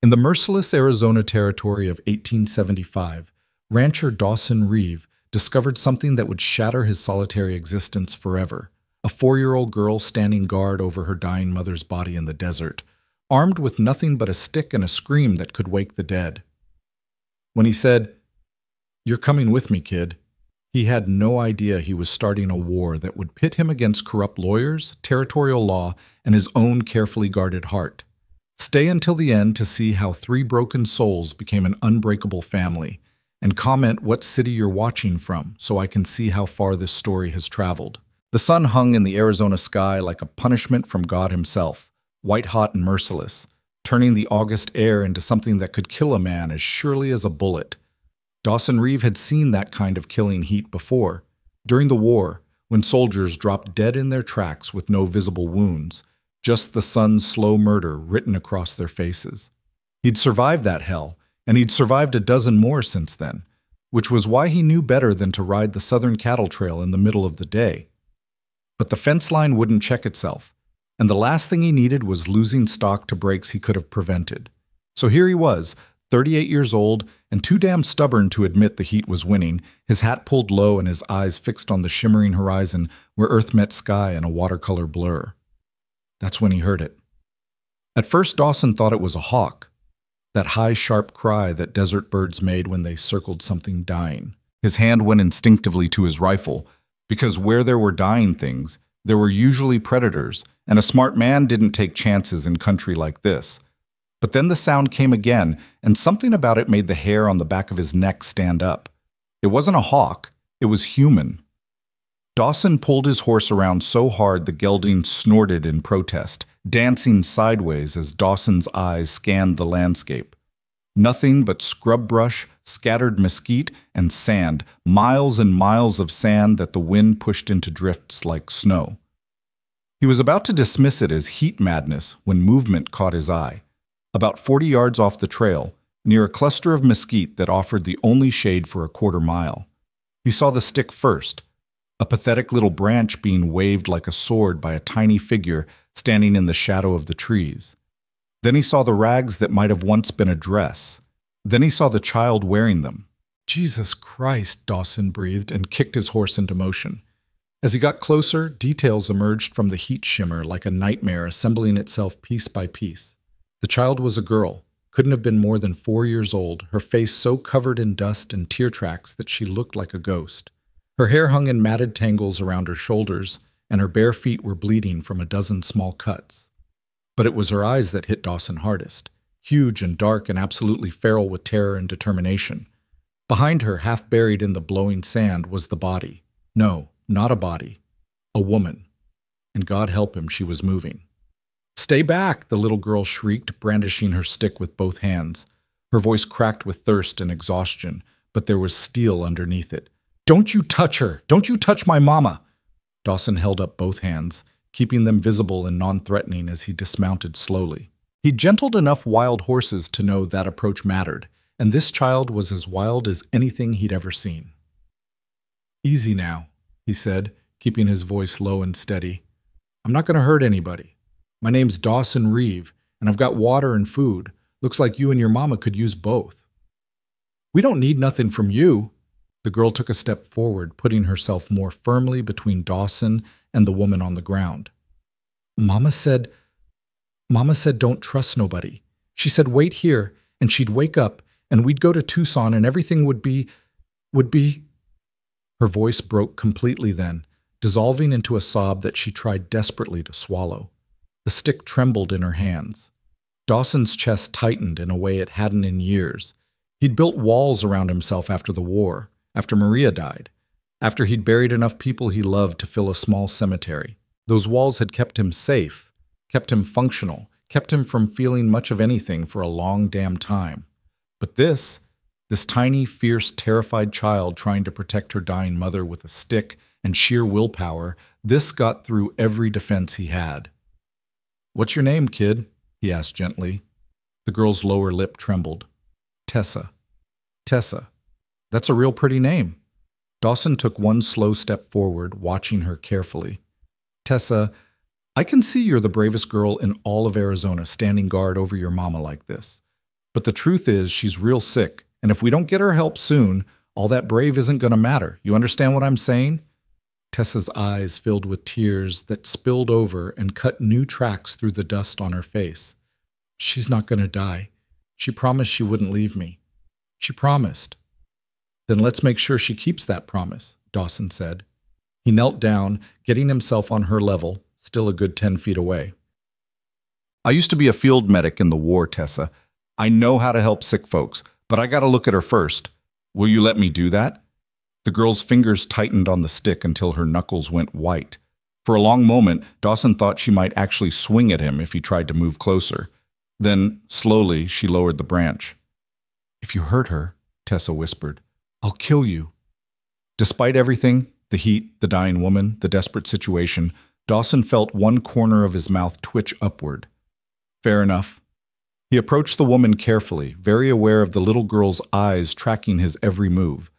In the merciless Arizona territory of 1875, rancher Dawson Reeve discovered something that would shatter his solitary existence forever. A 4-year-old girl standing guard over her dying mother's body in the desert, armed with nothing but a stick and a scream that could wake the dead. When he said, "You're coming with me, kid," he had no idea he was starting a war that would pit him against corrupt lawyers, territorial law, and his own carefully guarded heart. Stay until the end to see how 3 broken souls became an unbreakable family, and comment what city you're watching from so I can see how far this story has traveled. The sun hung in the Arizona sky like a punishment from God himself, white-hot and merciless, turning the August air into something that could kill a man as surely as a bullet. Dawson Reeve had seen that kind of killing heat before, during the war, when soldiers dropped dead in their tracks with no visible wounds, just the sun's slow murder written across their faces. He'd survived that hell, and he'd survived a dozen more since then, which was why he knew better than to ride the Southern Cattle Trail in the middle of the day. But the fence line wouldn't check itself, and the last thing he needed was losing stock to breaks he could have prevented. So here he was, 38 years old, and too damn stubborn to admit the heat was winning, his hat pulled low and his eyes fixed on the shimmering horizon where earth met sky in a watercolor blur. That's when he heard it. At first, Dawson thought it was a hawk, that high, sharp cry that desert birds made when they circled something dying. His hand went instinctively to his rifle, because where there were dying things, there were usually predators, and a smart man didn't take chances in country like this. But then the sound came again, and something about it made the hair on the back of his neck stand up. It wasn't a hawk, it was human. Dawson pulled his horse around so hard the gelding snorted in protest, dancing sideways as Dawson's eyes scanned the landscape. Nothing but scrub brush, scattered mesquite, and sand, miles and miles of sand that the wind pushed into drifts like snow. He was about to dismiss it as heat madness when movement caught his eye. About 40 yards off the trail, near a cluster of mesquite that offered the only shade for a quarter mile. He saw the stick first, a pathetic little branch being waved like a sword by a tiny figure standing in the shadow of the trees. Then he saw the rags that might have once been a dress. Then he saw the child wearing them. "Jesus Christ," Dawson breathed and kicked his horse into motion. As he got closer, details emerged from the heat shimmer like a nightmare assembling itself piece by piece. The child was a girl, couldn't have been more than 4 years old, her face so covered in dust and tear tracks that she looked like a ghost. Her hair hung in matted tangles around her shoulders, and her bare feet were bleeding from a dozen small cuts. But it was her eyes that hit Dawson hardest, huge and dark and absolutely feral with terror and determination. Behind her, half buried in the blowing sand, was the body. No, not a body. A woman. And God help him, she was moving. "Stay back!" the little girl shrieked, brandishing her stick with both hands. Her voice cracked with thirst and exhaustion, but there was steel underneath it. "Don't you touch her! Don't you touch my mama!" Dawson held up both hands, keeping them visible and non-threatening as he dismounted slowly. He'd gentled enough wild horses to know that approach mattered, and this child was as wild as anything he'd ever seen. "Easy now," he said, keeping his voice low and steady. "I'm not going to hurt anybody. My name's Dawson Reeve, and I've got water and food. Looks like you and your mama could use both." "We don't need nothing from you." The girl took a step forward, putting herself more firmly between Dawson and the woman on the ground. Mama said don't trust nobody. She said wait here, and she'd wake up, and we'd go to Tucson, and everything would be... Her voice broke completely then, dissolving into a sob that she tried desperately to swallow. The stick trembled in her hands. Dawson's chest tightened in a way it hadn't in years. He'd built walls around himself after the war, after Maria died, after he'd buried enough people he loved to fill a small cemetery. Those walls had kept him safe, kept him functional, kept him from feeling much of anything for a long damn time. But this tiny, fierce, terrified child trying to protect her dying mother with a stick and sheer willpower, this got through every defense he had. "What's your name, kid?" he asked gently. The girl's lower lip trembled. "Tessa. Tessa. That's a real pretty name." Dawson took one slow step forward, watching her carefully. "Tessa, I can see you're the bravest girl in all of Arizona standing guard over your mama like this. But the truth is she's real sick, and if we don't get her help soon, all that brave isn't going to matter. You understand what I'm saying?" Tessa's eyes filled with tears that spilled over and cut new tracks through the dust on her face. "She's not going to die. She promised she wouldn't leave me. She promised." "Then let's make sure she keeps that promise," Dawson said. He knelt down, getting himself on her level, still a good 10 feet away. "I used to be a field medic in the war, Tessa. I know how to help sick folks, but I gotta look at her first. Will you let me do that?" The girl's fingers tightened on the stick until her knuckles went white. For a long moment, Dawson thought she might actually swing at him if he tried to move closer. Then, slowly, she lowered the branch. "If you hurt her," Tessa whispered, "I'll kill you." Despite everything, the heat, the dying woman, the desperate situation, Dawson felt one corner of his mouth twitch upward. Fair enough. He approached the woman carefully, very aware of the little girl's eyes tracking his every move.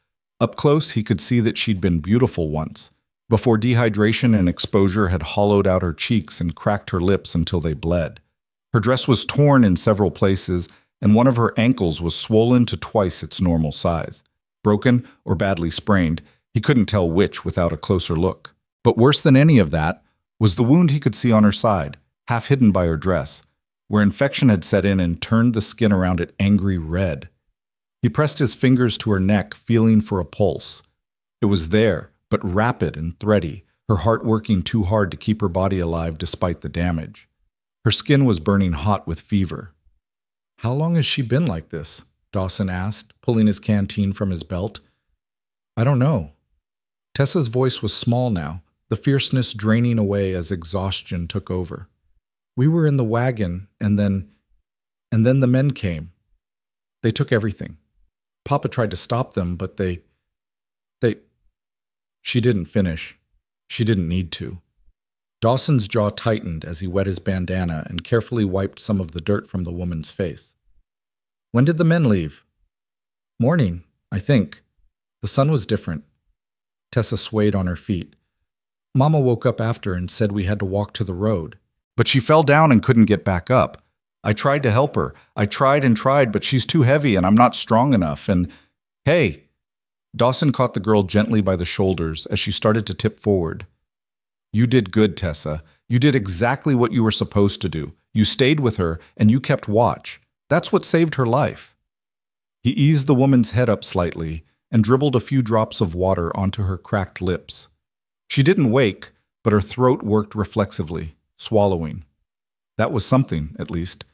Up close, he could see that she'd been beautiful once, before dehydration and exposure had hollowed out her cheeks and cracked her lips until they bled. Her dress was torn in several places, and one of her ankles was swollen to twice its normal size. Broken or badly sprained, he couldn't tell which without a closer look. But worse than any of that was the wound he could see on her side, half hidden by her dress, where infection had set in and turned the skin around it angry red. He pressed his fingers to her neck, feeling for a pulse. It was there, but rapid and thready, her heart working too hard to keep her body alive despite the damage. Her skin was burning hot with fever. "How long has she been like this?" Dawson asked, pulling his canteen from his belt. "I don't know." Tessa's voice was small now, the fierceness draining away as exhaustion took over. "We were in the wagon, and then the men came. They took everything. Papa tried to stop them, but they... She didn't finish. She didn't need to." Dawson's jaw tightened as he wet his bandana and carefully wiped some of the dirt from the woman's face. "When did the men leave?" "Morning, I think. The sun was different." Tessa swayed on her feet. "Mama woke up after and said we had to walk to the road. But she fell down and couldn't get back up. I tried to help her. I tried and tried, but she's too heavy and I'm not strong enough. And, hey!" Dawson caught the girl gently by the shoulders as she started to tip forward. "You did good, Tessa. You did exactly what you were supposed to do. You stayed with her and you kept watch. That's what saved her life." He eased the woman's head up slightly and dribbled a few drops of water onto her cracked lips. She didn't wake, but her throat worked reflexively, swallowing. That was something, at least.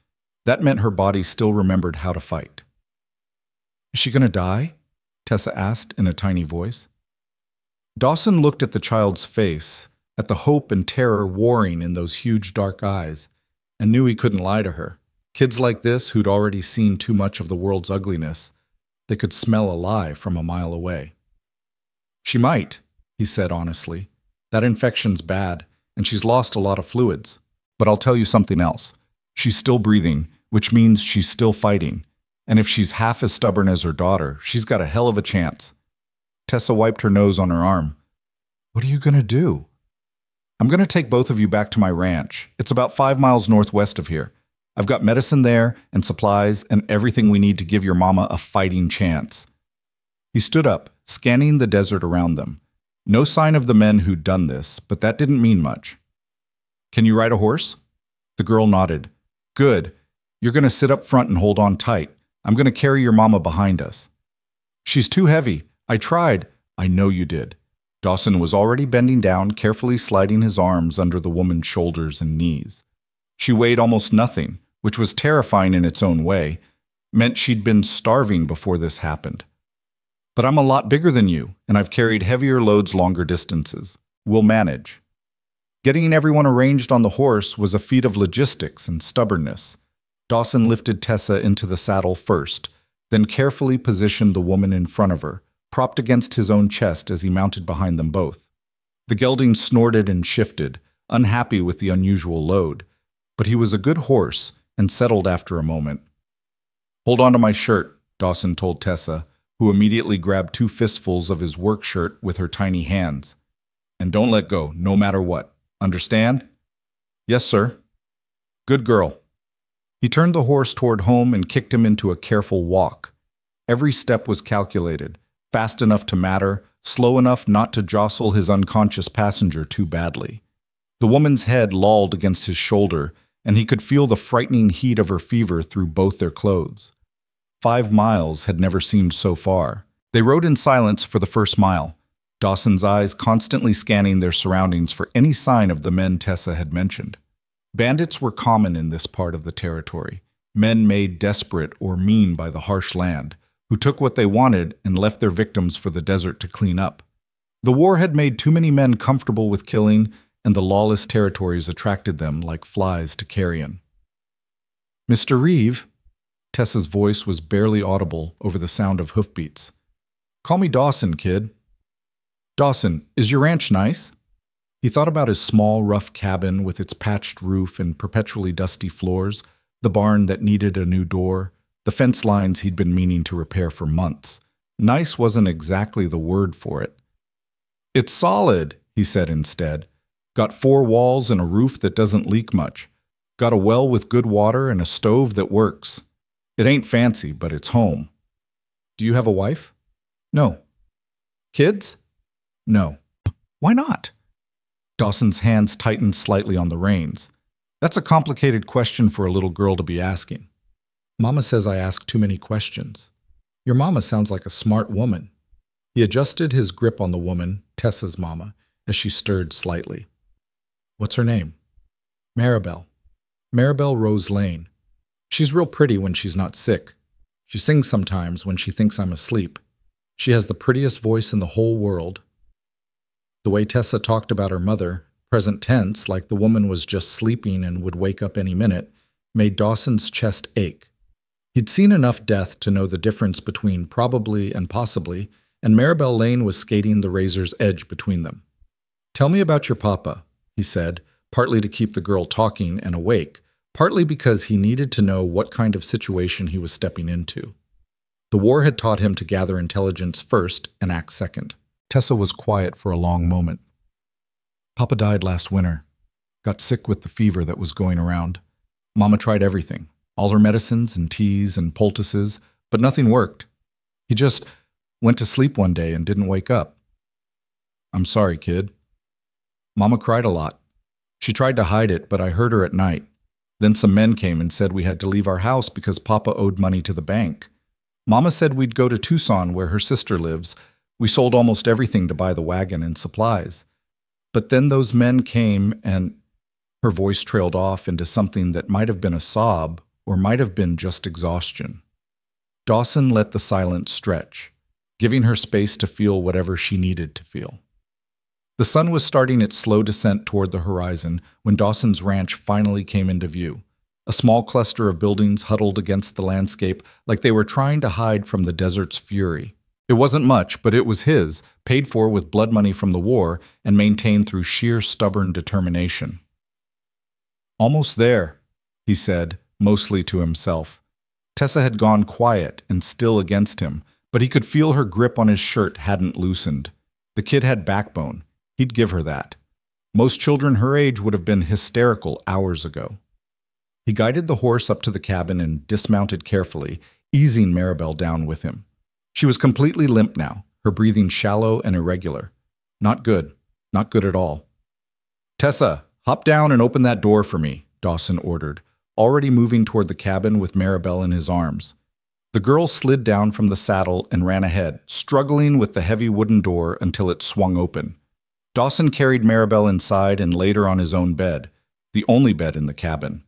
That meant her body still remembered how to fight. "Is she going to die?" Tessa asked in a tiny voice. Dawson looked at the child's face, at the hope and terror warring in those huge dark eyes, and knew he couldn't lie to her. Kids like this, who'd already seen too much of the world's ugliness, they could smell a lie from a mile away. "She might," he said honestly. "That infection's bad, and she's lost a lot of fluids. But I'll tell you something else. She's still breathing, which means she's still fighting. And if she's half as stubborn as her daughter, she's got a hell of a chance." Tessa wiped her nose on her arm. "What are you going to do?" "I'm going to take both of you back to my ranch. It's about 5 miles northwest of here. I've got medicine there and supplies and everything we need to give your mama a fighting chance." He stood up, scanning the desert around them. No sign of the men who'd done this, but that didn't mean much. "Can you ride a horse?" The girl nodded. "Good. You're going to sit up front and hold on tight. I'm going to carry your mama behind us." "She's too heavy. I tried." "I know you did." Dawson was already bending down, carefully sliding his arms under the woman's shoulders and knees. She weighed almost nothing, which was terrifying in its own way, meant she'd been starving before this happened. "But I'm a lot bigger than you, and I've carried heavier loads longer distances. We'll manage." Getting everyone arranged on the horse was a feat of logistics and stubbornness. Dawson lifted Tessa into the saddle first, then carefully positioned the woman in front of her, propped against his own chest as he mounted behind them both. The gelding snorted and shifted, unhappy with the unusual load, but he was a good horse and settled after a moment. "Hold on to my shirt," Dawson told Tessa, who immediately grabbed 2 fistfuls of his work shirt with her tiny hands. "And don't let go, no matter what. Understand?" "Yes, sir." "Good girl." He turned the horse toward home and kicked him into a careful walk. Every step was calculated, fast enough to matter, slow enough not to jostle his unconscious passenger too badly. The woman's head lolled against his shoulder, and he could feel the frightening heat of her fever through both their clothes. 5 miles had never seemed so far. They rode in silence for the first mile, Dawson's eyes constantly scanning their surroundings for any sign of the men Tessa had mentioned. Bandits were common in this part of the territory, men made desperate or mean by the harsh land, who took what they wanted and left their victims for the desert to clean up. The war had made too many men comfortable with killing, and the lawless territories attracted them like flies to carrion. "Mr. Reeve," Tessa's voice was barely audible over the sound of hoofbeats. "Call me Dawson, kid." "Dawson, is your ranch nice?" He thought about his small, rough cabin with its patched roof and perpetually dusty floors, the barn that needed a new door, the fence lines he'd been meaning to repair for months. Nice wasn't exactly the word for it. "It's solid," he said instead. "Got 4 walls and a roof that doesn't leak much. Got a well with good water and a stove that works. It ain't fancy, but it's home." "Do you have a wife?" "No." "Kids?" "No." "Why not?" Dawson's hands tightened slightly on the reins. "That's a complicated question for a little girl to be asking." "Mama says I ask too many questions." "Your mama sounds like a smart woman." He adjusted his grip on the woman, Tessa's mama, as she stirred slightly. "What's her name?" "Maribel. Maribel Rose Lane. She's real pretty when she's not sick. She sings sometimes when she thinks I'm asleep. She has the prettiest voice in the whole world." The way Tessa talked about her mother, present tense, like the woman was just sleeping and would wake up any minute, made Dawson's chest ache. He'd seen enough death to know the difference between probably and possibly, and Maribel Lane was skating the razor's edge between them. "Tell me about your papa," he said, partly to keep the girl talking and awake, partly because he needed to know what kind of situation he was stepping into. The war had taught him to gather intelligence first and act second. Tessa was quiet for a long moment. "Papa died last winter. Got sick with the fever that was going around. Mama tried everything, all her medicines and teas and poultices, but nothing worked. He just went to sleep one day and didn't wake up." "I'm sorry, kid." "Mama cried a lot. She tried to hide it, but I heard her at night. Then some men came and said we had to leave our house because Papa owed money to the bank. Mama said we'd go to Tucson where her sister lives. We sold almost everything to buy the wagon and supplies. But then those men came and—" Her voice trailed off into something that might have been a sob or might have been just exhaustion. Dawson let the silence stretch, giving her space to feel whatever she needed to feel. The sun was starting its slow descent toward the horizon when Dawson's ranch finally came into view, a small cluster of buildings huddled against the landscape like they were trying to hide from the desert's fury. It wasn't much, but it was his, paid for with blood money from the war and maintained through sheer stubborn determination. "Almost there," he said, mostly to himself. Tessa had gone quiet and still against him, but he could feel her grip on his shirt hadn't loosened. The kid had backbone. He'd give her that. Most children her age would have been hysterical hours ago. He guided the horse up to the cabin and dismounted carefully, easing Maribel down with him. She was completely limp now, her breathing shallow and irregular. Not good. Not good at all. "Tessa, hop down and open that door for me," Dawson ordered, already moving toward the cabin with Maribel in his arms. The girl slid down from the saddle and ran ahead, struggling with the heavy wooden door until it swung open. Dawson carried Maribel inside and laid her on his own bed, the only bed in the cabin.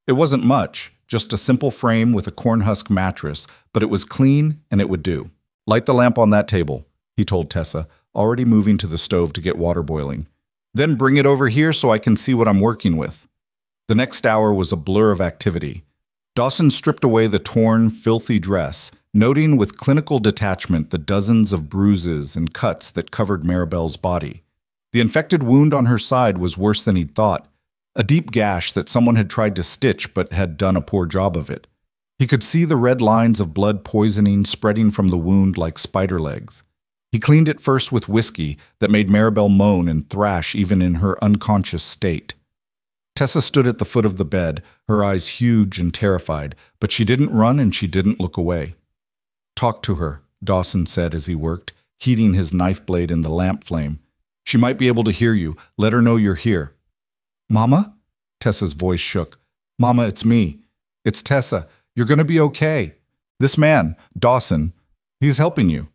It wasn't much, just a simple frame with a cornhusk mattress, but it was clean and it would do. "Light the lamp on that table," he told Tessa, already moving to the stove to get water boiling. "Then bring it over here so I can see what I'm working with." The next hour was a blur of activity. Dawson stripped away the torn, filthy dress, noting with clinical detachment the dozens of bruises and cuts that covered Maribel's body. The infected wound on her side was worse than he'd thought, a deep gash that someone had tried to stitch but had done a poor job of it. He could see the red lines of blood poisoning spreading from the wound like spider legs. He cleaned it first with whiskey that made Maribel moan and thrash even in her unconscious state. Tessa stood at the foot of the bed, her eyes huge and terrified, but she didn't run and she didn't look away. "Talk to her," Dawson said as he worked, heating his knife blade in the lamp flame. "She might be able to hear you. Let her know you're here." "Mama?" Tessa's voice shook. "Mama, it's me. It's Tessa. You're going to be okay. This man, Dawson, he's helping you.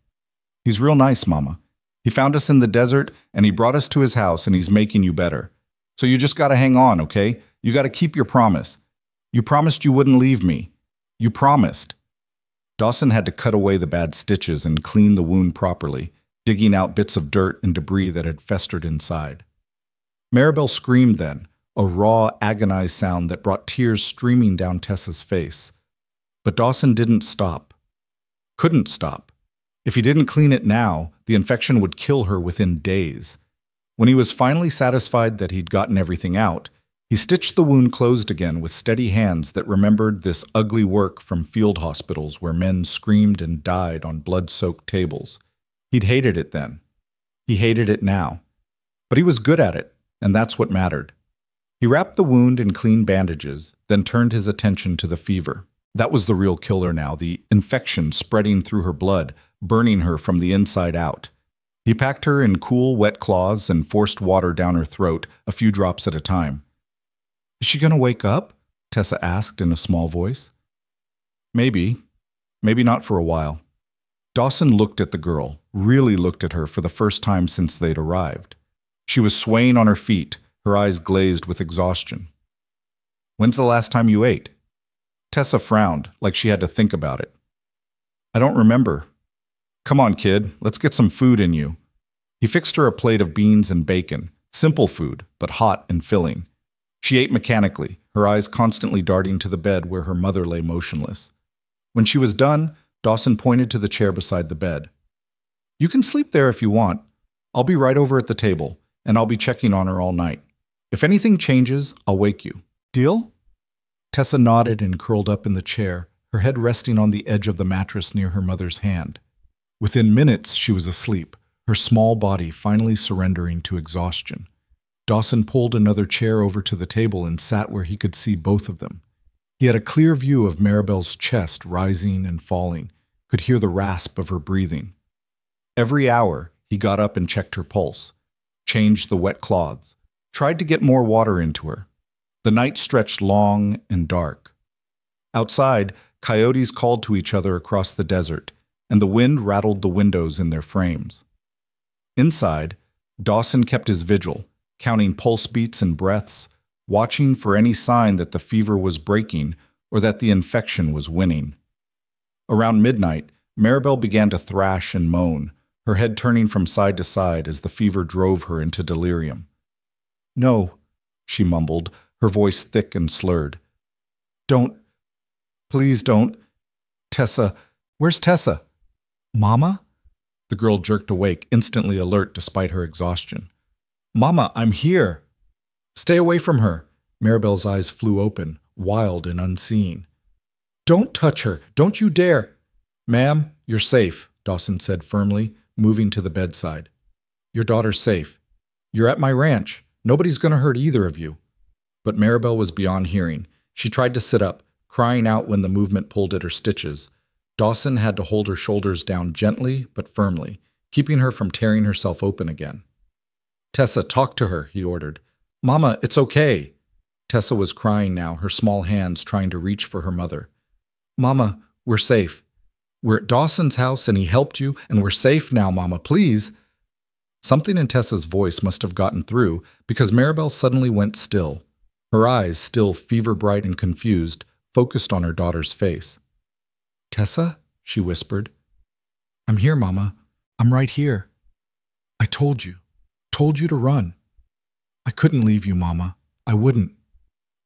He's real nice, Mama. He found us in the desert, and he brought us to his house, and he's making you better. So you just got to hang on, okay? You got to keep your promise. You promised you wouldn't leave me. You promised." Dawson had to cut away the bad stitches and clean the wound properly, digging out bits of dirt and debris that had festered inside. Maribel screamed then, a raw, agonized sound that brought tears streaming down Tessa's face. But Dawson didn't stop. Couldn't stop. If he didn't clean it now, the infection would kill her within days. When he was finally satisfied that he'd gotten everything out, he stitched the wound closed again with steady hands that remembered this ugly work from field hospitals where men screamed and died on blood-soaked tables. He'd hated it then. He hated it now. But he was good at it, and that's what mattered. He wrapped the wound in clean bandages, then turned his attention to the fever. That was the real killer now, the infection spreading through her blood, burning her from the inside out. He packed her in cool, wet cloths and forced water down her throat, a few drops at a time. "Is she going to wake up?" Tessa asked in a small voice. Maybe. Maybe not for a while. Dawson looked at the girl, really looked at her for the first time since they'd arrived. She was swaying on her feet, her eyes glazed with exhaustion. "When's the last time you ate?" Tessa frowned, like she had to think about it. "I don't remember." "Come on, kid, let's get some food in you." He fixed her a plate of beans and bacon, simple food, but hot and filling. She ate mechanically, her eyes constantly darting to the bed where her mother lay motionless. When she was done, Dawson pointed to the chair beside the bed. "You can sleep there if you want. I'll be right over at the table, and I'll be checking on her all night. If anything changes, I'll wake you. Deal?" Tessa nodded and curled up in the chair, her head resting on the edge of the mattress near her mother's hand. Within minutes, she was asleep, her small body finally surrendering to exhaustion. Dawson pulled another chair over to the table and sat where he could see both of them. He had a clear view of Maribel's chest rising and falling, could hear the rasp of her breathing. Every hour, he got up and checked her pulse, changed the wet cloths, tried to get more water into her. The night stretched long and dark. Outside, coyotes called to each other across the desert, and the wind rattled the windows in their frames. Inside, Dawson kept his vigil, counting pulse beats and breaths, watching for any sign that the fever was breaking or that the infection was winning. Around midnight, Maribel began to thrash and moan, her head turning from side to side as the fever drove her into delirium. "No," she mumbled, her voice thick and slurred. "Don't. Please don't. Tessa. Where's Tessa?" "Mama?" The girl jerked awake, instantly alert despite her exhaustion. "Mama, I'm here." "Stay away from her." Maribel's eyes flew open, wild and unseeing. "Don't touch her. Don't you dare." "Ma'am, you're safe," Dawson said firmly, moving to the bedside. "Your daughter's safe. You're at my ranch. Nobody's going to hurt either of you." But Maribel was beyond hearing. She tried to sit up, crying out when the movement pulled at her stitches. Dawson had to hold her shoulders down gently but firmly, keeping her from tearing herself open again. "Tessa, talk to her," he ordered. "Mama, it's okay." Tessa was crying now, her small hands trying to reach for her mother. "Mama, we're safe. We're at Dawson's house and he helped you, and we're safe now, Mama, please." Something in Tessa's voice must have gotten through because Maribel suddenly went still. Her eyes, still fever-bright and confused, focused on her daughter's face. "Tessa?" she whispered. "I'm here, Mama. I'm right here. I told you to run. I couldn't leave you, Mama. I wouldn't."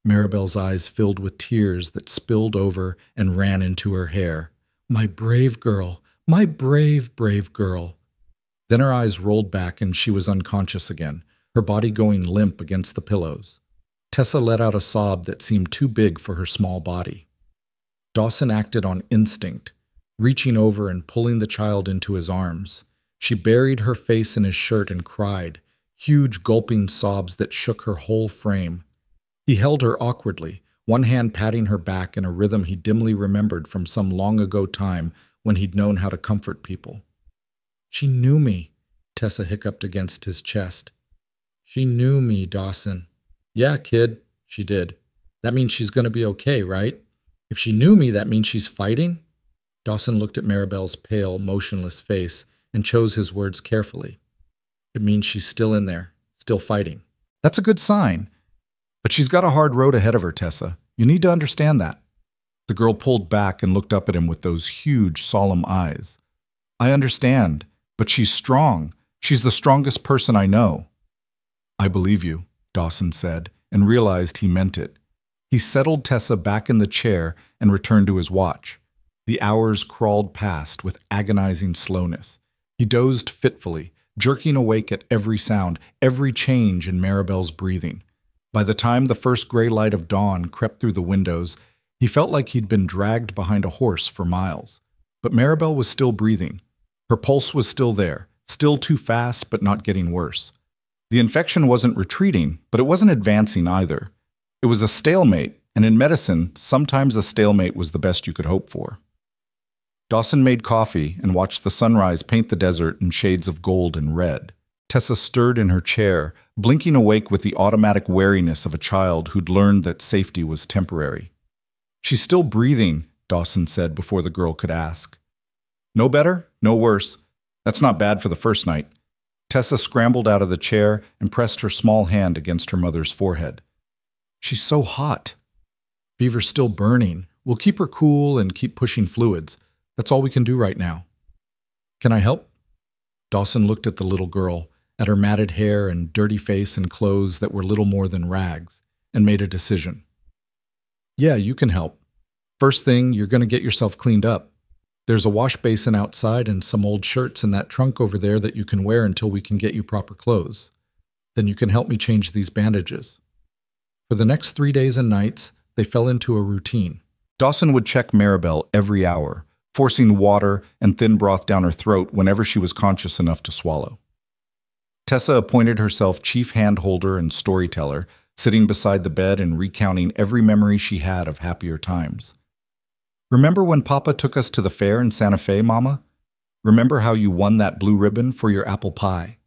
Maribel's eyes filled with tears that spilled over and ran into her hair. "My brave girl, my brave, brave girl." Then her eyes rolled back and she was unconscious again, her body going limp against the pillows. Tessa let out a sob that seemed too big for her small body. Dawson acted on instinct, reaching over and pulling the child into his arms. She buried her face in his shirt and cried, huge gulping sobs that shook her whole frame. He held her awkwardly, one hand patting her back in a rhythm he dimly remembered from some long-ago time when he'd known how to comfort people. "She knew me," Tessa hiccuped against his chest. "She knew me, Dawson." "Yeah, kid, she did. That means she's going to be okay, right? If she knew me, that means she's fighting?" Dawson looked at Maribel's pale, motionless face and chose his words carefully. "It means she's still in there, still fighting." "That's a good sign. But she's got a hard road ahead of her, Tessa. You need to understand that." The girl pulled back and looked up at him with those huge, solemn eyes. "I understand, but she's strong. She's the strongest person I know." "I believe you," Dawson said, and realized he meant it. He settled Tessa back in the chair and returned to his watch. The hours crawled past with agonizing slowness. He dozed fitfully, jerking awake at every sound, every change in Maribel's breathing. By the time the first gray light of dawn crept through the windows, he felt like he'd been dragged behind a horse for miles. But Maribel was still breathing. Her pulse was still there, still too fast but not getting worse. The infection wasn't retreating, but it wasn't advancing either. It was a stalemate, and in medicine, sometimes a stalemate was the best you could hope for. Dawson made coffee and watched the sunrise paint the desert in shades of gold and red. Tessa stirred in her chair, blinking awake with the automatic wariness of a child who'd learned that safety was temporary. "She's still breathing," Dawson said before the girl could ask. "No better? No worse. That's not bad for the first night." Tessa scrambled out of the chair and pressed her small hand against her mother's forehead. "She's so hot." "Fever's still burning. We'll keep her cool and keep pushing fluids. That's all we can do right now." "Can I help?" Dawson looked at the little girl, at her matted hair and dirty face and clothes that were little more than rags, and made a decision. "Yeah, you can help. First thing, you're going to get yourself cleaned up. There's a wash basin outside and some old shirts in that trunk over there that you can wear until we can get you proper clothes. Then you can help me change these bandages." For the next 3 days and nights, they fell into a routine. Dawson would check Maribel every hour, forcing water and thin broth down her throat whenever she was conscious enough to swallow. Tessa appointed herself chief handholder and storyteller, sitting beside the bed and recounting every memory she had of happier times. "Remember when Papa took us to the fair in Santa Fe, Mama? Remember how you won that blue ribbon for your apple pie?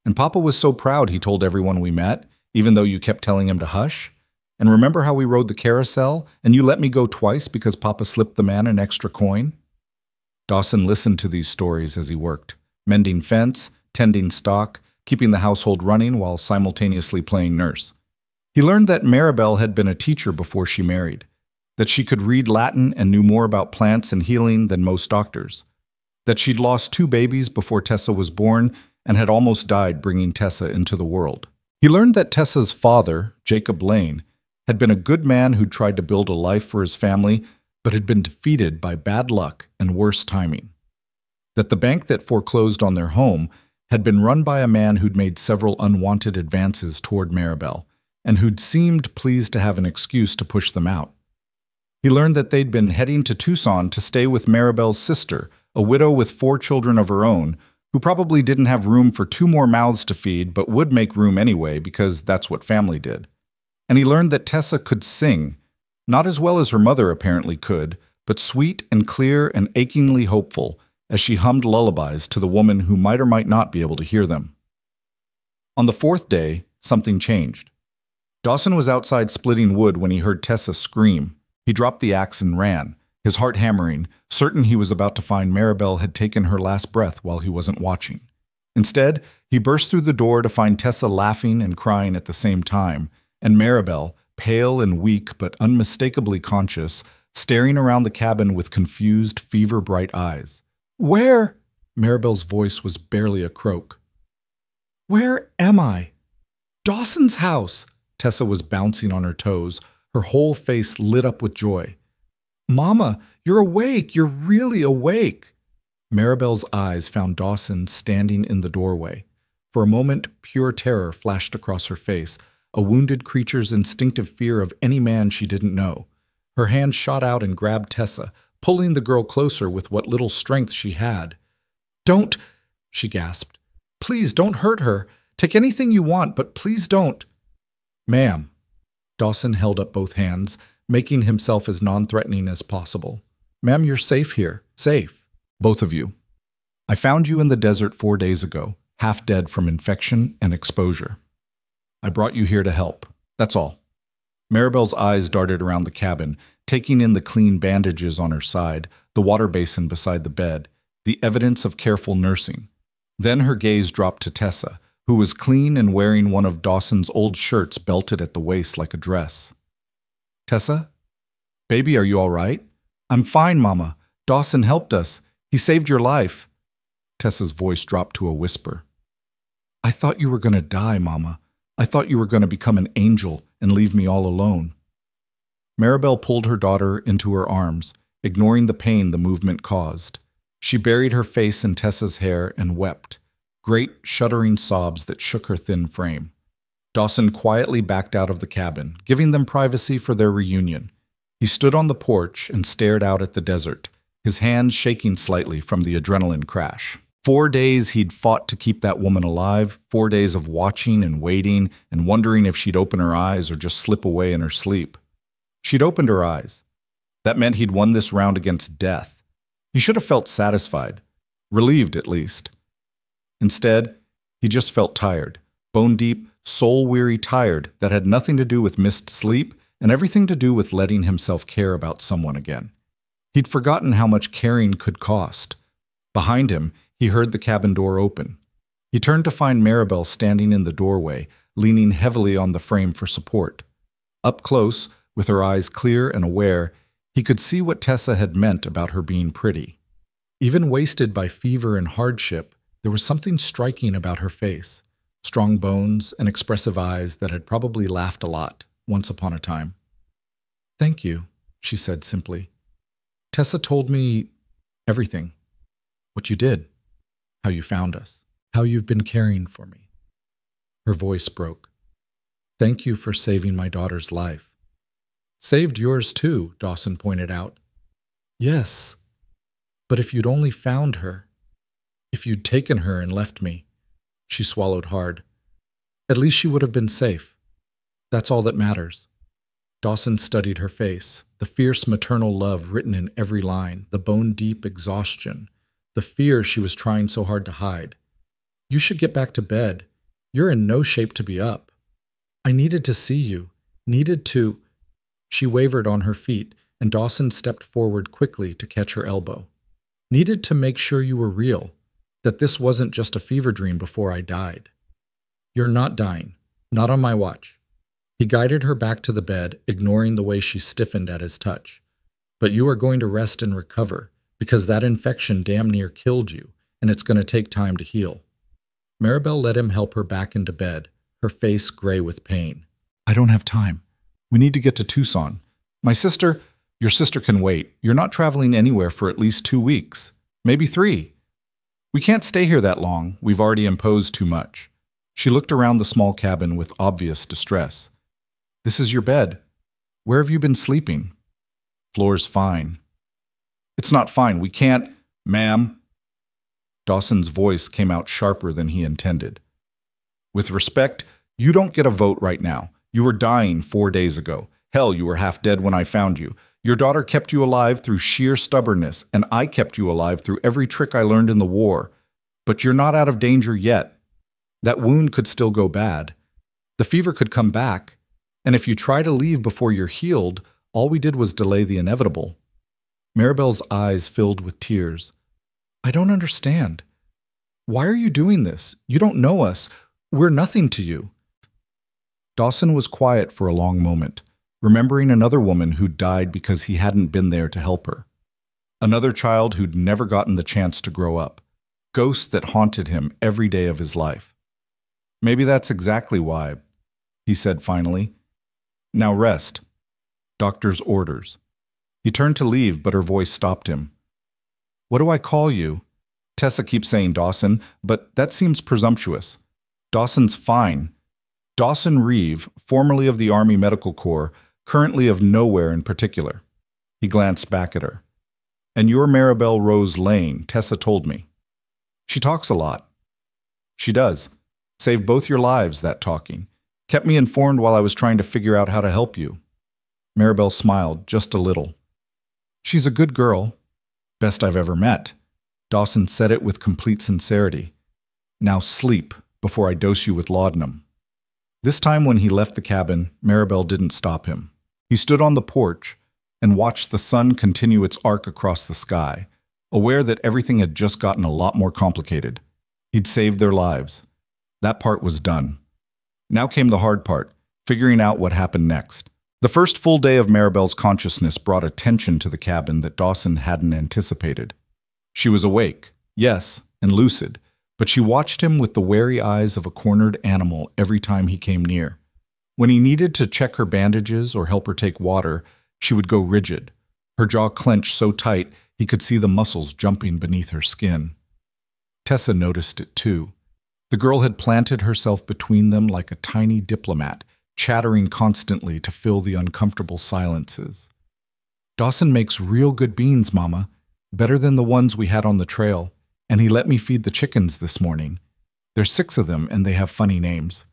And Papa was so proud he told everyone we met, even though you kept telling him to hush? And remember how we rode the carousel, and you let me go twice because Papa slipped the man an extra coin?" Dawson listened to these stories as he worked, mending fence, tending stock, keeping the household running while simultaneously playing nurse. He learned that Maribel had been a teacher before she married, that she could read Latin and knew more about plants and healing than most doctors, that she'd lost 2 babies before Tessa was born and had almost died bringing Tessa into the world. He learned that Tessa's father, Jacob Lane, had been a good man who'd tried to build a life for his family but had been defeated by bad luck and worse timing, that the bank that foreclosed on their home had been run by a man who'd made several unwanted advances toward Maribel, and who'd seemed pleased to have an excuse to push them out. He learned that they'd been heading to Tucson to stay with Maribel's sister, a widow with 4 children of her own, who probably didn't have room for 2 more mouths to feed but would make room anyway because that's what family did. And he learned that Tessa could sing, not as well as her mother apparently could, but sweet and clear and achingly hopeful, as she hummed lullabies to the woman who might or might not be able to hear them. On the 4th day, something changed. Dawson was outside splitting wood when he heard Tessa scream. He dropped the axe and ran, his heart hammering, certain he was about to find Maribel had taken her last breath while he wasn't watching. Instead, he burst through the door to find Tessa laughing and crying at the same time, and Maribel, pale and weak but unmistakably conscious, staring around the cabin with confused, fever-bright eyes. "Where?" Maribel's voice was barely a croak. "Where am I?" "Dawson's house!" Tessa was bouncing on her toes, her whole face lit up with joy. "Mama, you're awake! You're really awake!" Maribel's eyes found Dawson standing in the doorway. For a moment, pure terror flashed across her face, a wounded creature's instinctive fear of any man she didn't know. Her hand shot out and grabbed Tessa, pulling the girl closer with what little strength she had. "Don't!" she gasped. "Please don't hurt her. Take anything you want, but please don't." "Ma'am." Dawson held up both hands, making himself as non-threatening as possible. Ma'am, you're safe here. Safe. Both of you. I found you in the desert 4 days ago, half dead from infection and exposure. I brought you here to help. That's all. Maribel's eyes darted around the cabin, taking in the clean bandages on her side, the water basin beside the bed, the evidence of careful nursing. Then her gaze dropped to Tessa, who was clean and wearing one of Dawson's old shirts belted at the waist like a dress. Tessa? Baby, are you all right? I'm fine, Mama. Dawson helped us. He saved your life. Tessa's voice dropped to a whisper. I thought you were going to die, Mama. I thought you were going to become an angel and leave me all alone. Maribel pulled her daughter into her arms, ignoring the pain the movement caused. She buried her face in Tessa's hair and wept, great shuddering sobs that shook her thin frame. Dawson quietly backed out of the cabin, giving them privacy for their reunion. He stood on the porch and stared out at the desert, his hands shaking slightly from the adrenaline crash. 4 days he'd fought to keep that woman alive, 4 days of watching and waiting and wondering if she'd open her eyes or just slip away in her sleep. She'd opened her eyes. That meant he'd won this round against death. He should have felt satisfied, relieved at least. Instead, he just felt tired, bone-deep, soul-weary tired that had nothing to do with missed sleep and everything to do with letting himself care about someone again. He'd forgotten how much caring could cost. Behind him, he heard the cabin door open. He turned to find Maribel standing in the doorway, leaning heavily on the frame for support. Up close, with her eyes clear and aware, he could see what Tessa had meant about her being pretty. Even wasted by fever and hardship, there was something striking about her face. Strong bones and expressive eyes that had probably laughed a lot, once upon a time. Thank you, she said simply. Tessa told me everything. What you did. How you found us. How you've been caring for me. Her voice broke. Thank you for saving my daughter's life. Saved yours too, Dawson pointed out. Yes, but if you'd only found her, if you'd taken her and left me, she swallowed hard. At least she would have been safe. That's all that matters. Dawson studied her face, the fierce maternal love written in every line, the bone-deep exhaustion, the fear she was trying so hard to hide. You should get back to bed. You're in no shape to be up. I needed to see you, needed to... She wavered on her feet, and Dawson stepped forward quickly to catch her elbow. Needed to make sure you were real, that this wasn't just a fever dream before I died. You're not dying, not on my watch. He guided her back to the bed, ignoring the way she stiffened at his touch. But you are going to rest and recover, because that infection damn near killed you, and it's going to take time to heal. Maribel let him help her back into bed, her face gray with pain. I don't have time. We need to get to Tucson. Your sister can wait. You're not traveling anywhere for at least 2 weeks, maybe 3. We can't stay here that long. We've already imposed too much. She looked around the small cabin with obvious distress. This is your bed. Where have you been sleeping? Floor's fine. It's not fine. We can't... Ma'am. Dawson's voice came out sharper than he intended. With respect, you don't get a vote right now. You were dying 4 days ago. Hell, you were half dead when I found you. Your daughter kept you alive through sheer stubbornness, and I kept you alive through every trick I learned in the war. But you're not out of danger yet. That wound could still go bad. The fever could come back, and if you try to leave before you're healed, all we did was delay the inevitable. Maribel's eyes filled with tears. I don't understand. Why are you doing this? You don't know us. We're nothing to you. Dawson was quiet for a long moment, remembering another woman who'd died because he hadn't been there to help her. Another child who'd never gotten the chance to grow up. Ghosts that haunted him every day of his life. Maybe that's exactly why, he said finally. Now rest. Doctor's orders. He turned to leave, but her voice stopped him. What do I call you? Tessa keeps saying Dawson, but that seems presumptuous. Dawson's fine. Dawson Reeve, formerly of the Army Medical Corps, currently of nowhere in particular. He glanced back at her. And you're Maribel Rose Lane, Tessa told me. She talks a lot. She does. Save both your lives, that talking. Kept me informed while I was trying to figure out how to help you." Maribel smiled, just a little. "She's a good girl. Best I've ever met." Dawson said it with complete sincerity. "Now sleep before I dose you with laudanum." This time when he left the cabin, Maribel didn't stop him. He stood on the porch and watched the sun continue its arc across the sky, aware that everything had just gotten a lot more complicated. He'd saved their lives. That part was done. Now came the hard part, figuring out what happened next. The first full day of Maribel's consciousness brought a tension to the cabin that Dawson hadn't anticipated. She was awake, yes, and lucid, but she watched him with the wary eyes of a cornered animal every time he came near. When he needed to check her bandages or help her take water, she would go rigid, her jaw clenched so tight he could see the muscles jumping beneath her skin. Tessa noticed it too. The girl had planted herself between them like a tiny diplomat, chattering constantly to fill the uncomfortable silences. "Dawson makes real good beans, Mama. Better than the ones we had on the trail. And he let me feed the chickens this morning. There's 6 of them, and they have funny names.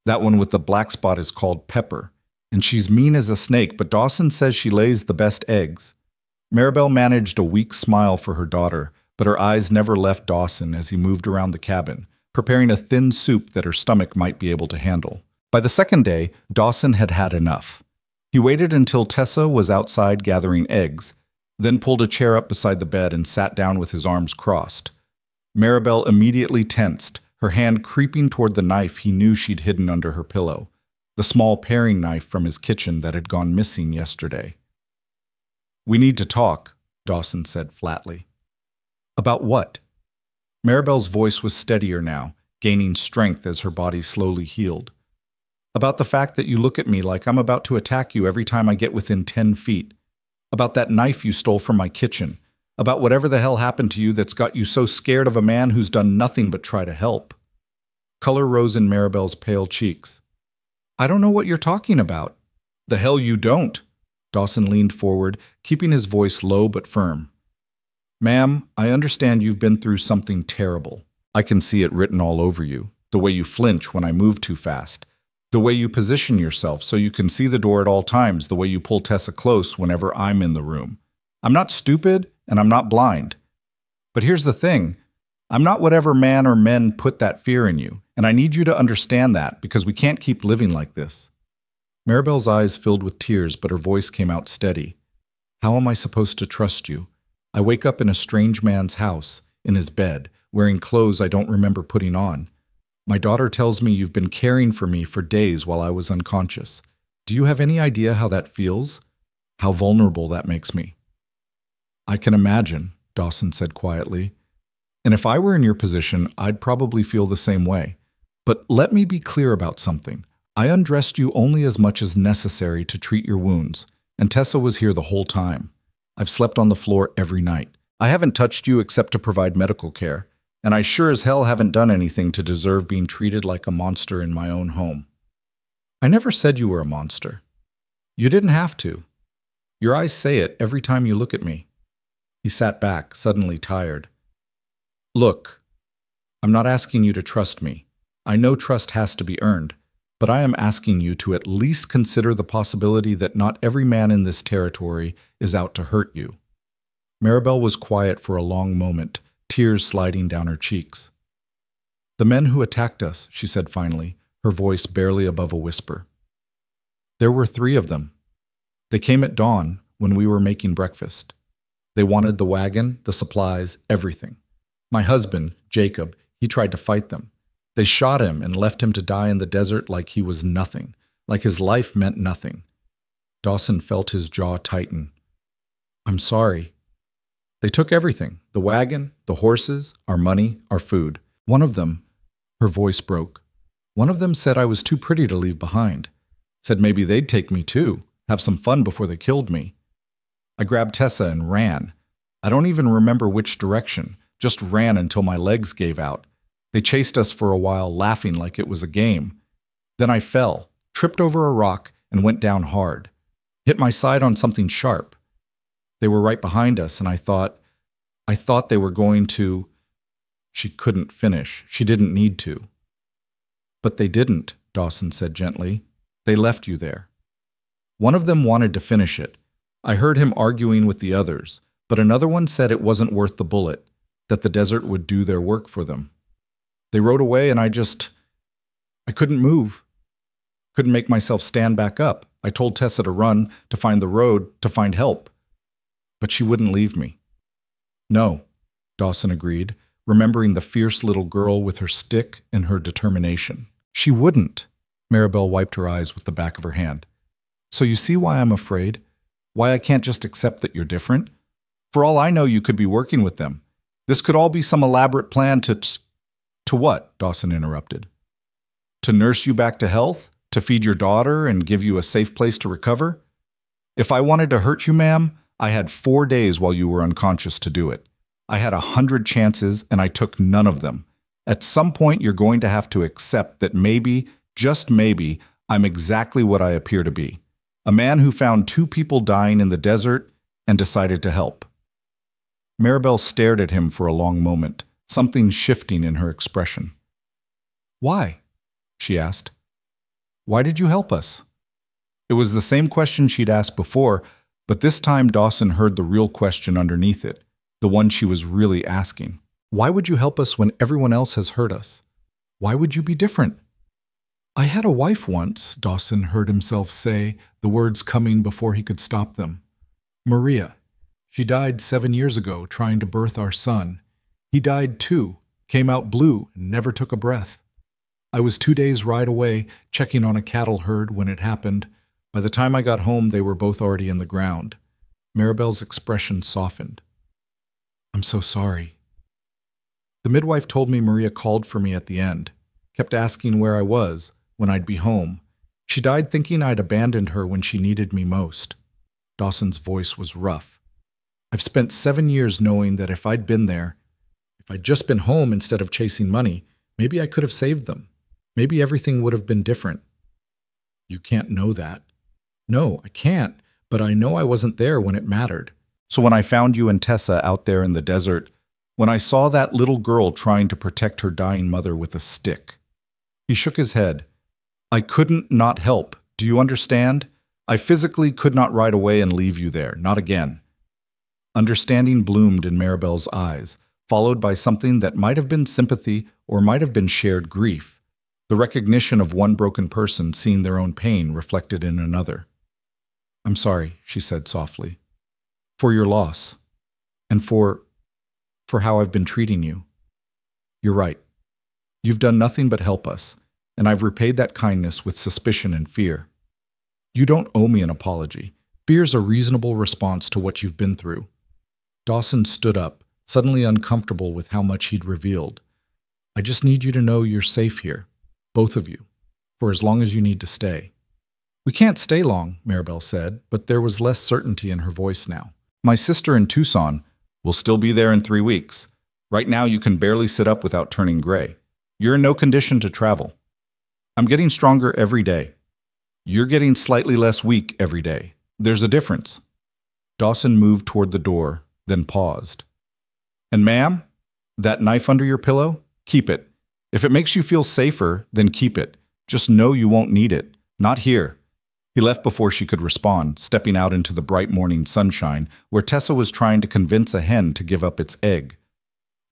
That one with the black spot is called Pepper. And she's mean as a snake, but Dawson says she lays the best eggs." Maribel managed a weak smile for her daughter, but her eyes never left Dawson as he moved around the cabin, preparing a thin soup that her stomach might be able to handle. By the second day, Dawson had had enough. He waited until Tessa was outside gathering eggs, then pulled a chair up beside the bed and sat down with his arms crossed. Maribel immediately tensed, her hand creeping toward the knife he knew she'd hidden under her pillow, the small paring knife from his kitchen that had gone missing yesterday. "We need to talk," Dawson said flatly. "About what?" Maribel's voice was steadier now, gaining strength as her body slowly healed. "About the fact that you look at me like I'm about to attack you every time I get within 10 feet. About that knife you stole from my kitchen. About whatever the hell happened to you that's got you so scared of a man who's done nothing but try to help." Color rose in Maribel's pale cheeks. "I don't know what you're talking about." "The hell you don't." Dawson leaned forward, keeping his voice low but firm. "Ma'am, I understand you've been through something terrible. I can see it written all over you. The way you flinch when I move too fast. The way you position yourself so you can see the door at all times. The way you pull Tessa close whenever I'm in the room. I'm not stupid, and I'm not blind. But here's the thing. I'm not whatever man or men put that fear in you, and I need you to understand that because we can't keep living like this." Maribel's eyes filled with tears, but her voice came out steady. "How am I supposed to trust you? I wake up in a strange man's house, in his bed, wearing clothes I don't remember putting on. My daughter tells me you've been caring for me for days while I was unconscious. Do you have any idea how that feels? How vulnerable that makes me?" "I can imagine," Dawson said quietly. "And if I were in your position, I'd probably feel the same way. But let me be clear about something. I undressed you only as much as necessary to treat your wounds, and Tessa was here the whole time. I've slept on the floor every night. I haven't touched you except to provide medical care, and I sure as hell haven't done anything to deserve being treated like a monster in my own home." "I never said you were a monster. You didn't have to. Your eyes say it every time you look at me." He sat back, suddenly tired. "Look, I'm not asking you to trust me. I know trust has to be earned, but I am asking you to at least consider the possibility that not every man in this territory is out to hurt you." Maribel was quiet for a long moment, tears sliding down her cheeks. "The men who attacked us," she said finally, her voice barely above a whisper. "There were 3 of them. They came at dawn when we were making breakfast. They wanted the wagon, the supplies, everything. My husband, Jacob, he tried to fight them. They shot him and left him to die in the desert like he was nothing, like his life meant nothing." Dawson felt his jaw tighten. "I'm sorry. They took everything, the wagon, the horses, our money, our food. One of them," her voice broke, "one of them said I was too pretty to leave behind. Said maybe they'd take me too, have some fun before they killed me. I grabbed Tessa and ran. I don't even remember which direction, just ran until my legs gave out. They chased us for a while, laughing like it was a game. Then I fell, tripped over a rock, and went down hard. Hit my side on something sharp. They were right behind us, and I thought they were going to—" She couldn't finish. She didn't need to. But they didn't, Dawson said gently. They left you there. One of them wanted to finish it. I heard him arguing with the others, but another one said it wasn't worth the bullet, that the desert would do their work for them. They rode away and I couldn't move. Couldn't make myself stand back up. I told Tessa to run, to find the road, to find help. But she wouldn't leave me. No, Dawson agreed, remembering the fierce little girl with her stick and her determination. She wouldn't. Maribel wiped her eyes with the back of her hand. So you see why I'm afraid? Why I can't just accept that you're different? For all I know, you could be working with them. This could all be some elaborate plan to what? Dawson interrupted. To nurse you back to health? To feed your daughter and give you a safe place to recover? If I wanted to hurt you, ma'am, I had 4 days while you were unconscious to do it. I had 100 chances and I took none of them. At some point, you're going to have to accept that maybe, just maybe, I'm exactly what I appear to be. A man who found 2 people dying in the desert and decided to help. Maribel stared at him for a long moment, something shifting in her expression. Why? She asked. Why did you help us? It was the same question she'd asked before, but this time Dawson heard the real question underneath it, the one she was really asking. Why would you help us when everyone else has hurt us? Why would you be different? I had a wife once, Dawson heard himself say, the words coming before he could stop them. Maria. She died 7 years ago trying to birth our son. He died too, came out blue, and never took a breath. I was 2 days' ride away, checking on a cattle herd when it happened. By the time I got home, they were both already in the ground. Maribel's expression softened. I'm so sorry. The midwife told me Maria called for me at the end, kept asking where I was, when I'd be home. She died thinking I'd abandoned her when she needed me most. Dawson's voice was rough. I've spent 7 years knowing that if I'd been there, if I'd just been home instead of chasing money, maybe I could have saved them. Maybe everything would have been different. You can't know that. No, I can't, but I know I wasn't there when it mattered. So when I found you and Tessa out there in the desert, when I saw that little girl trying to protect her dying mother with a stick. He shook his head. I couldn't not help. Do you understand? I physically could not ride away and leave you there, not again. Understanding bloomed in Maribel's eyes, followed by something that might have been sympathy or might have been shared grief, the recognition of one broken person seeing their own pain reflected in another. I'm sorry, she said softly, for your loss, and for how I've been treating you. You're right. You've done nothing but help us, and I've repaid that kindness with suspicion and fear. You don't owe me an apology. Fear's a reasonable response to what you've been through. Dawson stood up, suddenly uncomfortable with how much he'd revealed. I just need you to know you're safe here, both of you, for as long as you need to stay. We can't stay long, Maribel said, but there was less certainty in her voice now. My sister in Tucson will still be there in 3 weeks. Right now you can barely sit up without turning gray. You're in no condition to travel. I'm getting stronger every day. You're getting slightly less weak every day. There's a difference. Dawson moved toward the door, then paused. And ma'am, that knife under your pillow? Keep it. If it makes you feel safer, then keep it. Just know you won't need it. Not here. He left before she could respond, stepping out into the bright morning sunshine, where Tessa was trying to convince a hen to give up its egg.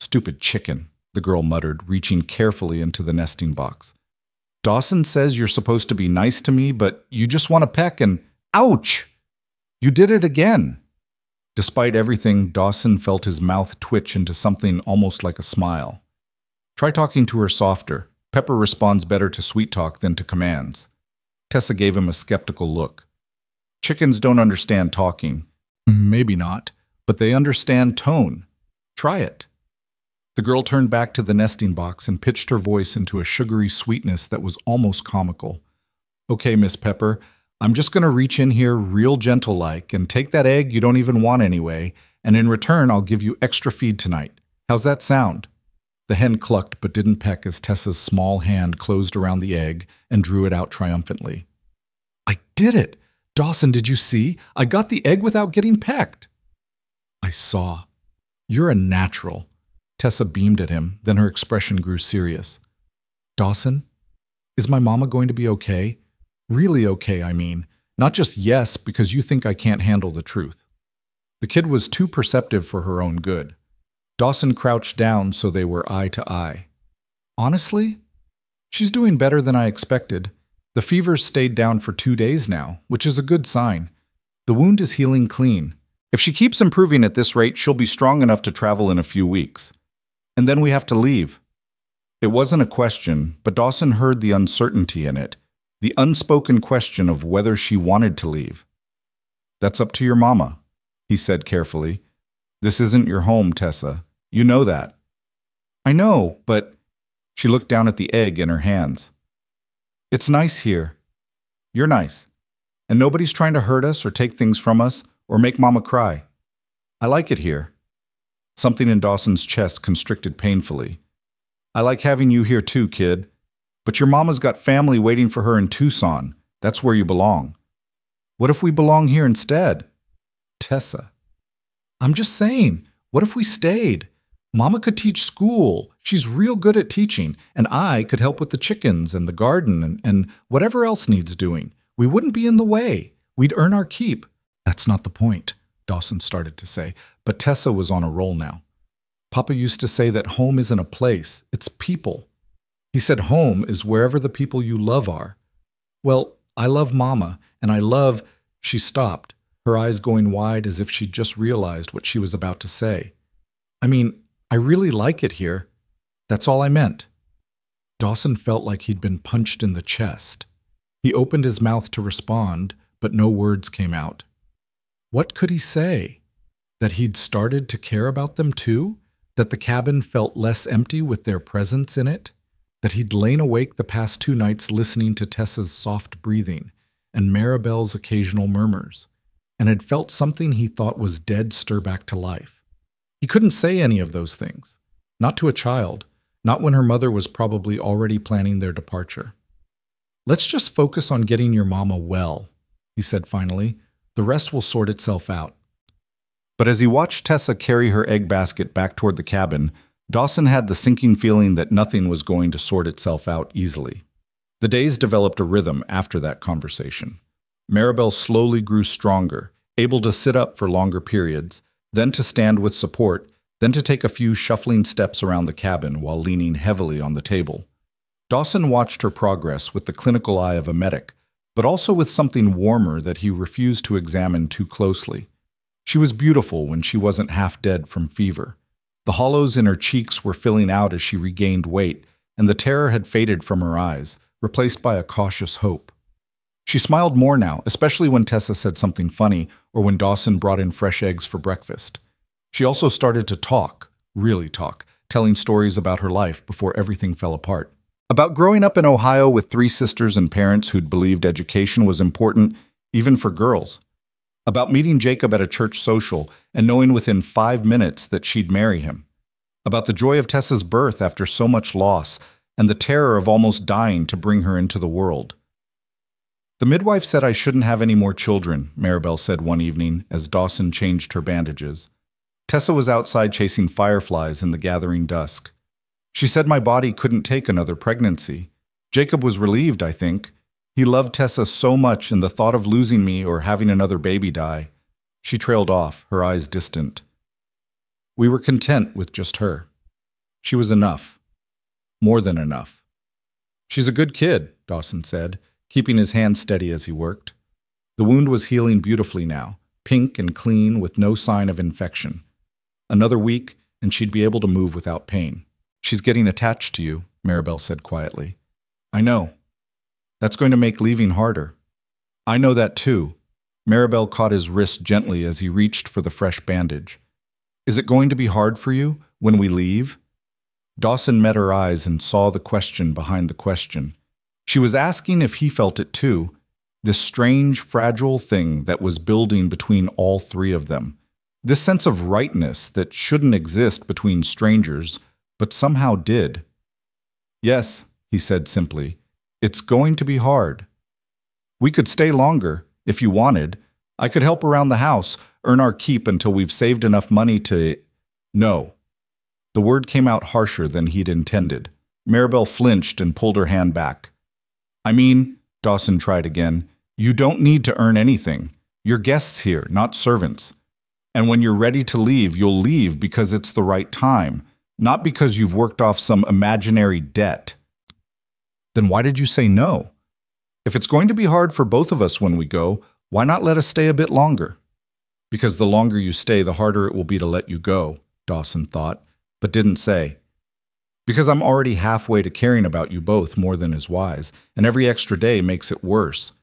Stupid chicken, the girl muttered, reaching carefully into the nesting box. Dawson says you're supposed to be nice to me, but you just want to peck and… Ouch! You did it again! Despite everything, Dawson felt his mouth twitch into something almost like a smile. Try talking to her softer. Pepper responds better to sweet talk than to commands. Tessa gave him a skeptical look. Chickens don't understand talking. Maybe not, but they understand tone. Try it. The girl turned back to the nesting box and pitched her voice into a sugary sweetness that was almost comical. Okay, Miss Pepper, I'm just going to reach in here real gentle-like and take that egg you don't even want anyway, and in return I'll give you extra feed tonight. How's that sound? The hen clucked but didn't peck as Tessa's small hand closed around the egg and drew it out triumphantly. I did it! Dawson, did you see? I got the egg without getting pecked. I saw. You're a natural. Tessa beamed at him, then her expression grew serious. Dawson, Is my mama going to be okay? Really okay, I mean. Not just yes because you think I can't handle the truth. The kid was too perceptive for her own good. Dawson crouched down so they were eye to eye. Honestly? She's doing better than I expected. The fever's stayed down for 2 days now, which is a good sign. The wound is healing clean. If she keeps improving at this rate, she'll be strong enough to travel in a few weeks. And then we have to leave. It wasn't a question, but Dawson heard the uncertainty in it, the unspoken question of whether she wanted to leave. That's up to your mama, he said carefully. This isn't your home, Tessa. You know that. I know, but... She looked down at the egg in her hands. It's nice here. You're nice. And nobody's trying to hurt us or take things from us or make Mama cry. I like it here. Something in Dawson's chest constricted painfully. I like having you here too, kid. But your mama's got family waiting for her in Tucson. That's where you belong. What if we belong here instead? Tessa. I'm just saying, what if we stayed? Mama could teach school. She's real good at teaching. And I could help with the chickens and the garden and whatever else needs doing. We wouldn't be in the way. We'd earn our keep. That's not the point, Dawson started to say. But Tessa was on a roll now. Papa used to say that home isn't a place, it's people. He said home is wherever the people you love are. Well, I love Mama, and I love... She stopped, her eyes going wide as if she'd just realized what she was about to say. I mean, I really like it here. That's all I meant. Dawson felt like he'd been punched in the chest. He opened his mouth to respond, but no words came out. What could he say? That he'd started to care about them too? That the cabin felt less empty with their presence in it? That he'd lain awake the past 2 nights listening to Tessa's soft breathing and Maribel's occasional murmurs, and had felt something he thought was dead stir back to life? He couldn't say any of those things. Not to a child, not when her mother was probably already planning their departure. Let's just focus on getting your mama well, he said finally. The rest will sort itself out. But as he watched Tessa carry her egg basket back toward the cabin, Dawson had the sinking feeling that nothing was going to sort itself out easily. The days developed a rhythm after that conversation. Maribel slowly grew stronger, able to sit up for longer periods, then to stand with support, then to take a few shuffling steps around the cabin while leaning heavily on the table. Dawson watched her progress with the clinical eye of a medic, but also with something warmer that he refused to examine too closely. She was beautiful when she wasn't half dead from fever. The hollows in her cheeks were filling out as she regained weight, and the terror had faded from her eyes, replaced by a cautious hope. She smiled more now, especially when Tessa said something funny or when Dawson brought in fresh eggs for breakfast. She also started to talk, really talk, telling stories about her life before everything fell apart. About growing up in Ohio with 3 sisters and parents who'd believed education was important, even for girls. About meeting Jacob at a church social and knowing within 5 minutes that she'd marry him. About the joy of Tessa's birth after so much loss and the terror of almost dying to bring her into the world. The midwife said I shouldn't have any more children, Maribel said one evening as Dawson changed her bandages. Tessa was outside chasing fireflies in the gathering dusk. She said my body couldn't take another pregnancy. Jacob was relieved, I think. He loved Tessa so much, and the thought of losing me or having another baby die. She trailed off, her eyes distant. We were content with just her. She was enough. More than enough. She's a good kid, Dawson said, keeping his hand steady as he worked. The wound was healing beautifully now, pink and clean with no sign of infection. Another week, and she'd be able to move without pain. She's getting attached to you, Maribel said quietly. I know. That's going to make leaving harder. I know that too. Maribel caught his wrist gently as he reached for the fresh bandage. Is it going to be hard for you when we leave? Dawson met her eyes and saw the question behind the question. She was asking if he felt it too, this strange, fragile thing that was building between all 3 of them. This sense of rightness that shouldn't exist between strangers, but somehow did. Yes, he said simply, it's going to be hard. We could stay longer, if you wanted. I could help around the house, earn our keep until we've saved enough money to... No. The word came out harsher than he'd intended. Maribel flinched and pulled her hand back. I mean, Dawson tried again, you don't need to earn anything. You're guests here, not servants. And when you're ready to leave, you'll leave because it's the right time, not because you've worked off some imaginary debt. Then why did you say no? If it's going to be hard for both of us when we go, why not let us stay a bit longer? Because the longer you stay, the harder it will be to let you go, Dawson thought, but didn't say. Because I'm already halfway to caring about you both more than is wise, and every extra day makes it worse.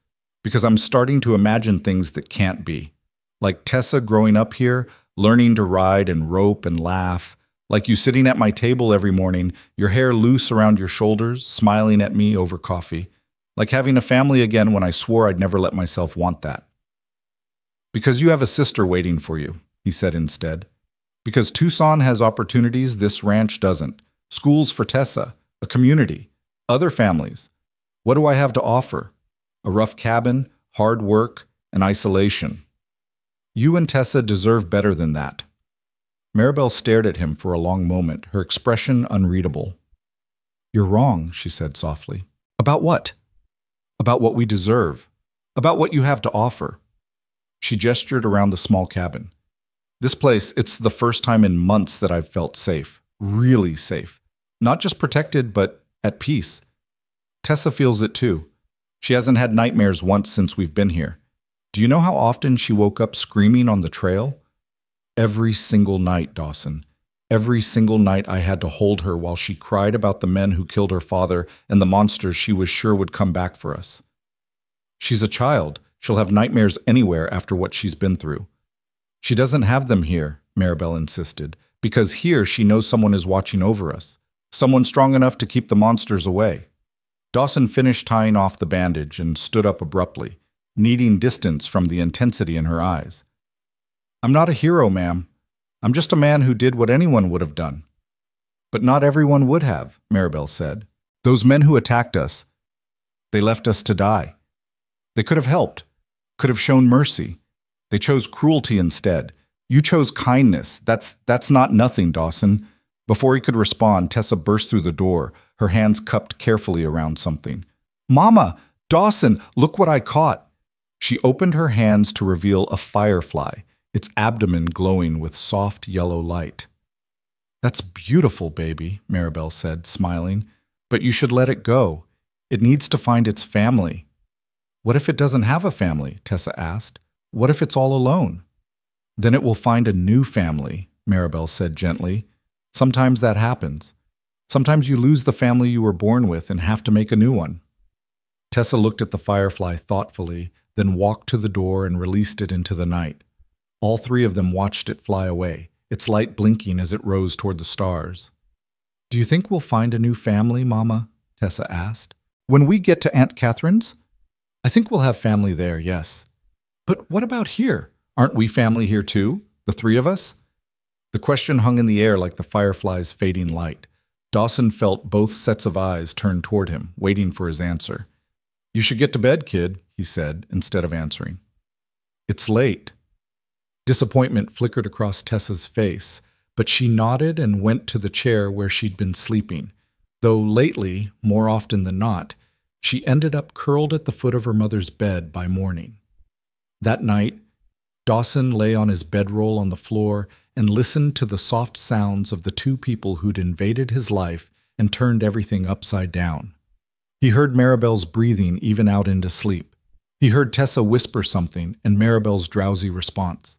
Because I'm starting to imagine things that can't be. Like Tessa growing up here, learning to ride and rope and laugh. Like you sitting at my table every morning, your hair loose around your shoulders, smiling at me over coffee. Like having a family again when I swore I'd never let myself want that. Because you have a sister waiting for you, he said instead. Because Tucson has opportunities this ranch doesn't. Schools for Tessa, a community, other families. What do I have to offer? A rough cabin, hard work, and isolation. You and Tessa deserve better than that. Maribel stared at him for a long moment, her expression unreadable. You're wrong, she said softly. About what? About what we deserve. About what you have to offer. She gestured around the small cabin. This place, it's the first time in months that I've felt safe. Really safe. Not just protected, but at peace. Tessa feels it too. She hasn't had nightmares once since we've been here. Do you know how often she woke up screaming on the trail? Every single night, Dawson. Every single night I had to hold her while she cried about the men who killed her father and the monsters she was sure would come back for us. She's a child. She'll have nightmares anywhere after what she's been through. She doesn't have them here, Maribel insisted, because here she knows someone is watching over us. Someone strong enough to keep the monsters away. Dawson finished tying off the bandage and stood up abruptly, needing distance from the intensity in her eyes. I'm not a hero, ma'am. I'm just a man who did what anyone would have done. But not everyone would have, Maribel said. Those men who attacked us, they left us to die. They could have helped, could have shown mercy. They chose cruelty instead. You chose kindness. That's not nothing, Dawson. Before he could respond, Tessa burst through the door, her hands cupped carefully around something. Mama! Dawson! Look what I caught! She opened her hands to reveal a firefly, its abdomen glowing with soft yellow light. That's beautiful, baby, Maribel said, smiling. But you should let it go. It needs to find its family. What if it doesn't have a family? Tessa asked. What if it's all alone? Then it will find a new family, Maribel said gently. Sometimes that happens. Sometimes you lose the family you were born with and have to make a new one. Tessa looked at the firefly thoughtfully, then walked to the door and released it into the night. All three of them watched it fly away, its light blinking as it rose toward the stars. Do you think we'll find a new family, Mama? Tessa asked. When we get to Aunt Catherine's? I think we'll have family there, yes. But what about here? Aren't we family here too? The three of us? The question hung in the air like the firefly's fading light. Dawson felt both sets of eyes turn toward him, waiting for his answer. You should get to bed, kid, he said, instead of answering. It's late. Disappointment flickered across Tessa's face, but she nodded and went to the chair where she'd been sleeping, though lately, more often than not, she ended up curled at the foot of her mother's bed by morning. That night, Dawson lay on his bedroll on the floor and listened to the soft sounds of the two people who'd invaded his life and turned everything upside down. He heard Maribel's breathing even out into sleep. He heard Tessa whisper something and Maribel's drowsy response.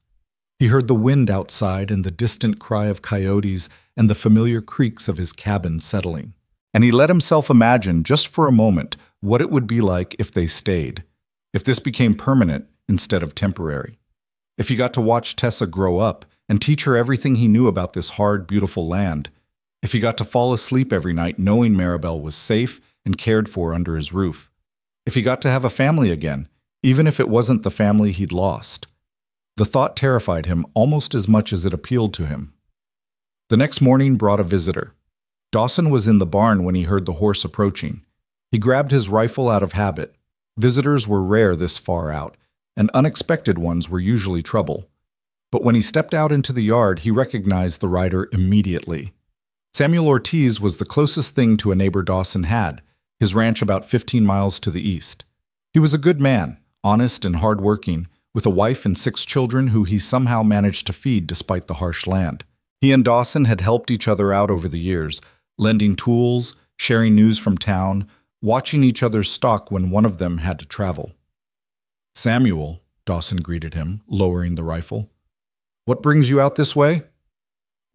He heard the wind outside and the distant cry of coyotes and the familiar creaks of his cabin settling. And he let himself imagine, just for a moment, what it would be like if they stayed, if this became permanent instead of temporary. If he got to watch Tessa grow up and teach her everything he knew about this hard, beautiful land. If he got to fall asleep every night knowing Maribel was safe and cared for under his roof. If he got to have a family again, even if it wasn't the family he'd lost. The thought terrified him almost as much as it appealed to him. The next morning brought a visitor. Dawson was in the barn when he heard the horse approaching. He grabbed his rifle out of habit. Visitors were rare this far out, and unexpected ones were usually trouble. But when he stepped out into the yard, he recognized the rider immediately. Samuel Ortiz was the closest thing to a neighbor Dawson had, his ranch about 15 miles to the east. He was a good man, honest and hard-working, with a wife and 6 children who he somehow managed to feed despite the harsh land. He and Dawson had helped each other out over the years, lending tools, sharing news from town, watching each other's stock when one of them had to travel. "Samuel," Dawson greeted him, lowering the rifle. "What brings you out this way?"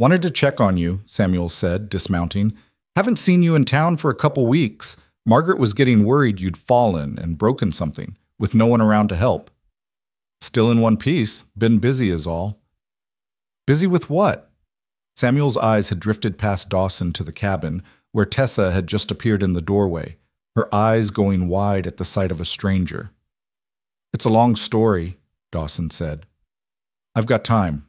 "Wanted to check on you," Samuel said, dismounting. "Haven't seen you in town for a couple weeks. Margaret was getting worried you'd fallen and broken something, with no one around to help." "Still in one piece. Been busy is all." "Busy with what?" Samuel's eyes had drifted past Dawson to the cabin, where Tessa had just appeared in the doorway, her eyes going wide at the sight of a stranger. "It's a long story," Dawson said. "I've got time."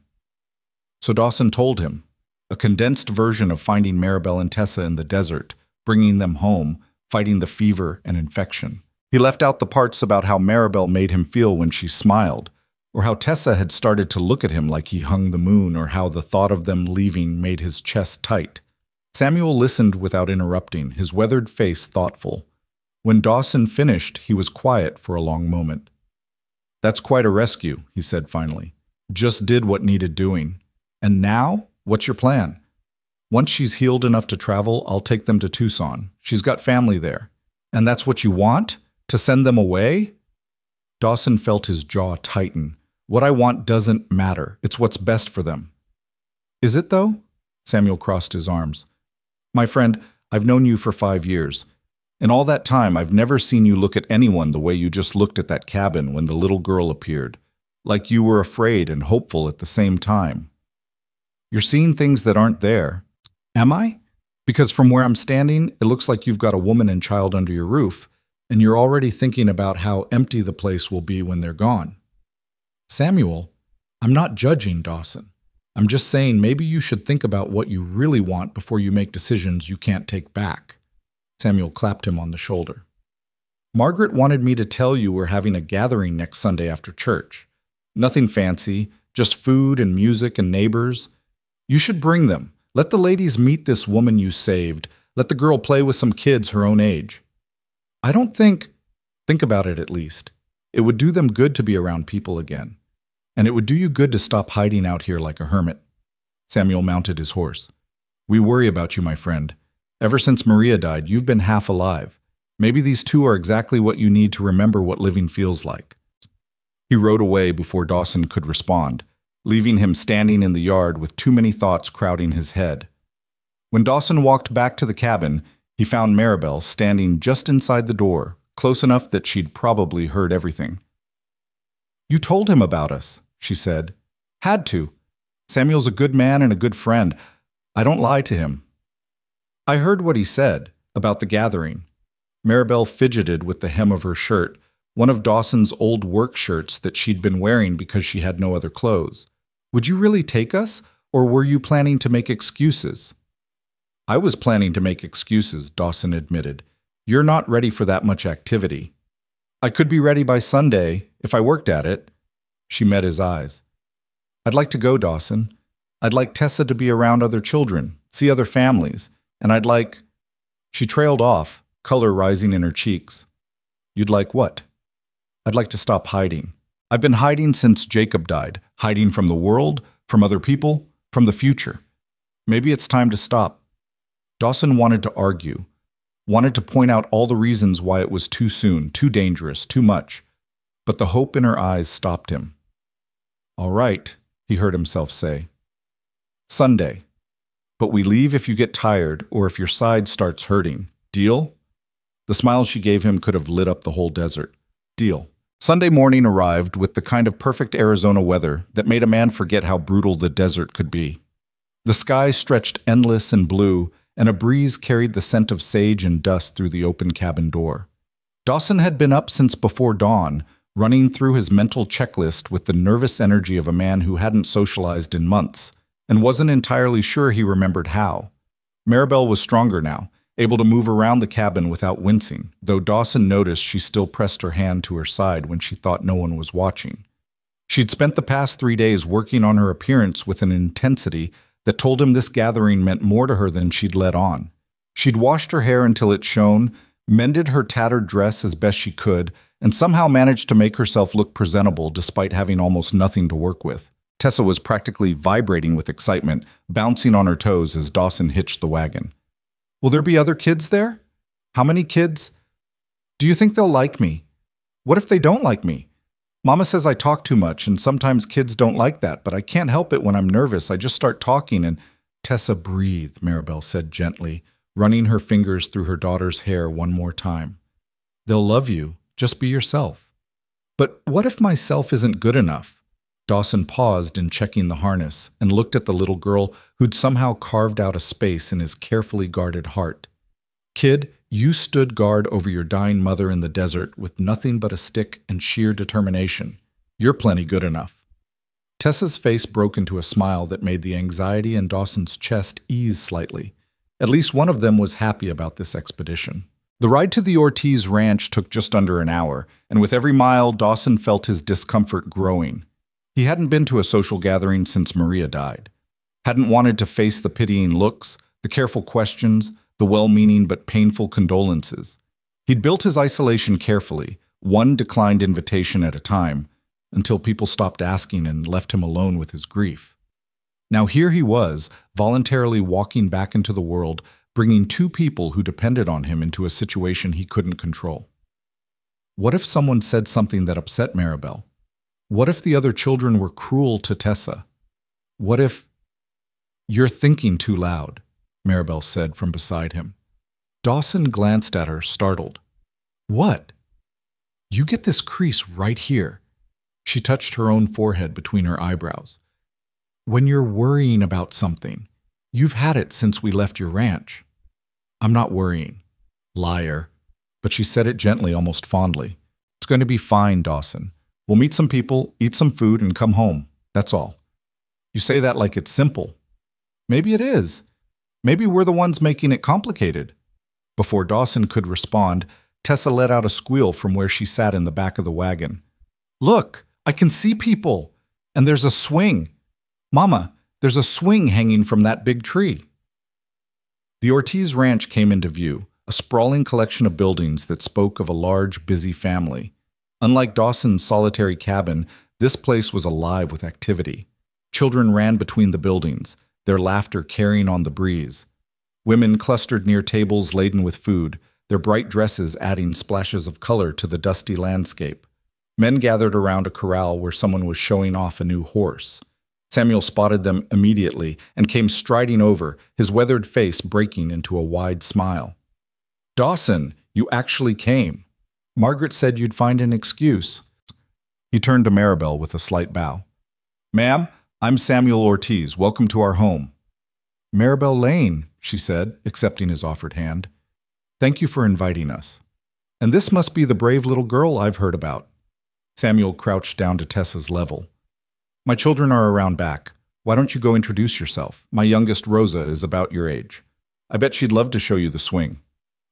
So Dawson told him, a condensed version of finding Maribel and Tessa in the desert, bringing them home, fighting the fever and infection. He left out the parts about how Maribel made him feel when she smiled, or how Tessa had started to look at him like he hung the moon, or how the thought of them leaving made his chest tight. Samuel listened without interrupting, his weathered face thoughtful. When Dawson finished, he was quiet for a long moment. "That's quite a rescue," he said finally. "Just did what needed doing. And now, what's your plan?" "Once she's healed enough to travel, I'll take them to Tucson. She's got family there." "And that's what you want? To send them away?" Dawson felt his jaw tighten. "What I want doesn't matter. It's what's best for them." "Is it, though?" Samuel crossed his arms. "My friend, I've known you for 5 years. In all that time, I've never seen you look at anyone the way you just looked at that cabin when the little girl appeared, like you were afraid and hopeful at the same time. You're seeing things that aren't there." "Am I? Because from where I'm standing, it looks like you've got a woman and child under your roof, and you're already thinking about how empty the place will be when they're gone." "Samuel, I'm not judging Dawson. I'm just saying maybe you should think about what you really want before you make decisions you can't take back." Samuel clapped him on the shoulder. "Margaret wanted me to tell you we're having a gathering next Sunday after church. Nothing fancy, just food and music and neighbors. You should bring them. Let the ladies meet this woman you saved. Let the girl play with some kids her own age. I don't think about it at least. It would do them good to be around people again. And it would do you good to stop hiding out here like a hermit." Samuel mounted his horse. "We worry about you, my friend. Ever since Maria died, you've been half alive. Maybe these 2 are exactly what you need to remember what living feels like." He rode away before Dawson could respond, leaving him standing in the yard with too many thoughts crowding his head. When Dawson walked back to the cabin, he found Maribel standing just inside the door, close enough that she'd probably heard everything. "You told him about us," she said. "Had to. Samuel's a good man and a good friend. I don't lie to him." "I heard what he said about the gathering." Maribel fidgeted with the hem of her shirt, one of Dawson's old work shirts that she'd been wearing because she had no other clothes. "Would you really take us, or were you planning to make excuses?" "I was planning to make excuses," Dawson admitted. "You're not ready for that much activity." "I could be ready by Sunday, if I worked at it." She met his eyes. "I'd like to go, Dawson. I'd like Tessa to be around other children, see other families, and I'd like—" She trailed off, color rising in her cheeks. "You'd like what?" "I'd like to stop hiding. I've been hiding since Jacob died, hiding from the world, from other people, from the future. Maybe it's time to stop." Dawson wanted to argue, wanted to point out all the reasons why it was too soon, too dangerous, too much, but the hope in her eyes stopped him. "All right," he heard himself say. "Sunday. But we leave if you get tired or if your side starts hurting. Deal?" The smile she gave him could have lit up the whole desert. "Deal." Sunday morning arrived with the kind of perfect Arizona weather that made a man forget how brutal the desert could be. The sky stretched endless and blue, and a breeze carried the scent of sage and dust through the open cabin door. Dawson had been up since before dawn, running through his mental checklist with the nervous energy of a man who hadn't socialized in months, and wasn't entirely sure he remembered how. Maribel was stronger now, able to move around the cabin without wincing, though Dawson noticed she still pressed her hand to her side when she thought no one was watching. She'd spent the past 3 days working on her appearance with an intensity that told him this gathering meant more to her than she'd let on. She'd washed her hair until it shone, mended her tattered dress as best she could, and somehow managed to make herself look presentable despite having almost nothing to work with. Tessa was practically vibrating with excitement, bouncing on her toes as Dawson hitched the wagon. Will there be other kids there? How many kids? Do you think they'll like me? What if they don't like me? Mama says I talk too much, and sometimes kids don't like that, but I can't help it when I'm nervous. I just start talking and… Tessa, breathe, Maribel said gently, running her fingers through her daughter's hair one more time. They'll love you. Just be yourself. But what if myself isn't good enough? Dawson paused in checking the harness and looked at the little girl who'd somehow carved out a space in his carefully guarded heart. Kid, you stood guard over your dying mother in the desert with nothing but a stick and sheer determination. You're plenty good enough. Tessa's face broke into a smile that made the anxiety in Dawson's chest ease slightly. At least one of them was happy about this expedition. The ride to the Ortiz ranch took just under an hour, and with every mile, Dawson felt his discomfort growing. He hadn't been to a social gathering since Maria died. Hadn't wanted to face the pitying looks, the careful questions, the well-meaning but painful condolences. He'd built his isolation carefully, one declined invitation at a time, until people stopped asking and left him alone with his grief. Now here he was, voluntarily walking back into the world, bringing two people who depended on him into a situation he couldn't control. What if someone said something that upset Maribel? What if the other children were cruel to Tessa? What if… You're thinking too loud, Maribel said from beside him. Dawson glanced at her, startled. What? You get this crease right here. She touched her own forehead between her eyebrows. When you're worrying about something, you've had it since we left your ranch. I'm not worrying. Liar. But she said it gently, almost fondly. It's going to be fine, Dawson. We'll meet some people, eat some food, and come home. That's all. You say that like it's simple. Maybe it is. Maybe we're the ones making it complicated. Before Dawson could respond, Tessa let out a squeal from where she sat in the back of the wagon. Look, I can see people. And there's a swing. Mama, there's a swing hanging from that big tree. The Ortiz Ranch came into view, a sprawling collection of buildings that spoke of a large, busy family. Unlike Dawson's solitary cabin, this place was alive with activity. Children ran between the buildings, their laughter carrying on the breeze. Women clustered near tables laden with food, their bright dresses adding splashes of color to the dusty landscape. Men gathered around a corral where someone was showing off a new horse. Samuel spotted them immediately and came striding over, his weathered face breaking into a wide smile. Dawson, you actually came. Margaret said you'd find an excuse. He turned to Maribel with a slight bow. Ma'am, I'm Samuel Ortiz. Welcome to our home. Maribel Lane, she said, accepting his offered hand. Thank you for inviting us. And this must be the brave little girl I've heard about. Samuel crouched down to Tessa's level. My children are around back. Why don't you go introduce yourself? My youngest, Rosa, is about your age. I bet she'd love to show you the swing.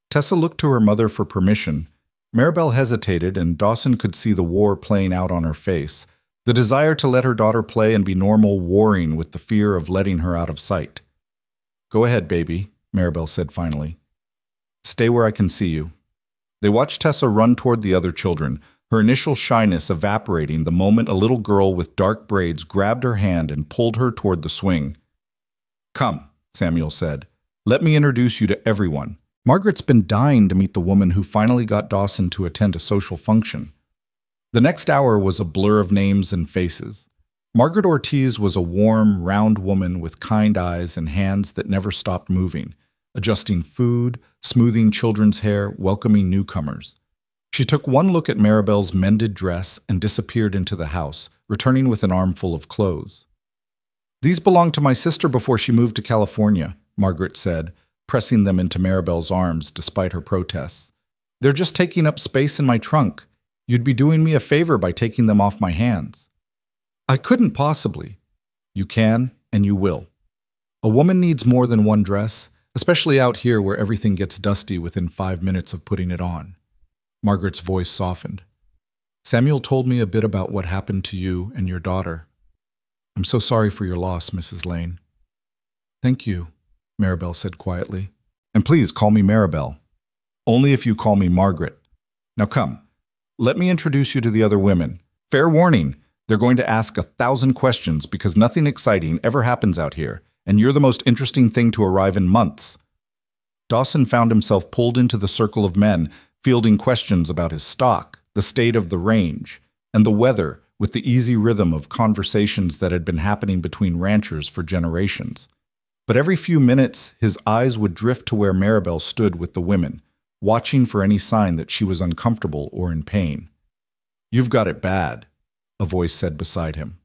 Tessa looked to her mother for permission. Maribel hesitated, and Dawson could see the war playing out on her face, the desire to let her daughter play and be normal warring with the fear of letting her out of sight. Go ahead, baby, Maribel said finally. Stay where I can see you. They watched Tessa run toward the other children, her initial shyness evaporating the moment a little girl with dark braids grabbed her hand and pulled her toward the swing. Come, Samuel said. Let me introduce you to everyone. Margaret's been dying to meet the woman who finally got Dawson to attend a social function. The next hour was a blur of names and faces. Margaret Ortiz was a warm, round woman with kind eyes and hands that never stopped moving, adjusting food, smoothing children's hair, welcoming newcomers. She took one look at Maribel's mended dress and disappeared into the house, returning with an armful of clothes. These belonged to my sister before she moved to California, Margaret said, pressing them into Maribel's arms despite her protests. They're just taking up space in my trunk. You'd be doing me a favor by taking them off my hands. I couldn't possibly. You can, and you will. A woman needs more than one dress, especially out here where everything gets dusty within 5 minutes of putting it on. Margaret's voice softened. Samuel told me a bit about what happened to you and your daughter. I'm so sorry for your loss, Mrs. Lane. Thank you, Maribel said quietly. And please call me Maribel. Only if you call me Margaret. Now come, let me introduce you to the other women. Fair warning, they're going to ask 1,000 questions because nothing exciting ever happens out here, and you're the most interesting thing to arrive in months. Dawson found himself pulled into the circle of men, fielding questions about his stock, the state of the range, and the weather with the easy rhythm of conversations that had been happening between ranchers for generations. But every few minutes, his eyes would drift to where Maribel stood with the women, watching for any sign that she was uncomfortable or in pain. "You've got it bad," a voice said beside him.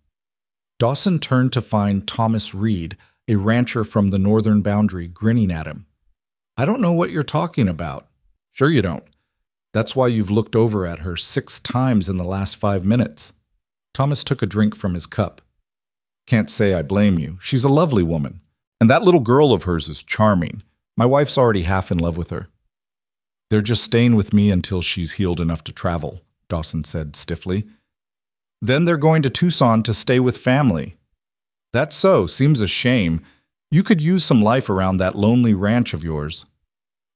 Dawson turned to find Thomas Reed, a rancher from the northern boundary, grinning at him. "I don't know what you're talking about." "Sure you don't. That's why you've looked over at her 6 times in the last 5 minutes. Thomas took a drink from his cup. "Can't say I blame you. She's a lovely woman. And that little girl of hers is charming. My wife's already half in love with her." "They're just staying with me until she's healed enough to travel," Dawson said stiffly. "Then they're going to Tucson to stay with family." "That's so. Seems a shame. You could use some life around that lonely ranch of yours."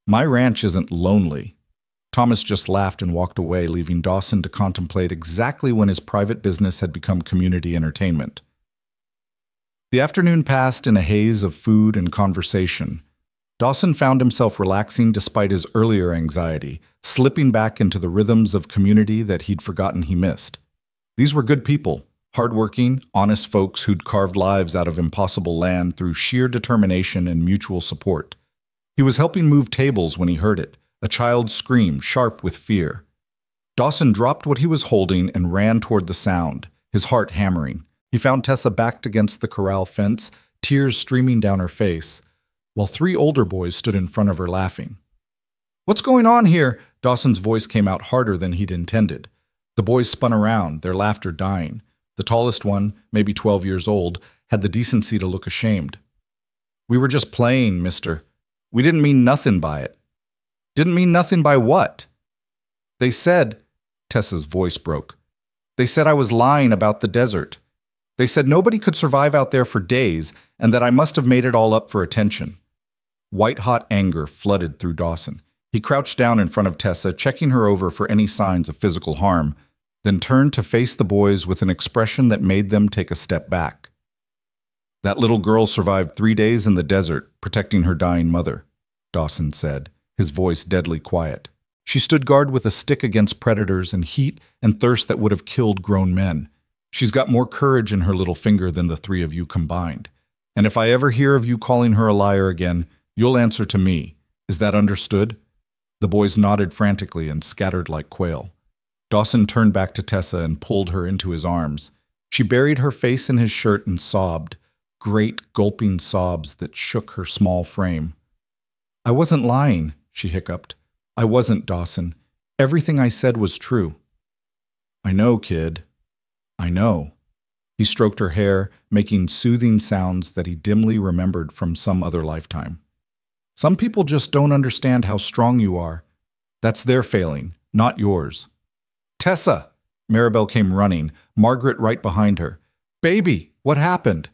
"My ranch isn't lonely." Thomas just laughed and walked away, leaving Dawson to contemplate exactly when his private business had become community entertainment. The afternoon passed in a haze of food and conversation. Dawson found himself relaxing despite his earlier anxiety, slipping back into the rhythms of community that he'd forgotten he missed. These were good people, hardworking, honest folks who'd carved lives out of impossible land through sheer determination and mutual support. He was helping move tables when he heard it, a child's scream, sharp with fear. Dawson dropped what he was holding and ran toward the sound, his heart hammering. He found Tessa backed against the corral fence, tears streaming down her face, while 3 older boys stood in front of her laughing. "What's going on here?" Dawson's voice came out harder than he'd intended. The boys spun around, their laughter dying. The tallest one, maybe 12 years old, had the decency to look ashamed. "We were just playing, mister. We didn't mean nothing by it." "Didn't mean nothing by what?" "They said," Tessa's voice broke, "they said I was lying about the desert. They said nobody could survive out there for days and that I must have made it all up for attention." White-hot anger flooded through Dawson. He crouched down in front of Tessa, checking her over for any signs of physical harm, then turned to face the boys with an expression that made them take a step back. "That little girl survived 3 days in the desert, protecting her dying mother," Dawson said, his voice deadly quiet. "She stood guard with a stick against predators and heat and thirst that would have killed grown men. She's got more courage in her little finger than the 3 of you combined. And if I ever hear of you calling her a liar again, you'll answer to me. Is that understood?" The boys nodded frantically and scattered like quail. Dawson turned back to Tessa and pulled her into his arms. She buried her face in his shirt and sobbed, great gulping sobs that shook her small frame. "I wasn't lying," she hiccuped. "I wasn't, Dawson. Everything I said was true." "I know, kid. I know." He stroked her hair, making soothing sounds that he dimly remembered from some other lifetime. "Some people just don't understand how strong you are. That's their failing, not yours." "Tessa!" Maribel came running, Margaret right behind her. "Baby, what happened?"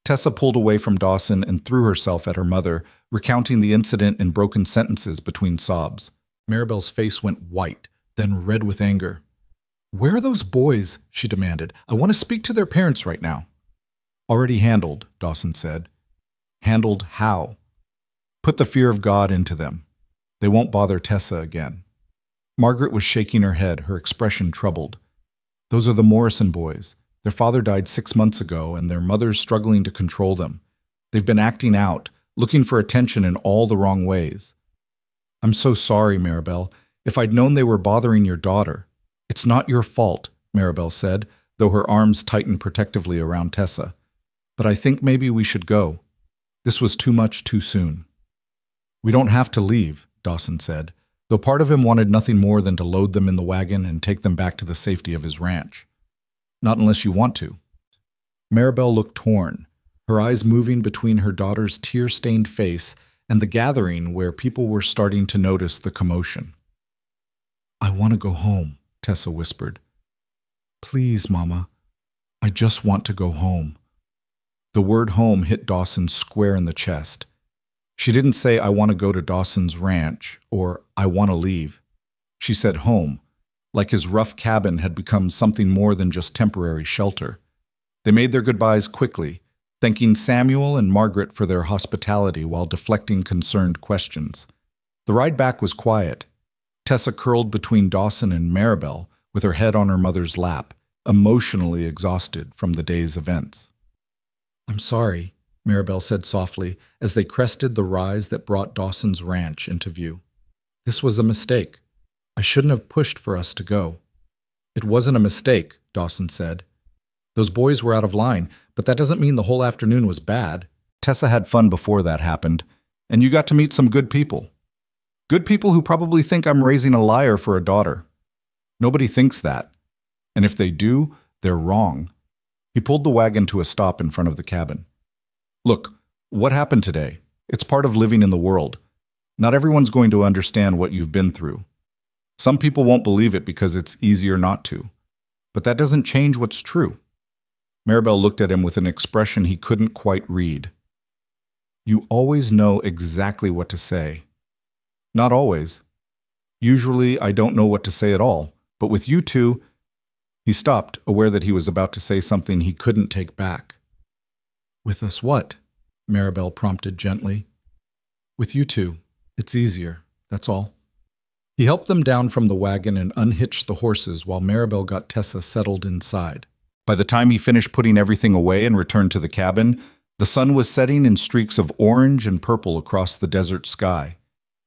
Tessa pulled away from Dawson and threw herself at her mother, recounting the incident in broken sentences between sobs. Maribel's face went white, then red with anger. "Where are those boys?" she demanded. "I want to speak to their parents right now." "Already handled," Dawson said. "Handled how?" "Put the fear of God into them. They won't bother Tessa again." Margaret was shaking her head, her expression troubled. "Those are the Morrison boys. Their father died 6 months ago, and their mother's struggling to control them. They've been acting out, looking for attention in all the wrong ways." "I'm so sorry, Maribel. If I'd known they were bothering your daughter." "It's not your fault," Maribel said, though her arms tightened protectively around Tessa. "But I think maybe we should go. This was too much too soon." "We don't have to leave," Dawson said, though part of him wanted nothing more than to load them in the wagon and take them back to the safety of his ranch. "Not unless you want to." Maribel looked torn, her eyes moving between her daughter's tear-stained face and the gathering where people were starting to notice the commotion. "I want to go home," Tessa whispered. "Please, Mama. I just want to go home." The word home hit Dawson square in the chest. She didn't say, "I want to go to Dawson's ranch," or "I want to leave." She said home, like his rough cabin had become something more than just temporary shelter. They made their goodbyes quickly, thanking Samuel and Margaret for their hospitality while deflecting concerned questions. The ride back was quiet. Tessa curled between Dawson and Maribel, with her head on her mother's lap, emotionally exhausted from the day's events. "I'm sorry," Maribel said softly as they crested the rise that brought Dawson's ranch into view. "This was a mistake. I shouldn't have pushed for us to go." "It wasn't a mistake," Dawson said. "Those boys were out of line, but that doesn't mean the whole afternoon was bad. Tessa had fun before that happened, and you got to meet some good people. Good people who probably think I'm raising a liar for a daughter. Nobody thinks that. And if they do, they're wrong." He pulled the wagon to a stop in front of the cabin. "Look, what happened today? It's part of living in the world. Not everyone's going to understand what you've been through. Some people won't believe it because it's easier not to. But that doesn't change what's true." Maribel looked at him with an expression he couldn't quite read. "You always know exactly what to say." "Not always. Usually I don't know what to say at all, but with you two—" He stopped, aware that he was about to say something he couldn't take back. "With us what?" Maribel prompted gently. "With you two. It's easier, that's all." He helped them down from the wagon and unhitched the horses while Maribel got Tessa settled inside. By the time he finished putting everything away and returned to the cabin, the sun was setting in streaks of orange and purple across the desert sky.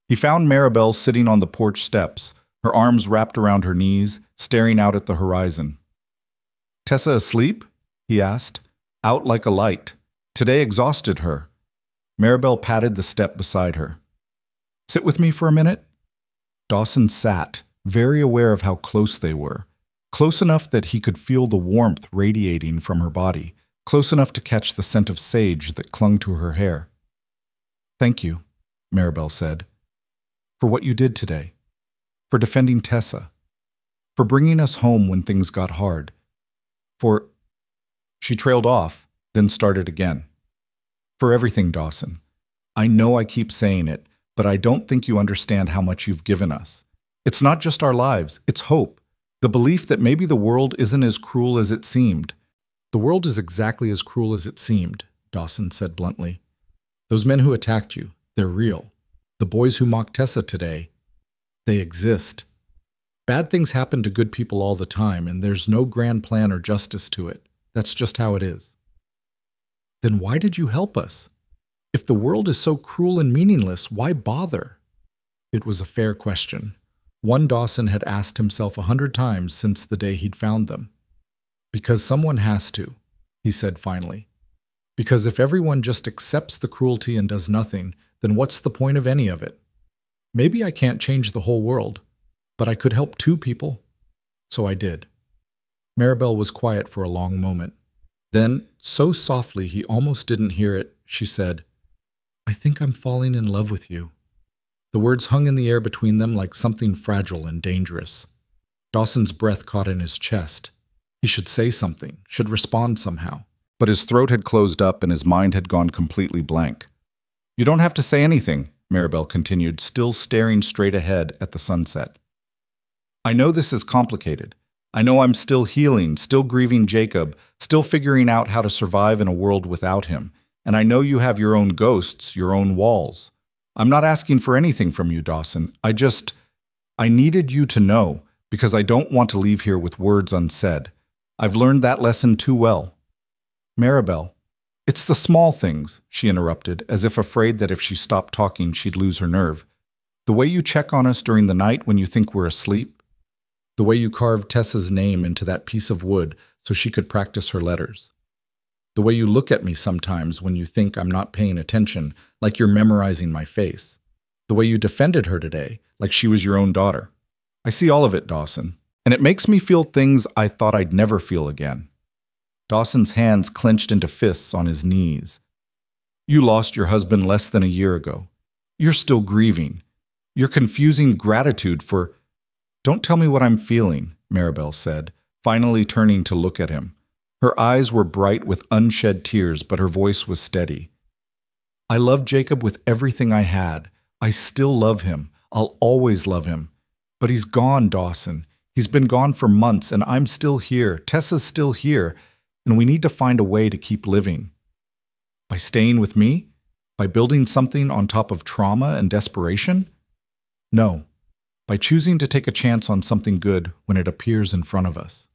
He found Maribel sitting on the porch steps, her arms wrapped around her knees, staring out at the horizon. "Tessa asleep?" he asked. "Out like a light. Today exhausted her." Maribel patted the step beside her. "Sit with me for a minute?" Dawson sat, very aware of how close they were. Close enough that he could feel the warmth radiating from her body, close enough to catch the scent of sage that clung to her hair. "Thank you," Maribel said, "for what you did today, for defending Tessa, for bringing us home when things got hard, for—" She trailed off, then started again. "For everything, Dawson. I know I keep saying it, but I don't think you understand how much you've given us. It's not just our lives, it's hope. The belief that maybe the world isn't as cruel as it seemed." "The world is exactly as cruel as it seemed," Dawson said bluntly. "Those men who attacked you, they're real. The boys who mocked Tessa today, they exist. Bad things happen to good people all the time, and there's no grand plan or justice to it. That's just how it is." "Then why did you help us? If the world is so cruel and meaningless, why bother?" It was a fair question. One Dawson had asked himself 100 times since the day he'd found them. "Because someone has to," he said finally. "Because if everyone just accepts the cruelty and does nothing, then what's the point of any of it? Maybe I can't change the whole world, but I could help 2 people. So I did." Maribel was quiet for a long moment. Then, so softly he almost didn't hear it, she said, "I think I'm falling in love with you." The words hung in the air between them like something fragile and dangerous. Dawson's breath caught in his chest. He should say something, should respond somehow. But his throat had closed up and his mind had gone completely blank. "You don't have to say anything," Maribel continued, still staring straight ahead at the sunset. "I know this is complicated. I know I'm still healing, still grieving Jacob, still figuring out how to survive in a world without him. And I know you have your own ghosts, your own walls. I'm not asking for anything from you, Dawson. I needed you to know, because I don't want to leave here with words unsaid. I've learned that lesson too well." "Maribel, it's the small things," she interrupted, as if afraid that if she stopped talking, she'd lose her nerve. "The way you check on us during the night when you think we're asleep. The way you carved Tessa's name into that piece of wood so she could practice her letters. The way you look at me sometimes when you think I'm not paying attention, like you're memorizing my face. The way you defended her today, like she was your own daughter. I see all of it, Dawson, and it makes me feel things I thought I'd never feel again." Dawson's hands clenched into fists on his knees. "You lost your husband less than a year ago. You're still grieving. You're confusing gratitude for—" "Don't tell me what I'm feeling," Maribel said, finally turning to look at him. Her eyes were bright with unshed tears, but her voice was steady. I loved Jacob with everything I had. I still love him. I'll always love him. But he's gone, Dawson. He's been gone for months, and I'm still here. Tessa's still here, and we need to find a way to keep living. By staying with me? By building something on top of trauma and desperation? No. By choosing to take a chance on something good when it appears in front of us.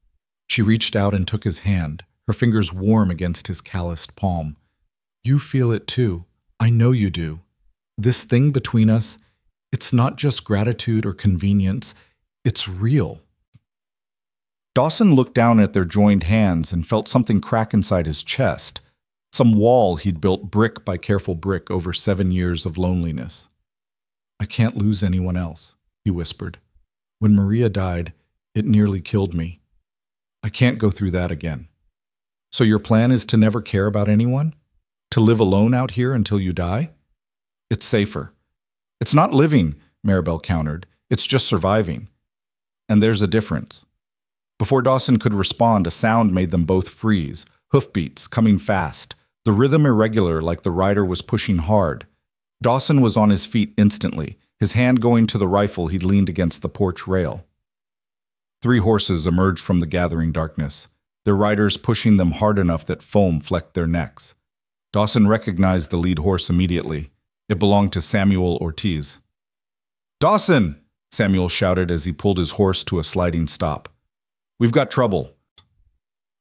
She reached out and took his hand, her fingers warm against his calloused palm. You feel it too. I know you do. This thing between us, it's not just gratitude or convenience, it's real. Dawson looked down at their joined hands and felt something crack inside his chest, some wall he'd built brick by careful brick over 7 years of loneliness. I can't lose anyone else, he whispered. When Maria died, it nearly killed me. I can't go through that again. So your plan is to never care about anyone? To live alone out here until you die? It's safer. It's not living, Maribel countered. It's just surviving. And there's a difference. Before Dawson could respond, a sound made them both freeze, hoofbeats coming fast, the rhythm irregular like the rider was pushing hard. Dawson was on his feet instantly, his hand going to the rifle he'd leaned against the porch rail. 3 horses emerged from the gathering darkness, their riders pushing them hard enough that foam flecked their necks. Dawson recognized the lead horse immediately. It belonged to Samuel Ortiz. "Dawson!" Samuel shouted as he pulled his horse to a sliding stop. "We've got trouble."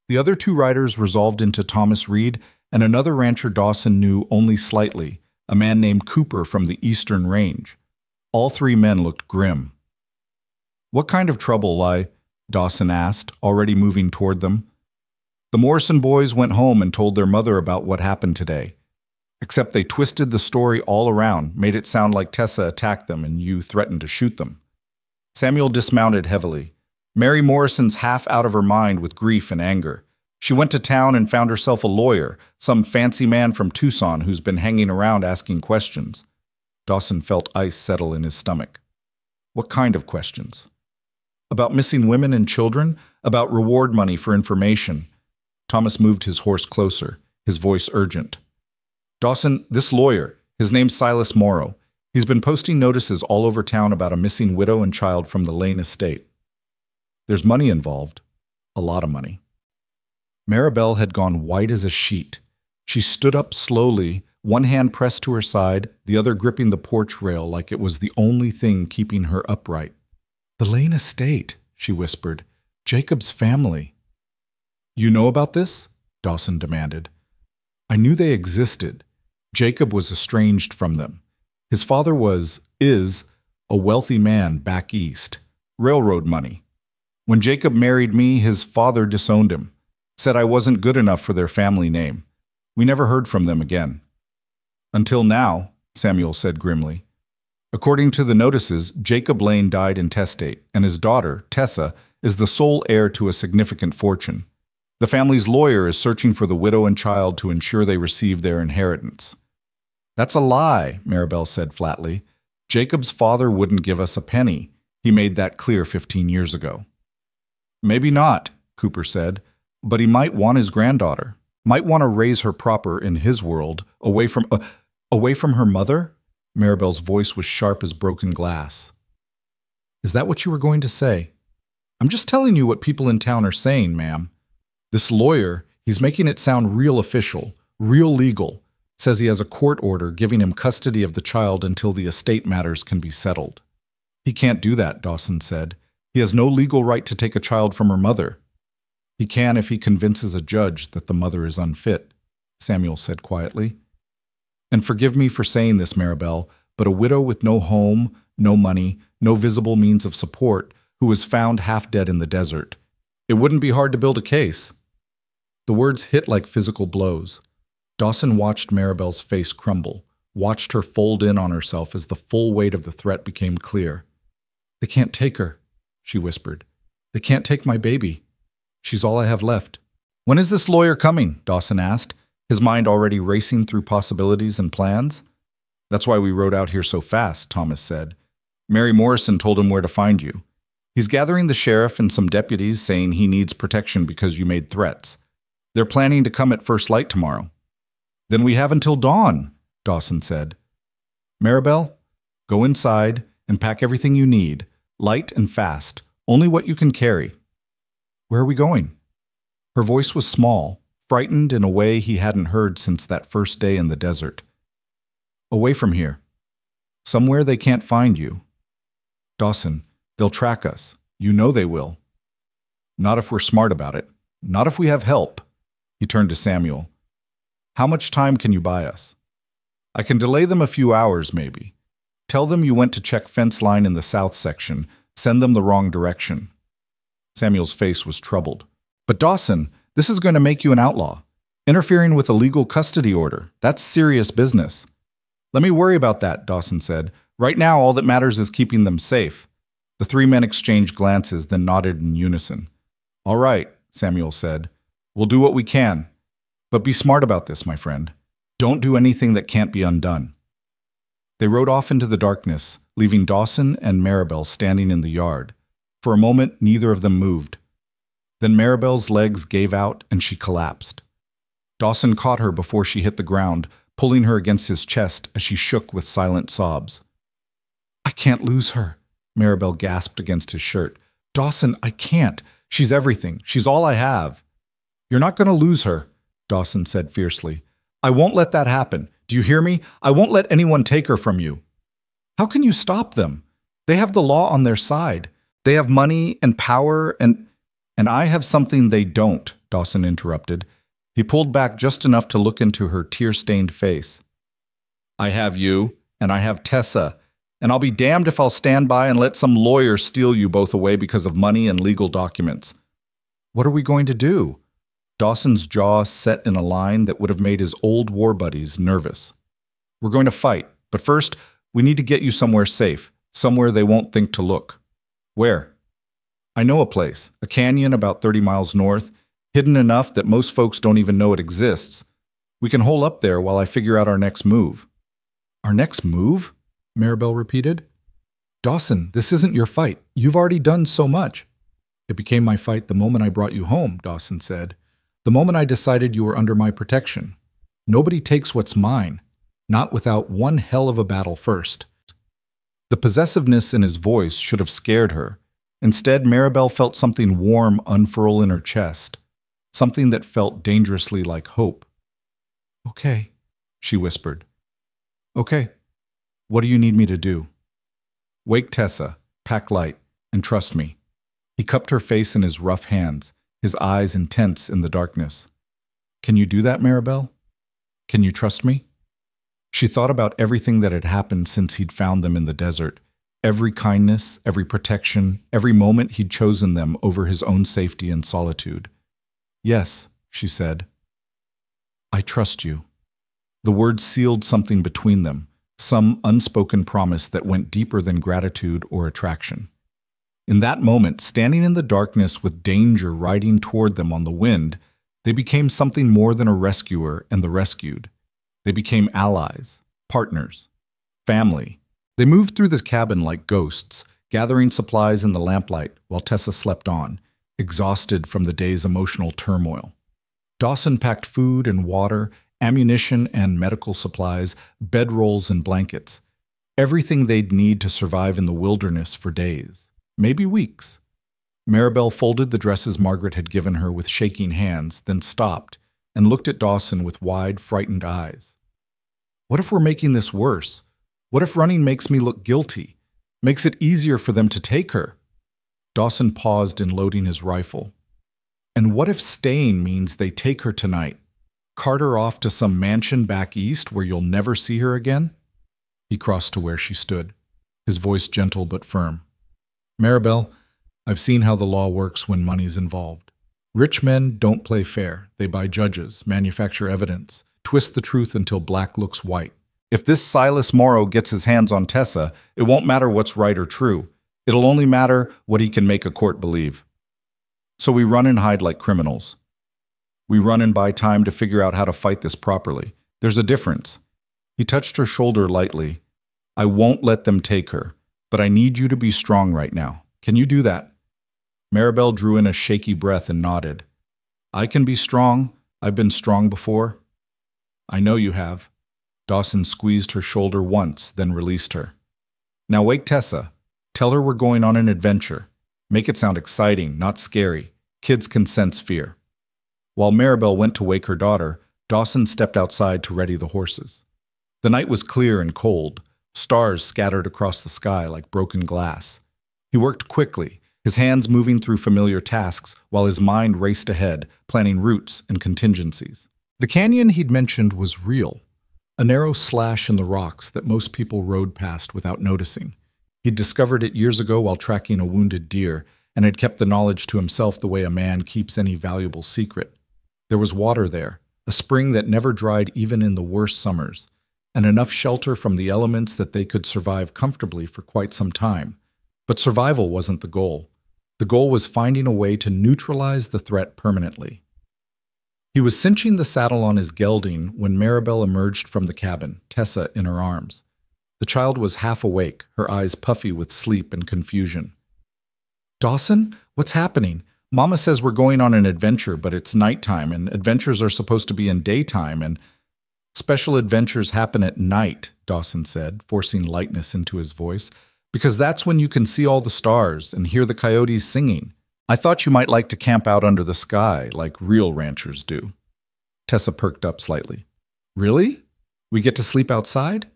The other 2 riders resolved into Thomas Reed and another rancher Dawson knew only slightly, a man named Cooper from the Eastern Range. All 3 men looked grim. "What kind of trouble, Dawson asked, already moving toward them. "The Morrison boys went home and told their mother about what happened today. Except they twisted the story all around, made it sound like Tessa attacked them and you threatened to shoot them." Samuel dismounted heavily. Mary Morrison's half out of her mind with grief and anger. She went to town and found herself a lawyer, some fancy man from Tucson who's been hanging around asking questions. Dawson felt ice settle in his stomach. What kind of questions? About missing women and children? About reward money for information? Thomas moved his horse closer, his voice urgent. "Dawson, this lawyer, his name's Silas Morrow. He's been posting notices all over town about a missing widow and child from the Lane estate. There's money involved. A lot of money." Maribel had gone white as a sheet. She stood up slowly, one hand pressed to her side, the other gripping the porch rail like it was the only thing keeping her upright. "The Lane estate," she whispered. "Jacob's family." "You know about this?" Dawson demanded. "I knew they existed. Jacob was estranged from them. His father is, a wealthy man back east. Railroad money. When Jacob married me, his father disowned him. Said I wasn't good enough for their family name. We never heard from them again." "Until now," Samuel said grimly. "According to the notices, Jacob Lane died intestate, and his daughter, Tessa, is the sole heir to a significant fortune. The family's lawyer is searching for the widow and child to ensure they receive their inheritance." "That's a lie," Maribel said flatly. "Jacob's father wouldn't give us a penny. He made that clear 15 years ago." "Maybe not," Cooper said, "but he might want his granddaughter. Might want to raise her proper in his world, away from her mother?" Maribel's voice was sharp as broken glass. "Is that what you were going to say?" "I'm just telling you what people in town are saying, ma'am. This lawyer, he's making it sound real official, real legal. Says he has a court order giving him custody of the child until the estate matters can be settled." "He can't do that," Dawson said. "He has no legal right to take a child from her mother." "He can if he convinces a judge that the mother is unfit," Samuel said quietly. "And forgive me for saying this, Maribel, but a widow with no home, no money, no visible means of support, who was found half dead in the desert. It wouldn't be hard to build a case." The words hit like physical blows. Dawson watched Maribel's face crumble, watched her fold in on herself as the full weight of the threat became clear. "They can't take her," she whispered. "They can't take my baby. She's all I have left." "When is this lawyer coming?" Dawson asked, his mind already racing through possibilities and plans. "That's why we rode out here so fast," Thomas said. "Mary Morrison told him where to find you. He's gathering the sheriff and some deputies saying he needs protection because you made threats. They're planning to come at first light tomorrow." "Then we have until dawn," Dawson said. Maribel, go inside and pack everything you need, light and fast, only what you can carry. Where are we going? Her voice was small, frightened in a way he hadn't heard since that first day in the desert. Away from here. Somewhere they can't find you. Dawson, they'll track us. You know they will. Not if we're smart about it. Not if we have help. He turned to Samuel. How much time can you buy us? I can delay them a few hours, maybe. Tell them you went to check fence line in the south section. Send them the wrong direction. Samuel's face was troubled. But Dawson, this is going to make you an outlaw. Interfering with a legal custody order. That's serious business. Let me worry about that, Dawson said. Right now, all that matters is keeping them safe. The three men exchanged glances, then nodded in unison. All right, Samuel said. We'll do what we can. But be smart about this, my friend. Don't do anything that can't be undone. They rode off into the darkness, leaving Dawson and Maribel standing in the yard. For a moment, neither of them moved. Then Maribel's legs gave out and she collapsed. Dawson caught her before she hit the ground, pulling her against his chest as she shook with silent sobs. I can't lose her, Maribel gasped against his shirt. Dawson, I can't. She's everything. She's all I have. You're not going to lose her, Dawson said fiercely. I won't let that happen. Do you hear me? I won't let anyone take her from you. How can you stop them? They have the law on their side. They have money and power and I have something they don't, Dawson interrupted. He pulled back just enough to look into her tear-stained face. I have you, and I have Tessa, and I'll be damned if I'll stand by and let some lawyer steal you both away because of money and legal documents. What are we going to do? Dawson's jaw set in a line that would have made his old war buddies nervous. We're going to fight, but first, we need to get you somewhere safe, somewhere they won't think to look. Where? I know a place, a canyon about 30 miles north, hidden enough that most folks don't even know it exists. We can hole up there while I figure out our next move. Our next move? Maribel repeated. Dawson, this isn't your fight. You've already done so much. It became my fight the moment I brought you home, Dawson said. The moment I decided you were under my protection. Nobody takes what's mine, not without one hell of a battle first. The possessiveness in his voice should have scared her. Instead, Maribel felt something warm unfurl in her chest, something that felt dangerously like hope. Okay, she whispered. Okay, what do you need me to do? Wake Tessa, pack light, and trust me. He cupped her face in his rough hands, his eyes intense in the darkness. Can you do that, Maribel? Can you trust me? She thought about everything that had happened since he'd found them in the desert. Every kindness, every protection, every moment he'd chosen them over his own safety and solitude. Yes, she said. I trust you. The words sealed something between them, some unspoken promise that went deeper than gratitude or attraction. In that moment, standing in the darkness with danger riding toward them on the wind, they became something more than a rescuer and the rescued. They became allies, partners, family. They moved through this cabin like ghosts, gathering supplies in the lamplight while Tessa slept on, exhausted from the day's emotional turmoil. Dawson packed food and water, ammunition and medical supplies, bedrolls and blankets, everything they'd need to survive in the wilderness for days, maybe weeks. Maribel folded the dresses Margaret had given her with shaking hands, then stopped and looked at Dawson with wide, frightened eyes. What if we're making this worse? What if running makes me look guilty, makes it easier for them to take her? Dawson paused in loading his rifle. And what if staying means they take her tonight, cart her off to some mansion back east where you'll never see her again? He crossed to where she stood, his voice gentle but firm. Maribel, I've seen how the law works when money's involved. Rich men don't play fair. They buy judges, manufacture evidence, twist the truth until black looks white. If this Silas Morrow gets his hands on Tessa, it won't matter what's right or true. It'll only matter what he can make a court believe. So we run and hide like criminals. We run and buy time to figure out how to fight this properly. There's a difference. He touched her shoulder lightly. I won't let them take her, but I need you to be strong right now. Can you do that? Maribel drew in a shaky breath and nodded. I can be strong. I've been strong before. I know you have. Dawson squeezed her shoulder once, then released her. Now wake Tessa. Tell her we're going on an adventure. Make it sound exciting, not scary. Kids can sense fear. While Maribel went to wake her daughter, Dawson stepped outside to ready the horses. The night was clear and cold, stars scattered across the sky like broken glass. He worked quickly, his hands moving through familiar tasks while his mind raced ahead, planning routes and contingencies. The canyon he'd mentioned was real, a narrow slash in the rocks that most people rode past without noticing. He'd discovered it years ago while tracking a wounded deer, and had kept the knowledge to himself the way a man keeps any valuable secret. There was water there, a spring that never dried even in the worst summers, and enough shelter from the elements that they could survive comfortably for quite some time. But survival wasn't the goal. The goal was finding a way to neutralize the threat permanently. He was cinching the saddle on his gelding when Maribel emerged from the cabin, Tessa in her arms. The child was half awake, her eyes puffy with sleep and confusion. "Dawson, what's happening? Mama says we're going on an adventure, but it's nighttime, and adventures are supposed to be in daytime, and special adventures happen at night," Dawson said, forcing lightness into his voice, "because that's when you can see all the stars and hear the coyotes singing. I thought you might like to camp out under the sky, like real ranchers do." Tessa perked up slightly. "Really? We get to sleep outside?"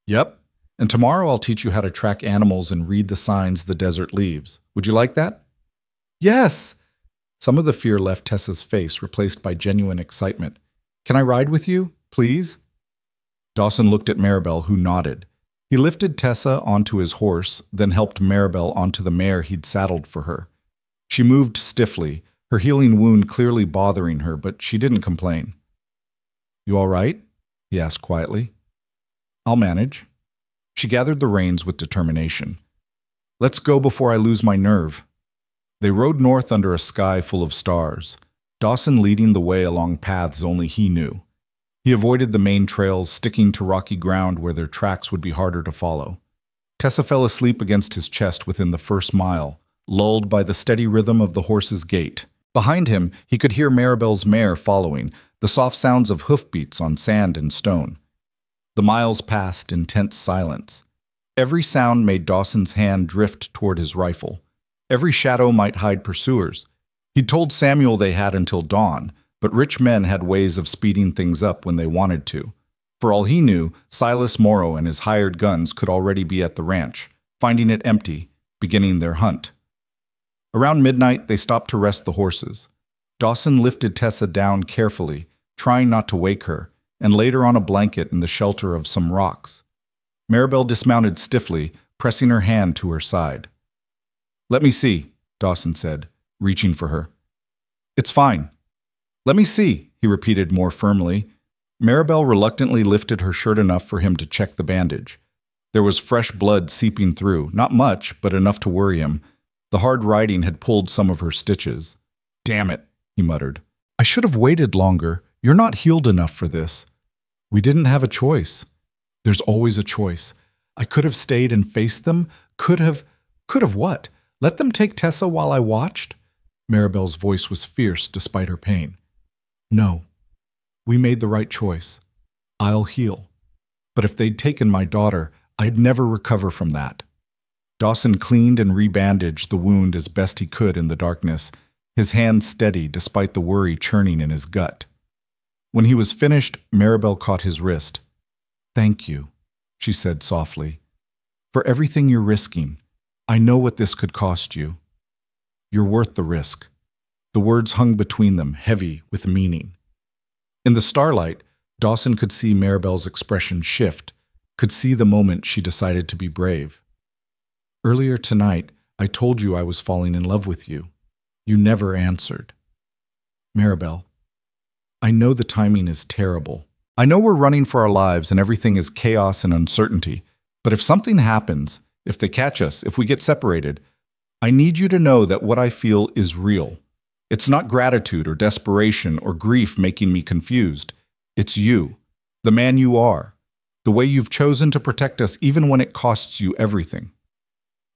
"Yep. And tomorrow I'll teach you how to track animals and read the signs the desert leaves. Would you like that?" "Yes!" Some of the fear left Tessa's face, replaced by genuine excitement. "Can I ride with you, please?" Dawson looked at Maribel, who nodded. He lifted Tessa onto his horse, then helped Maribel onto the mare he'd saddled for her. She moved stiffly, her healing wound clearly bothering her, but she didn't complain. "You all right?" he asked quietly. "I'll manage." She gathered the reins with determination. "Let's go before I lose my nerve." They rode north under a sky full of stars, Dawson leading the way along paths only he knew. He avoided the main trails, sticking to rocky ground where their tracks would be harder to follow. Tessa fell asleep against his chest within the first mile, lulled by the steady rhythm of the horse's gait. Behind him, he could hear Maribel's mare following, the soft sounds of hoofbeats on sand and stone. The miles passed in tense silence. Every sound made Dawson's hand drift toward his rifle. Every shadow might hide pursuers. He'd told Samuel they had until dawn, but rich men had ways of speeding things up when they wanted to. For all he knew, Silas Morrow and his hired guns could already be at the ranch, finding it empty, beginning their hunt. Around midnight, they stopped to rest the horses. Dawson lifted Tessa down carefully, trying not to wake her, and laid her on a blanket in the shelter of some rocks. Maribel dismounted stiffly, pressing her hand to her side. "Let me see," Dawson said, reaching for her. "It's fine." "Let me see," he repeated more firmly. Maribel reluctantly lifted her shirt enough for him to check the bandage. There was fresh blood seeping through, not much, but enough to worry him. The hard riding had pulled some of her stitches. "Damn it," he muttered. "I should have waited longer. You're not healed enough for this." "We didn't have a choice." "There's always a choice. I could have stayed and faced them. Could have what? Let them take Tessa while I watched?" Maribel's voice was fierce despite her pain. "No. We made the right choice. I'll heal. But if they'd taken my daughter, I'd never recover from that." Dawson cleaned and rebandaged the wound as best he could in the darkness, his hand steady despite the worry churning in his gut. When he was finished, Maribel caught his wrist. "Thank you," she said softly, "for everything you're risking. I know what this could cost you. You're worth the risk." The words hung between them, heavy with meaning. In the starlight, Dawson could see Maribel's expression shift, could see the moment she decided to be brave. "Earlier tonight, I told you I was falling in love with you. You never answered." "Maribel, I know the timing is terrible. I know we're running for our lives and everything is chaos and uncertainty. But if something happens, if they catch us, if we get separated, I need you to know that what I feel is real. It's not gratitude or desperation or grief making me confused. It's you, the man you are, the way you've chosen to protect us even when it costs you everything."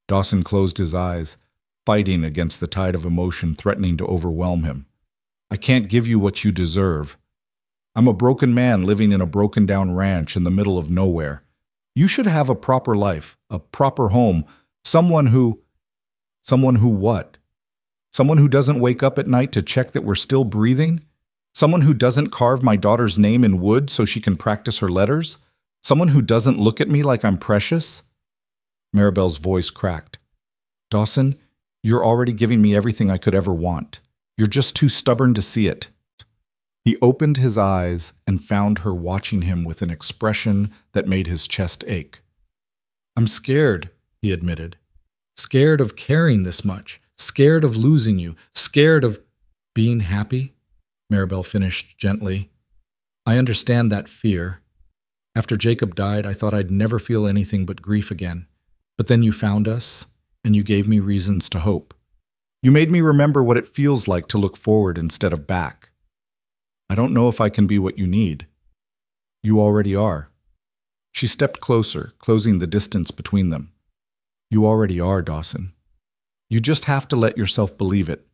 Dawson closed his eyes, fighting against the tide of emotion threatening to overwhelm him. "I can't give you what you deserve, I'm a broken man living in a broken-down ranch in the middle of nowhere. You should have a proper life, a proper home, someone who... Someone who what? Someone who doesn't wake up at night to check that we're still breathing? Someone who doesn't carve my daughter's name in wood so she can practice her letters? Someone who doesn't look at me like I'm precious? Maribel's voice cracked. Dawson, you're already giving me everything I could ever want. You're just too stubborn to see it. He opened his eyes and found her watching him with an expression that made his chest ache. I'm scared, he admitted. Scared of caring this much. Scared of losing you. Scared of being happy, Maribel finished gently. I understand that fear. After Jacob died, I thought I'd never feel anything but grief again. But then you found us, and you gave me reasons to hope. You made me remember what it feels like to look forward instead of back. I don't know if I can be what you need. You already are. She stepped closer, closing the distance between them. You already are, Dawson. You just have to let yourself believe it.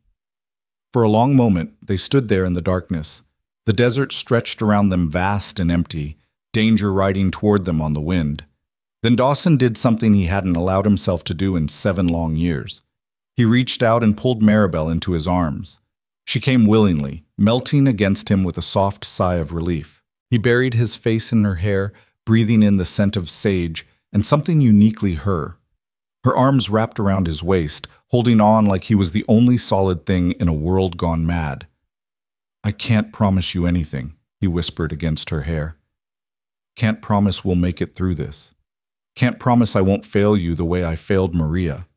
For a long moment, they stood there in the darkness. The desert stretched around them vast and empty, danger riding toward them on the wind. Then Dawson did something he hadn't allowed himself to do in 7 long years. He reached out and pulled Maribel into his arms. She came willingly, melting against him with a soft sigh of relief. He buried his face in her hair, breathing in the scent of sage and something uniquely her. Her arms wrapped around his waist, holding on like he was the only solid thing in a world gone mad. I can't promise you anything, he whispered against her hair. Can't promise we'll make it through this. Can't promise I won't fail you the way I failed Maria.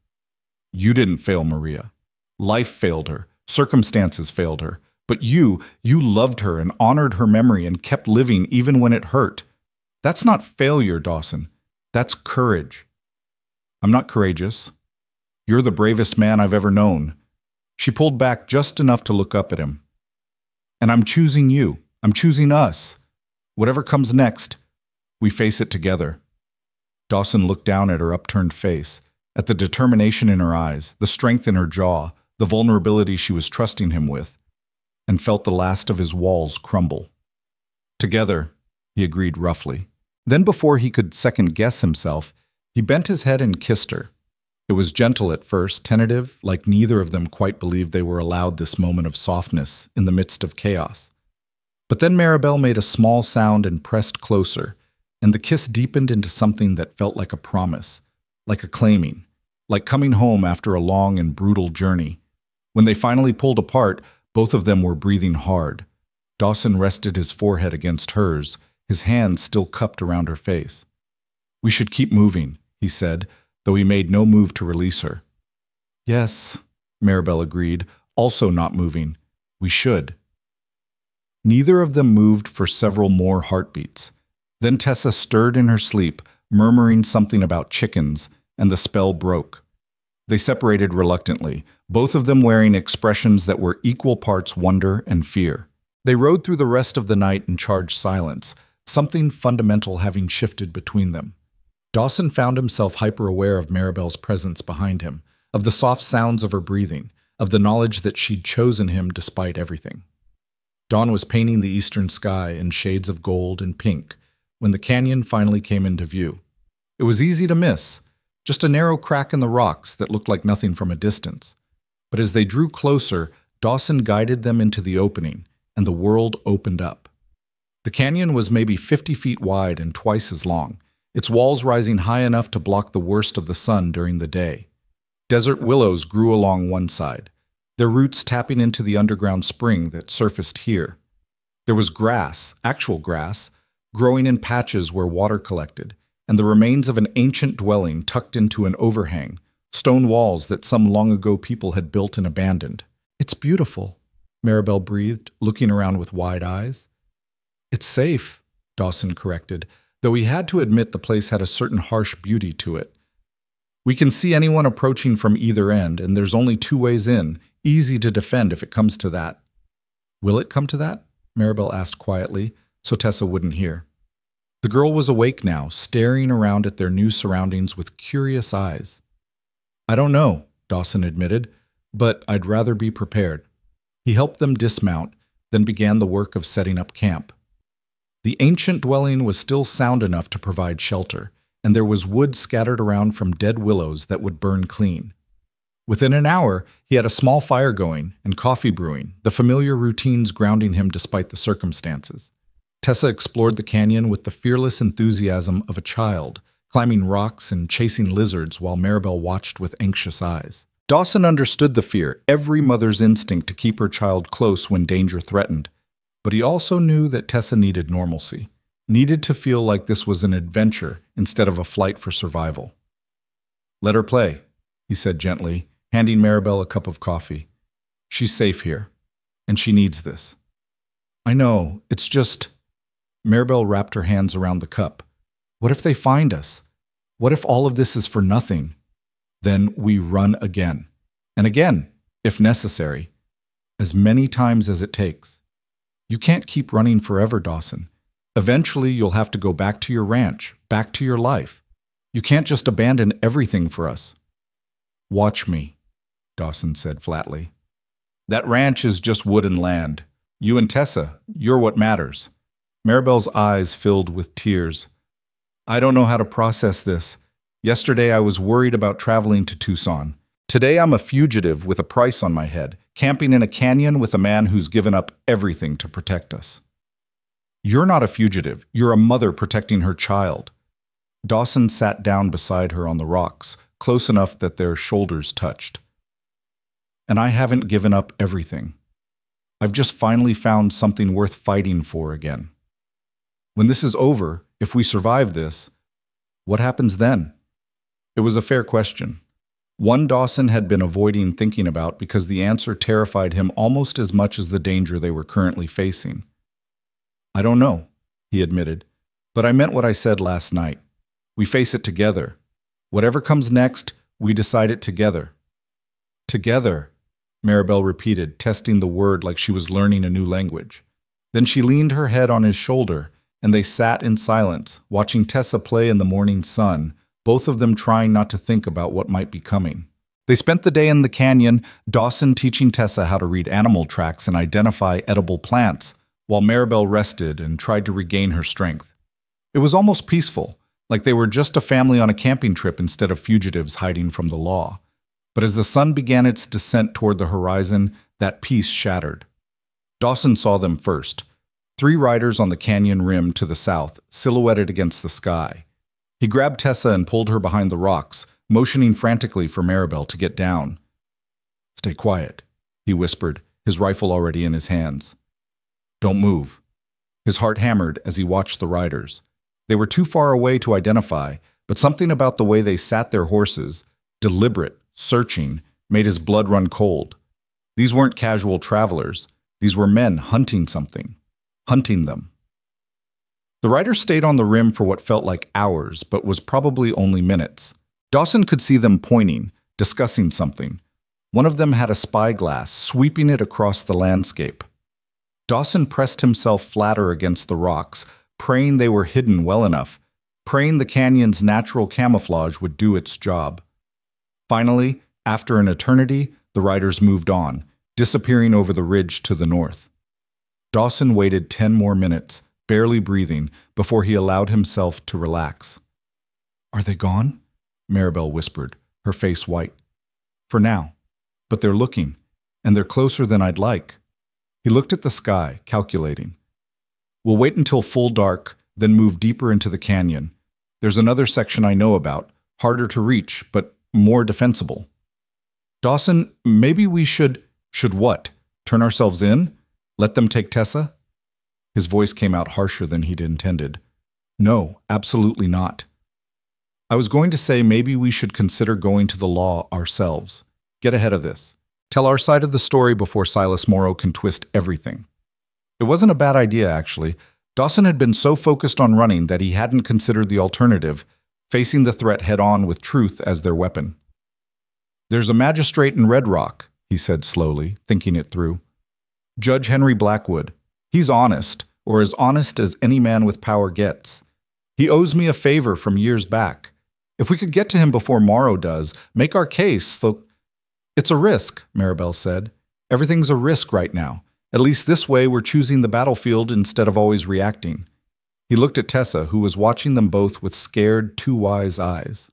You didn't fail Maria. Life failed her. Circumstances failed her. But you loved her and honored her memory and kept living even when it hurt. That's not failure, Dawson. That's courage. I'm not courageous. You're the bravest man I've ever known. She pulled back just enough to look up at him. And I'm choosing you. I'm choosing us. Whatever comes next, we face it together. Dawson looked down at her upturned face, at the determination in her eyes, the strength in her jaw, the vulnerability she was trusting him with, and felt the last of his walls crumble. Together, he agreed roughly. Then before he could second-guess himself, he bent his head and kissed her. It was gentle at first, tentative, like neither of them quite believed they were allowed this moment of softness in the midst of chaos. But then Maribel made a small sound and pressed closer, and the kiss deepened into something that felt like a promise, like a claiming, like coming home after a long and brutal journey. When they finally pulled apart, both of them were breathing hard. Dawson rested his forehead against hers, his hands still cupped around her face. We should keep moving, he said, though he made no move to release her. Yes, Maribel agreed, also not moving. We should. Neither of them moved for several more heartbeats. Then Tessa stirred in her sleep, murmuring something about chickens, and the spell broke. They separated reluctantly, both of them wearing expressions that were equal parts wonder and fear. They rode through the rest of the night in charged silence, something fundamental having shifted between them. Dawson found himself hyper-aware of Maribel's presence behind him, of the soft sounds of her breathing, of the knowledge that she'd chosen him despite everything. Dawn was painting the eastern sky in shades of gold and pink when the canyon finally came into view. It was easy to miss, just a narrow crack in the rocks that looked like nothing from a distance. But as they drew closer, Dawson guided them into the opening, and the world opened up. The canyon was maybe 50 feet wide and twice as long, its walls rising high enough to block the worst of the sun during the day. Desert willows grew along one side, their roots tapping into the underground spring that surfaced here. There was grass, actual grass, growing in patches where water collected, and the remains of an ancient dwelling tucked into an overhang, stone walls that some long ago people had built and abandoned. It's beautiful, Maribel breathed, looking around with wide eyes. It's safe, Dawson corrected, though he had to admit the place had a certain harsh beauty to it. We can see anyone approaching from either end, and there's only 2 ways in, easy to defend if it comes to that. Will it come to that? Maribel asked quietly, so Tessa wouldn't hear. The girl was awake now, staring around at their new surroundings with curious eyes. I don't know, Dawson admitted, but I'd rather be prepared. He helped them dismount, then began the work of setting up camp. The ancient dwelling was still sound enough to provide shelter, and there was wood scattered around from dead willows that would burn clean. Within an hour, he had a small fire going and coffee brewing, the familiar routines grounding him despite the circumstances. Tessa explored the canyon with the fearless enthusiasm of a child, climbing rocks and chasing lizards while Maribel watched with anxious eyes. Dawson understood the fear, every mother's instinct to keep her child close when danger threatened. But he also knew that Tessa needed normalcy, needed to feel like this was an adventure instead of a flight for survival. "Let her play," he said gently, handing Maribel a cup of coffee. "She's safe here, and she needs this." "I know, it's just—" Maribel wrapped her hands around the cup. "What if they find us? What if all of this is for nothing? Then we run again, and again, if necessary, as many times as it takes. You can't keep running forever, Dawson. Eventually, you'll have to go back to your ranch, back to your life. You can't just abandon everything for us." "Watch me," Dawson said flatly. "That ranch is just wood and land. You and Tessa, you're what matters." Maribel's eyes filled with tears. "I don't know how to process this. Yesterday I was worried about traveling to Tucson. Today I'm a fugitive with a price on my head, camping in a canyon with a man who's given up everything to protect us." "You're not a fugitive. You're a mother protecting her child." Dawson sat down beside her on the rocks, close enough that their shoulders touched. "And I haven't given up everything. I've just finally found something worth fighting for again. When this is over, if we survive this, what happens then?" It was a fair question. One Dawson had been avoiding thinking about because the answer terrified him almost as much as the danger they were currently facing. "I don't know," he admitted, "but I meant what I said last night. We face it together. Whatever comes next, we decide it together." "Together," Maribel repeated, testing the word like she was learning a new language. Then she leaned her head on his shoulder, and they sat in silence, watching Tessa play in the morning sun, both of them trying not to think about what might be coming. They spent the day in the canyon, Dawson teaching Tessa how to read animal tracks and identify edible plants, while Maribel rested and tried to regain her strength. It was almost peaceful, like they were just a family on a camping trip instead of fugitives hiding from the law. But as the sun began its descent toward the horizon, that peace shattered. Dawson saw them first. 3 riders on the canyon rim to the south, silhouetted against the sky. He grabbed Tessa and pulled her behind the rocks, motioning frantically for Maribel to get down. "Stay quiet," he whispered, his rifle already in his hands. "Don't move." His heart hammered as he watched the riders. They were too far away to identify, but something about the way they sat their horses, deliberate, searching, made his blood run cold. These weren't casual travelers. These were men hunting something. Hunting them. The riders stayed on the rim for what felt like hours, but was probably only minutes. Dawson could see them pointing, discussing something. One of them had a spyglass, sweeping it across the landscape. Dawson pressed himself flatter against the rocks, praying they were hidden well enough, praying the canyon's natural camouflage would do its job. Finally, after an eternity, the riders moved on, disappearing over the ridge to the north. Dawson waited 10 more minutes, barely breathing, before he allowed himself to relax. "Are they gone?" Maribel whispered, her face white. "For now. But they're looking, and they're closer than I'd like." He looked at the sky, calculating. "We'll wait until full dark, then move deeper into the canyon. There's another section I know about, harder to reach, but more defensible." "Dawson, maybe we should..." "Should what? Turn ourselves in? Let them take Tessa?" His voice came out harsher than he'd intended. "No, absolutely not. I was going to say maybe we should consider going to the law ourselves. Get ahead of this. Tell our side of the story before Silas Morrow can twist everything." It wasn't a bad idea, actually. Dawson had been so focused on running that he hadn't considered the alternative, facing the threat head-on with truth as their weapon. "There's a magistrate in Red Rock," he said slowly, thinking it through. "Judge Henry Blackwood. He's honest, or as honest as any man with power gets. He owes me a favor from years back. If we could get to him before Morrow does, make our case, though—" "It's a risk," Maribel said. "Everything's a risk right now. At least this way we're choosing the battlefield instead of always reacting. He looked at Tessa, who was watching them both with scared, too wise eyes.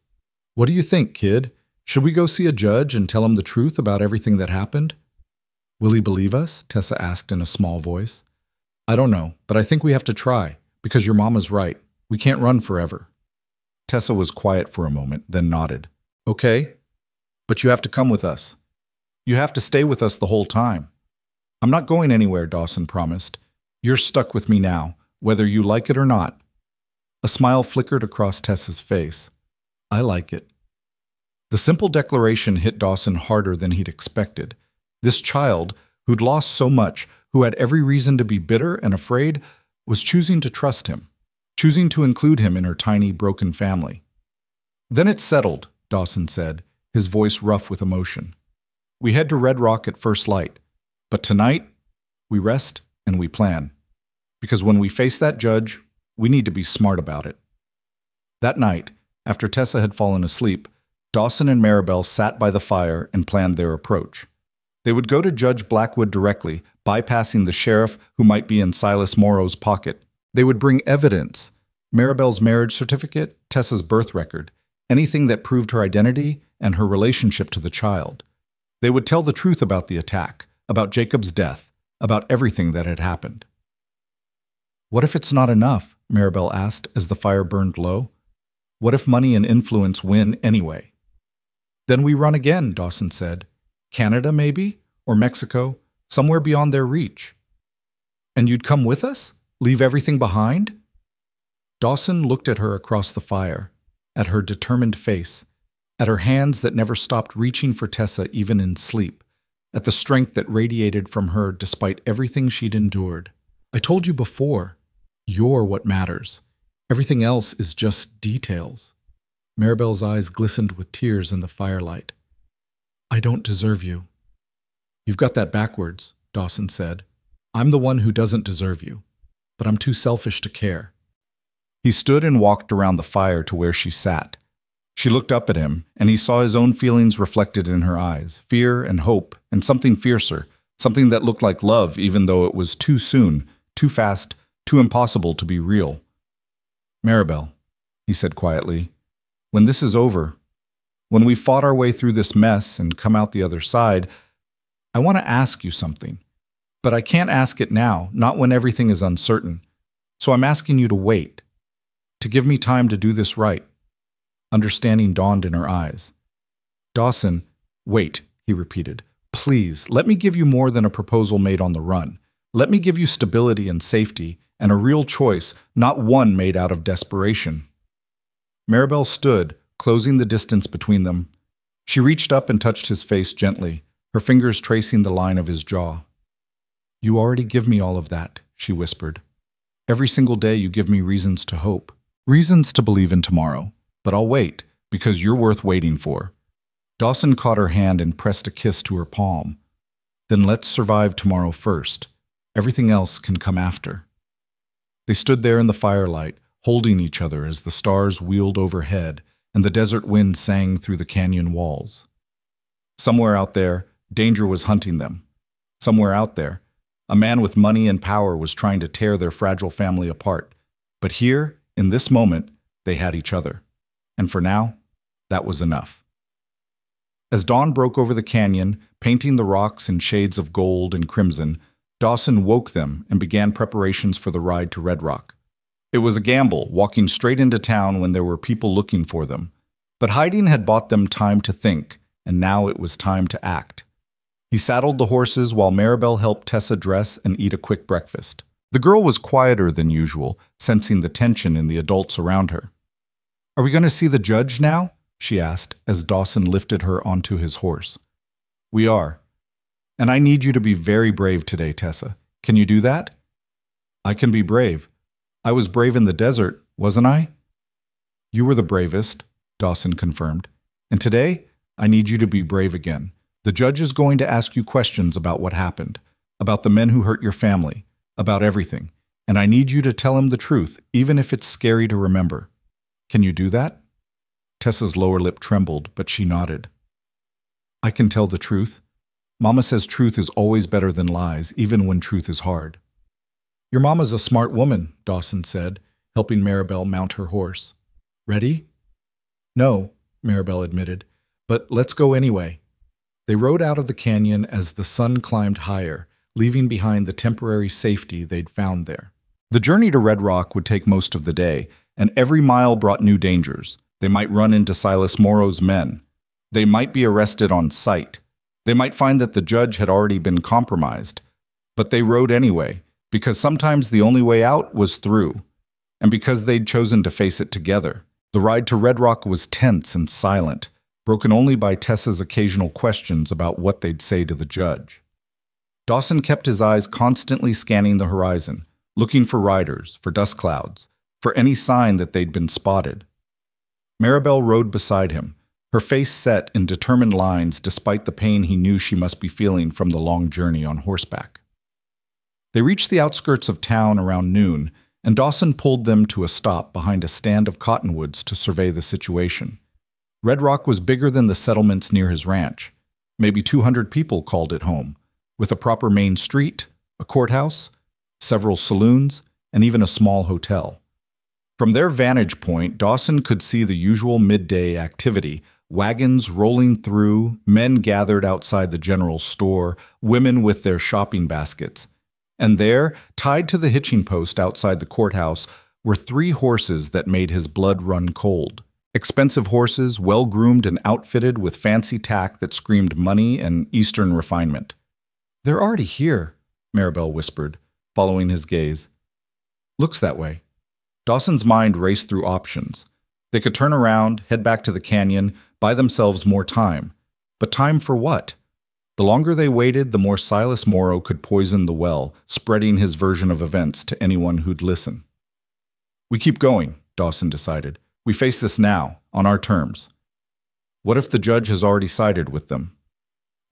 "What do you think, kid? Should we go see a judge and tell him the truth about everything that happened?" "Will he believe us?" Tessa asked in a small voice. "I don't know, but I think we have to try, because your mama's right. We can't run forever." Tessa was quiet for a moment, then nodded. "Okay, but you have to come with us. You have to stay with us the whole time." "I'm not going anywhere," Dawson promised. "You're stuck with me now, whether you like it or not." A smile flickered across Tessa's face. "I like it." The simple declaration hit Dawson harder than he'd expected. This child, who'd lost so much, who had every reason to be bitter and afraid, was choosing to trust him, choosing to include him in her tiny, broken family. "Then it's settled," Dawson said, his voice rough with emotion. "We head to Red Rock at first light, but tonight, we rest and we plan. Because when we face that judge, we need to be smart about it." That night, after Tessa had fallen asleep, Dawson and Maribel sat by the fire and planned their approach. They would go to Judge Blackwood directly, bypassing the sheriff who might be in Silas Morrow's pocket. They would bring evidence: Maribel's marriage certificate, Tessa's birth record, anything that proved her identity and her relationship to the child. They would tell the truth about the attack, about Jacob's death, about everything that had happened. "What if it's not enough?" Maribel asked as the fire burned low. "What if money and influence win anyway?" "Then we run again," Dawson said. "Canada, maybe? Or Mexico, somewhere beyond their reach." "And you'd come with us? Leave everything behind?" Dawson looked at her across the fire, at her determined face, at her hands that never stopped reaching for Tessa even in sleep, at the strength that radiated from her despite everything she'd endured. "I told you before, you're what matters. Everything else is just details." Maribel's eyes glistened with tears in the firelight. "I don't deserve you." "You've got that backwards," Dawson said. "I'm the one who doesn't deserve you, but I'm too selfish to care." He stood and walked around the fire to where she sat. She looked up at him, and he saw his own feelings reflected in her eyes, fear and hope, and something fiercer, something that looked like love even though it was too soon, too fast, too impossible to be real. "Maribel," he said quietly, "when this is over, when we fought our way through this mess and come out the other side, I want to ask you something. But I can't ask it now, not when everything is uncertain. So I'm asking you to wait, to give me time to do this right." Understanding dawned in her eyes. "Dawson, wait," he repeated. "Please, let me give you more than a proposal made on the run. Let me give you stability and safety, and a real choice, not one made out of desperation." Maribel stood, closing the distance between them. She reached up and touched his face gently, her fingers tracing the line of his jaw. "You already give me all of that," she whispered. "Every single day you give me reasons to hope, reasons to believe in tomorrow. But I'll wait, because you're worth waiting for." Dawson caught her hand and pressed a kiss to her palm. "Then let's survive tomorrow first. Everything else can come after." They stood there in the firelight, holding each other as the stars wheeled overhead and the desert wind sang through the canyon walls. Somewhere out there, danger was hunting them. Somewhere out there, a man with money and power was trying to tear their fragile family apart. But here, in this moment, they had each other. And for now, that was enough. As dawn broke over the canyon, painting the rocks in shades of gold and crimson, Dawson woke them and began preparations for the ride to Red Rock. It was a gamble, walking straight into town when there were people looking for them. But hiding had bought them time to think, and now it was time to act. He saddled the horses while Maribel helped Tessa dress and eat a quick breakfast. The girl was quieter than usual, sensing the tension in the adults around her. "Are we going to see the judge now?" she asked as Dawson lifted her onto his horse. "We are. And I need you to be very brave today, Tessa. Can you do that?" "I can be brave. I was brave in the desert, wasn't I?" "You were the bravest," Dawson confirmed. "And today, I need you to be brave again. The judge is going to ask you questions about what happened, about the men who hurt your family, about everything. And I need you to tell him the truth, even if it's scary to remember. Can you do that?" Tessa's lower lip trembled, but she nodded. "I can tell the truth. Mama says truth is always better than lies, even when truth is hard." "Your mama's a smart woman," Dawson said, helping Maribel mount her horse. Ready? No, Maribel admitted, but let's go anyway. They rode out of the canyon as the sun climbed higher, leaving behind the temporary safety they'd found there. The journey to Red Rock would take most of the day, and every mile brought new dangers. They might run into Silas Morrow's men. They might be arrested on sight. They might find that the judge had already been compromised. But they rode anyway, because sometimes the only way out was through, and because they'd chosen to face it together. The ride to Red Rock was tense and silent, broken only by Tessa's occasional questions about what they'd say to the judge. Dawson kept his eyes constantly scanning the horizon, looking for riders, for dust clouds, for any sign that they'd been spotted. Maribel rode beside him, her face set in determined lines despite the pain he knew she must be feeling from the long journey on horseback. They reached the outskirts of town around noon, and Dawson pulled them to a stop behind a stand of cottonwoods to survey the situation. Red Rock was bigger than the settlements near his ranch. Maybe 200 people called it home, with a proper main street, a courthouse, several saloons, and even a small hotel. From their vantage point, Dawson could see the usual midday activity: wagons rolling through, men gathered outside the general store, women with their shopping baskets. And there, tied to the hitching post outside the courthouse, were 3 horses that made his blood run cold. Expensive horses, well-groomed and outfitted with fancy tack that screamed money and Eastern refinement. "They're already here," Maribel whispered, following his gaze. "Looks that way." Dawson's mind raced through options. They could turn around, head back to the canyon, buy themselves more time. But time for what? The longer they waited, the more Silas Morrow could poison the well, spreading his version of events to anyone who'd listen. "We keep going," Dawson decided. "We face this now, on our terms. What if the judge has already sided with them?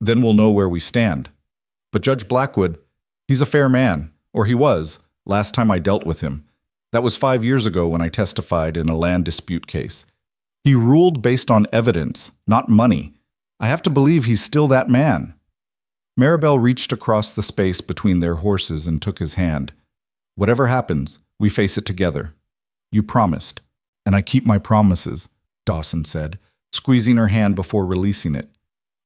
Then we'll know where we stand. But Judge Blackwood, he's a fair man, or he was, last time I dealt with him. That was 5 years ago when I testified in a land dispute case. He ruled based on evidence, not money. I have to believe he's still that man." Maribel reached across the space between their horses and took his hand. "Whatever happens, we face it together. You promised." "And I keep my promises," Dawson said, squeezing her hand before releasing it.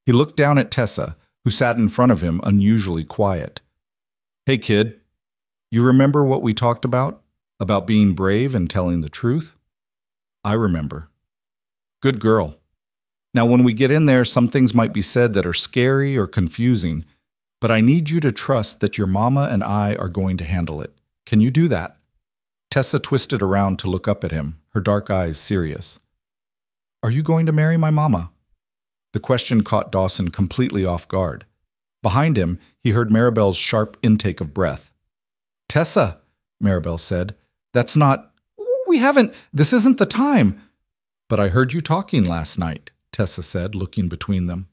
He looked down at Tessa, who sat in front of him, unusually quiet. "Hey, kid, you remember what we talked about? About being brave and telling the truth?" "I remember." "Good girl. Now, when we get in there, some things might be said that are scary or confusing, but I need you to trust that your mama and I are going to handle it. Can you do that?" Tessa twisted around to look up at him, her dark eyes serious. "Are you going to marry my mama?" The question caught Dawson completely off guard. Behind him, he heard Maribel's sharp intake of breath. "Tessa," Maribel said, "that's not... This isn't the time." "But I heard you talking last night," Tessa said, looking between them.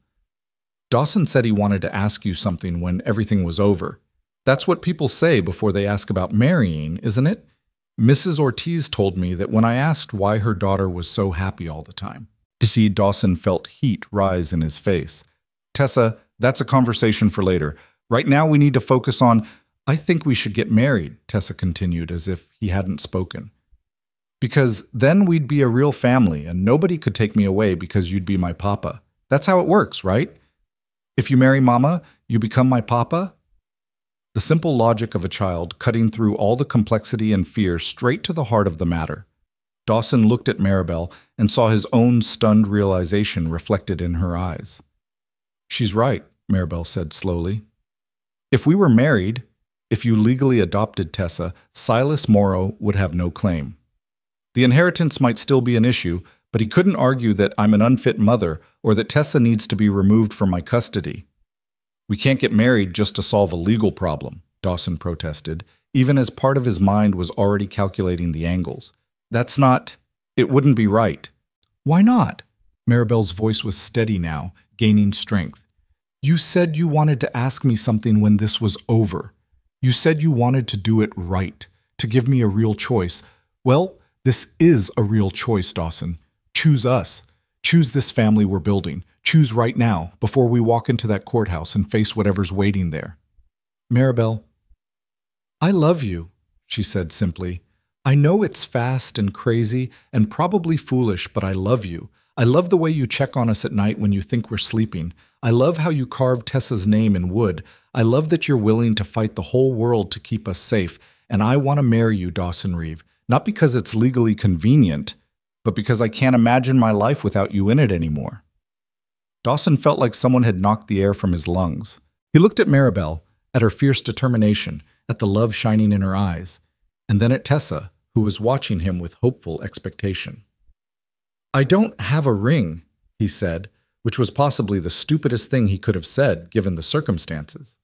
"Dawson said he wanted to ask you something when everything was over. That's what people say before they ask about marrying, isn't it? Mrs. Ortiz told me that when I asked why her daughter was so happy all the time." To see, Dawson felt heat rise in his face. "Tessa, that's a conversation for later. Right now we need to focus on..." "I think we should get married," Tessa continued as if he hadn't spoken. "Because then we'd be a real family and nobody could take me away because you'd be my papa. That's how it works, right? If you marry mama, you become my papa?" The simple logic of a child cutting through all the complexity and fear straight to the heart of the matter. Dawson looked at Maribel and saw his own stunned realization reflected in her eyes. "She's right," Maribel said slowly. "If we were married, if you legally adopted Tessa, Silas Morrow would have no claim. The inheritance might still be an issue, but he couldn't argue that I'm an unfit mother or that Tessa needs to be removed from my custody." "We can't get married just to solve a legal problem," Dawson protested, even as part of his mind was already calculating the angles. It wouldn't be right." "Why not?" Maribel's voice was steady now, gaining strength. "You said you wanted to ask me something when this was over. You said you wanted to do it right, to give me a real choice. Well, this is a real choice, Dawson. Choose us. Choose this family we're building. Choose right now, before we walk into that courthouse and face whatever's waiting there." "Maribel, I love you," she said simply. I know it's fast and crazy and probably foolish, but I love you. I love the way you check on us at night when you think we're sleeping. I love how you carved Tessa's name in wood. I love that you're willing to fight the whole world to keep us safe. And I want to marry you, Dawson Reeve. Not because it's legally convenient, but because I can't imagine my life without you in it anymore. Dawson felt like someone had knocked the air from his lungs. He looked at Maribel, at her fierce determination, at the love shining in her eyes, and then at Tessa, who was watching him with hopeful expectation. I don't have a ring, he said, which was possibly the stupidest thing he could have said given the circumstances.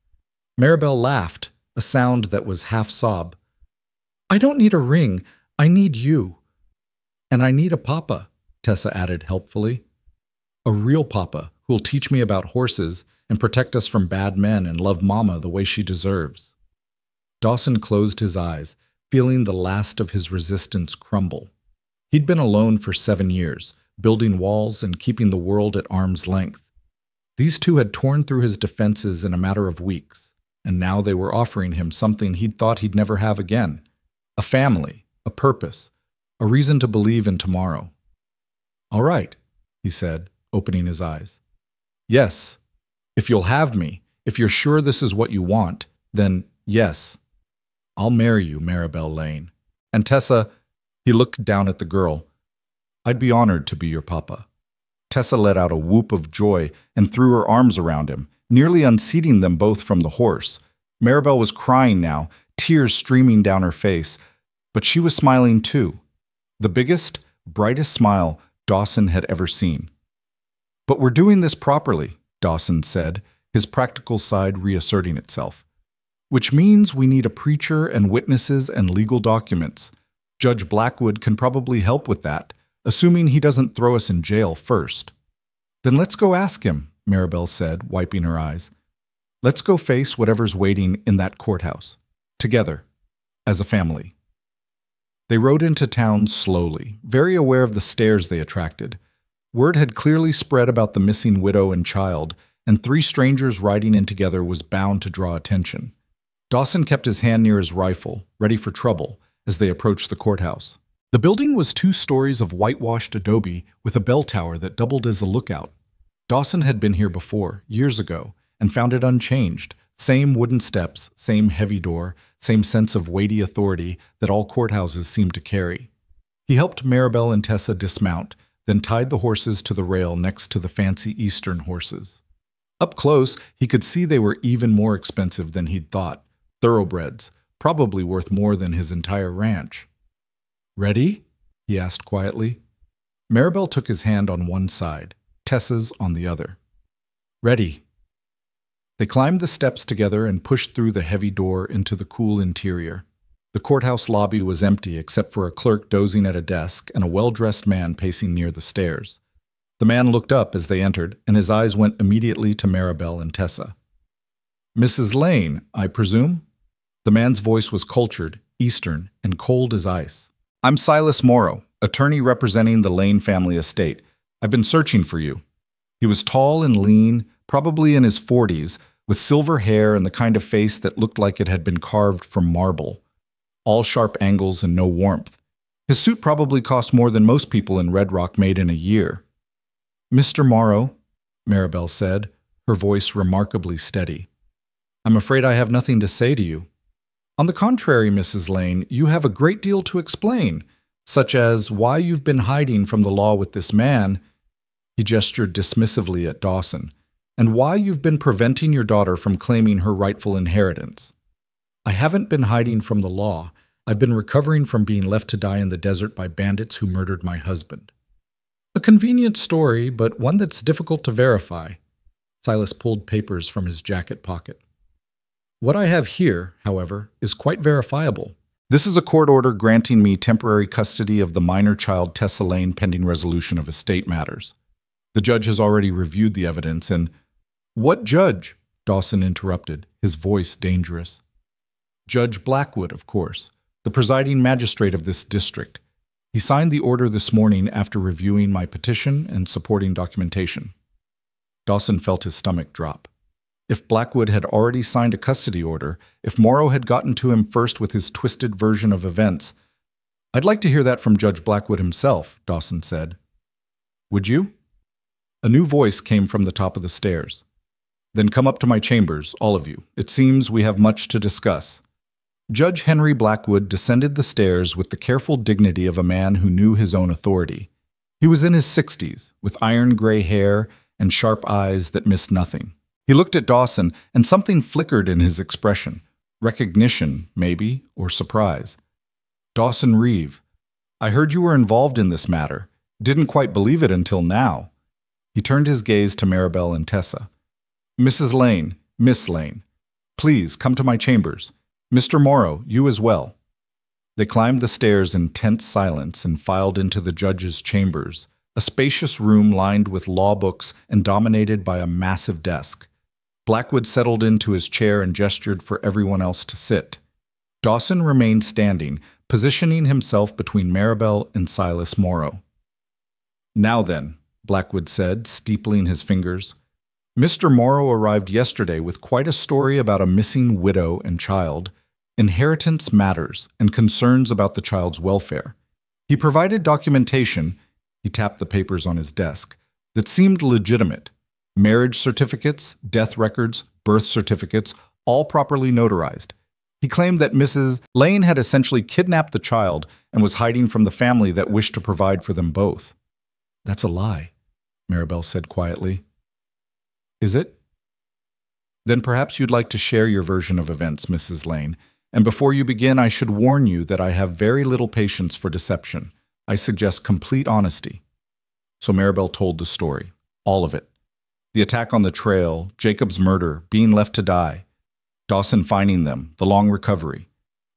Maribel laughed, a sound that was half sob. I don't need a ring, I need you. And I need a papa, Tessa added helpfully. A real papa who'll teach me about horses and protect us from bad men and love Mama the way she deserves. Dawson closed his eyes, feeling the last of his resistance crumble. He'd been alone for 7 years, building walls and keeping the world at arm's length. These two had torn through his defenses in a matter of weeks, and now they were offering him something he'd thought he'd never have again. A family, a purpose, a reason to believe in tomorrow. All right, he said, opening his eyes. Yes, if you'll have me, if you're sure this is what you want, then yes. I'll marry you, Maribel Lane. And Tessa, he looked down at the girl. I'd be honored to be your papa. Tessa let out a whoop of joy and threw her arms around him, nearly unseating them both from the horse. Maribel was crying now, tears streaming down her face, but she was smiling too. The biggest, brightest smile Dawson had ever seen. But we're doing this properly, Dawson said, his practical side reasserting itself. Which means we need a preacher and witnesses and legal documents. Judge Blackwood can probably help with that, assuming he doesn't throw us in jail first. Then let's go ask him, Maribel said, wiping her eyes. Let's go face whatever's waiting in that courthouse. Together, as a family. They rode into town slowly, very aware of the stares they attracted. Word had clearly spread about the missing widow and child, and 3 strangers riding in together was bound to draw attention. Dawson kept his hand near his rifle, ready for trouble, as they approached the courthouse. The building was 2 stories of whitewashed adobe with a bell tower that doubled as a lookout. Dawson had been here before, years ago, and found it unchanged. Same wooden steps, same heavy door, same sense of weighty authority that all courthouses seem to carry. He helped Maribel and Tessa dismount, then tied the horses to the rail next to the fancy Eastern horses. Up close, he could see they were even more expensive than he'd thought. Thoroughbreds, probably worth more than his entire ranch. Ready? He asked quietly. Maribel took his hand on one side, Tessa's on the other. Ready. They climbed the steps together and pushed through the heavy door into the cool interior. The courthouse lobby was empty except for a clerk dozing at a desk and a well-dressed man pacing near the stairs. The man looked up as they entered, and his eyes went immediately to Maribel and Tessa. Mrs. Lane, I presume? The man's voice was cultured, Eastern, and cold as ice. I'm Silas Morrow, attorney representing the Lane family estate. I've been searching for you. He was tall and lean, probably in his 40s, with silver hair and the kind of face that looked like it had been carved from marble. All sharp angles and no warmth. His suit probably cost more than most people in Red Rock made in a year. Mr. Morrow, Maribel said, her voice remarkably steady. I'm afraid I have nothing to say to you. On the contrary, Mrs. Lane, you have a great deal to explain, such as why you've been hiding from the law with this man, he gestured dismissively at Dawson, and why you've been preventing your daughter from claiming her rightful inheritance. I haven't been hiding from the law. I've been recovering from being left to die in the desert by bandits who murdered my husband. A convenient story, but one that's difficult to verify. Silas pulled papers from his jacket pocket. What I have here, however, is quite verifiable. This is a court order granting me temporary custody of the minor child Tessa Lane pending resolution of estate matters. The judge has already reviewed the evidence and— What judge? Dawson interrupted, his voice dangerous. Judge Blackwood, of course, the presiding magistrate of this district. He signed the order this morning after reviewing my petition and supporting documentation. Dawson felt his stomach drop. If Blackwood had already signed a custody order, if Morrow had gotten to him first with his twisted version of events, I'd like to hear that from Judge Blackwood himself, Dawson said. Would you? A new voice came from the top of the stairs. Then come up to my chambers, all of you. It seems we have much to discuss. Judge Henry Blackwood descended the stairs with the careful dignity of a man who knew his own authority. He was in his 60s, with iron gray hair and sharp eyes that missed nothing. He looked at Dawson, and something flickered in his expression. Recognition, maybe, or surprise. Dawson Reeve, I heard you were involved in this matter. Didn't quite believe it until now. He turned his gaze to Maribel and Tessa. Mrs. Lane, Miss Lane, please come to my chambers. Mr. Morrow, you as well. They climbed the stairs in tense silence and filed into the judge's chambers, a spacious room lined with law books and dominated by a massive desk. Blackwood settled into his chair and gestured for everyone else to sit. Dawson remained standing, positioning himself between Maribel and Silas Morrow. Now then, Blackwood said, steepling his fingers. Mr. Morrow arrived yesterday with quite a story about a missing widow and child, inheritance matters, and concerns about the child's welfare. He provided documentation, he tapped the papers on his desk, that seemed legitimate. Marriage certificates, death records, birth certificates, all properly notarized. He claimed that Mrs. Lane had essentially kidnapped the child and was hiding from the family that wished to provide for them both. That's a lie, Maribel said quietly. Is it? Then perhaps you'd like to share your version of events, Mrs. Lane. And before you begin, I should warn you that I have very little patience for deception. I suggest complete honesty. So Maribel told the story, all of it. The attack on the trail, Jacob's murder, being left to die, Dawson finding them, the long recovery.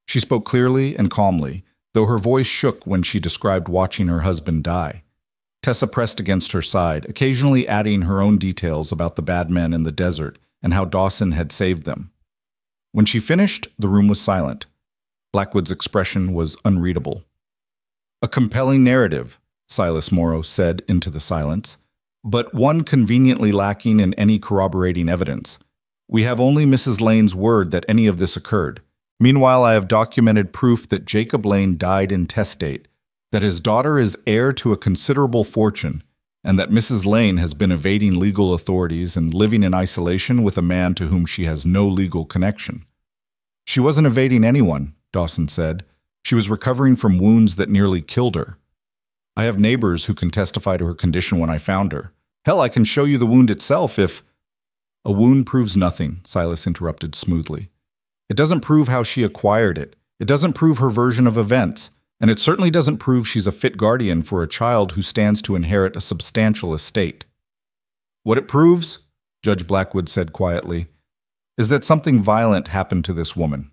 She spoke clearly and calmly, though her voice shook when she described watching her husband die. Tessa pressed against her side, occasionally adding her own details about the bad men in the desert and how Dawson had saved them. When she finished, the room was silent. Blackwood's expression was unreadable. A compelling narrative, Silas Morrow said into the silence, but one conveniently lacking in any corroborating evidence. We have only Mrs. Lane's word that any of this occurred. Meanwhile, I have documented proof that Jacob Lane died intestate, that his daughter is heir to a considerable fortune, and that Mrs. Lane has been evading legal authorities and living in isolation with a man to whom she has no legal connection. She wasn't evading anyone, Dawson said. She was recovering from wounds that nearly killed her. I have neighbors who can testify to her condition when I found her. Hell, I can show you the wound itself if— A wound proves nothing, Silas interrupted smoothly. It doesn't prove how she acquired it. It doesn't prove her version of events. And it certainly doesn't prove she's a fit guardian for a child who stands to inherit a substantial estate. What it proves, Judge Blackwood said quietly, is that something violent happened to this woman.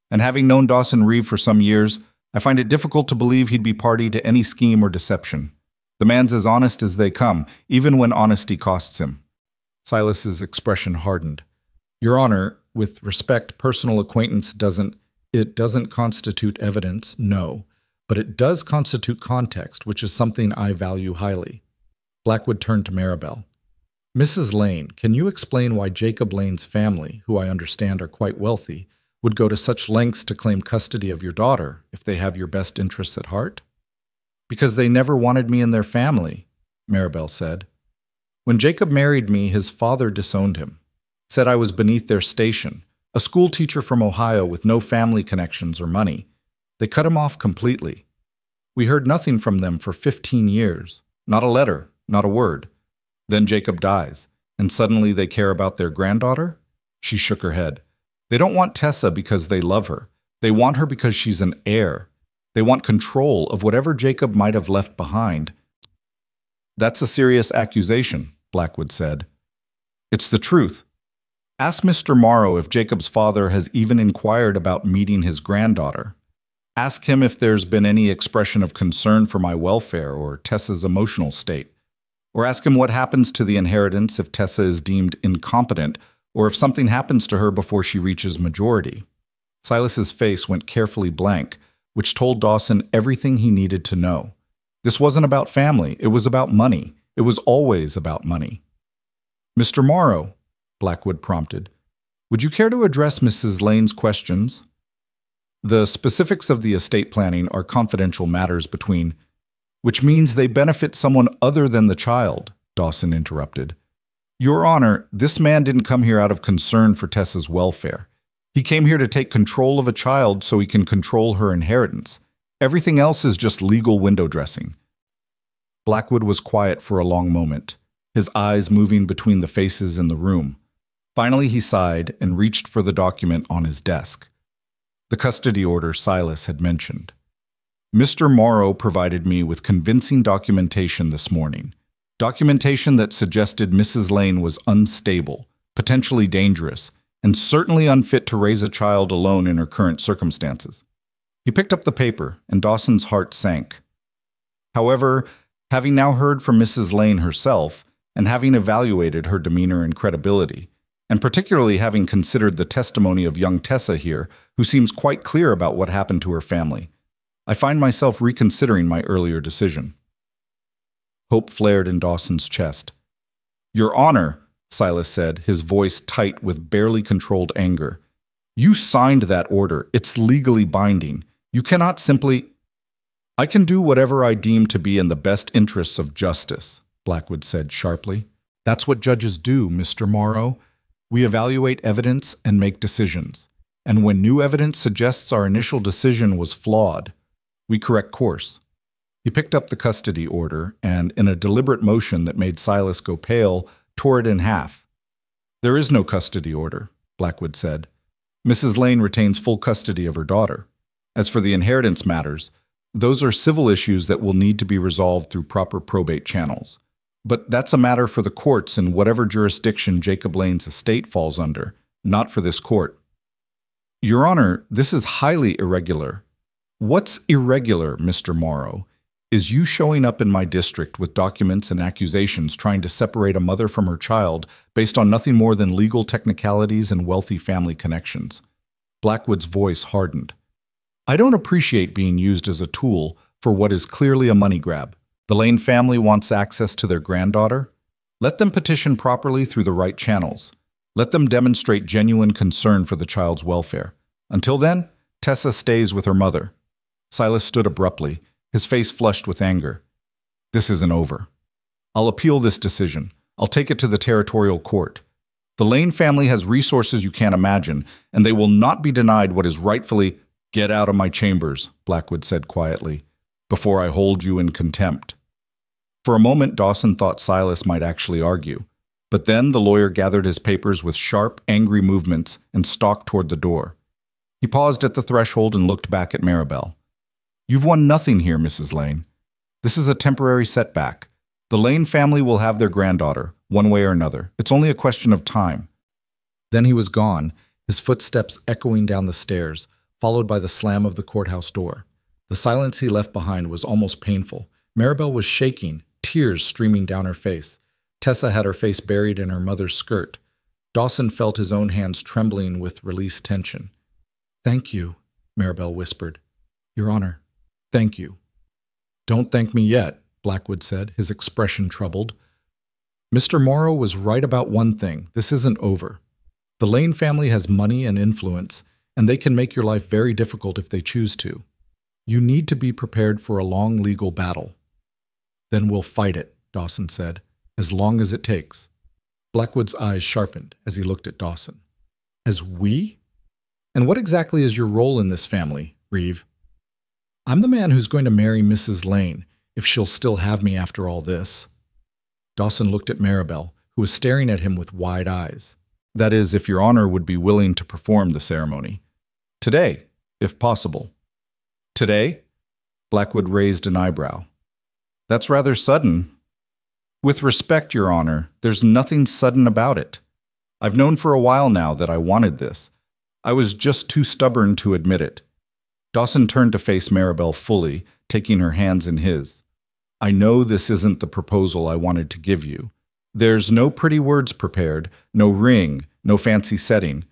And having known Dawson Reeve for some years, I find it difficult to believe he'd be party to any scheme or deception. The man's as honest as they come, even when honesty costs him. Silas's expression hardened. Your Honor, with respect, personal acquaintance doesn't constitute evidence, no. But it does constitute context, which is something I value highly. Blackwood turned to Maribel. Mrs. Lane, can you explain why Jacob Lane's family, who I understand are quite wealthy, would go to such lengths to claim custody of your daughter if they have your best interests at heart? Because they never wanted me in their family, Maribel said. When Jacob married me, his father disowned him, said I was beneath their station, a school teacher from Ohio with no family connections or money. They cut him off completely. We heard nothing from them for 15 years. Not a letter, not a word. Then Jacob dies, and suddenly they care about their granddaughter? She shook her head. They don't want Tessa because they love her. They want her because she's an heir. They want control of whatever Jacob might have left behind. That's a serious accusation, Blackwood said. It's the truth. Ask Mr. Morrow if Jacob's father has even inquired about meeting his granddaughter. Ask him if there's been any expression of concern for my welfare or Tessa's emotional state. Or ask him what happens to the inheritance if Tessa is deemed incompetent or if something happens to her before she reaches majority. Silas's face went carefully blank, which told Dawson everything he needed to know. This wasn't about family, it was about money. It was always about money. Mr. Morrow, Blackwood prompted, would you care to address Mrs. Lane's questions? The specifics of the estate planning are confidential matters between, which means they benefit someone other than the child, Dawson interrupted. Your Honor, this man didn't come here out of concern for Tessa's welfare. He came here to take control of a child so he can control her inheritance. Everything else is just legal window dressing. Blackwood was quiet for a long moment, his eyes moving between the faces in the room. Finally, he sighed and reached for the document on his desk. The custody order Silas had mentioned. Mr. Morrow provided me with convincing documentation this morning. Documentation that suggested Mrs. Lane was unstable, potentially dangerous, and certainly unfit to raise a child alone in her current circumstances. He picked up the paper, and Dawson's heart sank. However, having now heard from Mrs. Lane herself, and having evaluated her demeanor and credibility, and particularly having considered the testimony of young Tessa here, who seems quite clear about what happened to her family, I find myself reconsidering my earlier decision. Hope flared in Dawson's chest. Your Honor, Silas said, his voice tight with barely controlled anger. You signed that order. It's legally binding. You cannot simply— I can do whatever I deem to be in the best interests of justice, Blackwood said sharply. That's what judges do, Mr. Morrow. We evaluate evidence and make decisions. And when new evidence suggests our initial decision was flawed, we correct course. He picked up the custody order and, in a deliberate motion that made Silas go pale, tore it in half. There is no custody order, Blackwood said. Mrs. Lane retains full custody of her daughter. As for the inheritance matters, those are civil issues that will need to be resolved through proper probate channels. But that's a matter for the courts in whatever jurisdiction Jacob Lane's estate falls under, not for this court. Your Honor, this is highly irregular. What's irregular, Mr. Morrow, is you showing up in my district with documents and accusations trying to separate a mother from her child based on nothing more than legal technicalities and wealthy family connections. Blackwood's voice hardened. I don't appreciate being used as a tool for what is clearly a money grab. The Lane family wants access to their granddaughter. Let them petition properly through the right channels. Let them demonstrate genuine concern for the child's welfare. Until then, Tessa stays with her mother. Silas stood abruptly, his face flushed with anger. This isn't over. I'll appeal this decision. I'll take it to the territorial court. The Lane family has resources you can't imagine, and they will not be denied what is rightfully— Get out of my chambers, Blackwood said quietly, before I hold you in contempt. For a moment, Dawson thought Silas might actually argue, but then the lawyer gathered his papers with sharp, angry movements and stalked toward the door. He paused at the threshold and looked back at Maribel. You've won nothing here, Mrs. Lane. This is a temporary setback. The Lane family will have their granddaughter, one way or another. It's only a question of time. Then he was gone, his footsteps echoing down the stairs, followed by the slam of the courthouse door. The silence he left behind was almost painful. Maribel was shaking, tears streaming down her face. Tessa had her face buried in her mother's skirt. Dawson felt his own hands trembling with released tension. Thank you, Maribel whispered. Your Honor, thank you. Don't thank me yet, Blackwood said, his expression troubled. Mr. Morrow was right about one thing. This isn't over. The Lane family has money and influence, and they can make your life very difficult if they choose to. You need to be prepared for a long legal battle. Then we'll fight it, Dawson said, as long as it takes. Blackwood's eyes sharpened as he looked at Dawson. As we? And what exactly is your role in this family, Reeve? I'm the man who's going to marry Mrs. Lane, if she'll still have me after all this. Dawson looked at Maribel, who was staring at him with wide eyes. That is, if Your Honor would be willing to perform the ceremony. Today, if possible. Today? Blackwood raised an eyebrow. That's rather sudden. With respect, Your Honor, there's nothing sudden about it. I've known for a while now that I wanted this. I was just too stubborn to admit it. Dawson turned to face Maribel fully, taking her hands in his. I know this isn't the proposal I wanted to give you. There's no pretty words prepared, no ring, no fancy setting.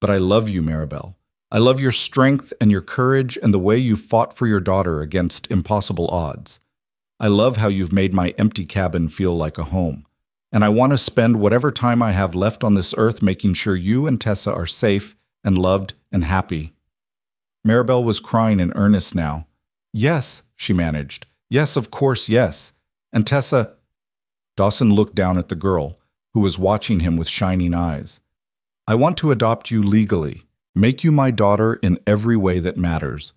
But I love you, Maribel. I love your strength and your courage and the way you've fought for your daughter against impossible odds. I love how you've made my empty cabin feel like a home. And I want to spend whatever time I have left on this earth making sure you and Tessa are safe and loved and happy. Maribel was crying in earnest now. Yes, she managed. Yes, of course, yes. And Tessa... Dawson looked down at the girl, who was watching him with shining eyes. I want to adopt you legally, make you my daughter in every way that matters.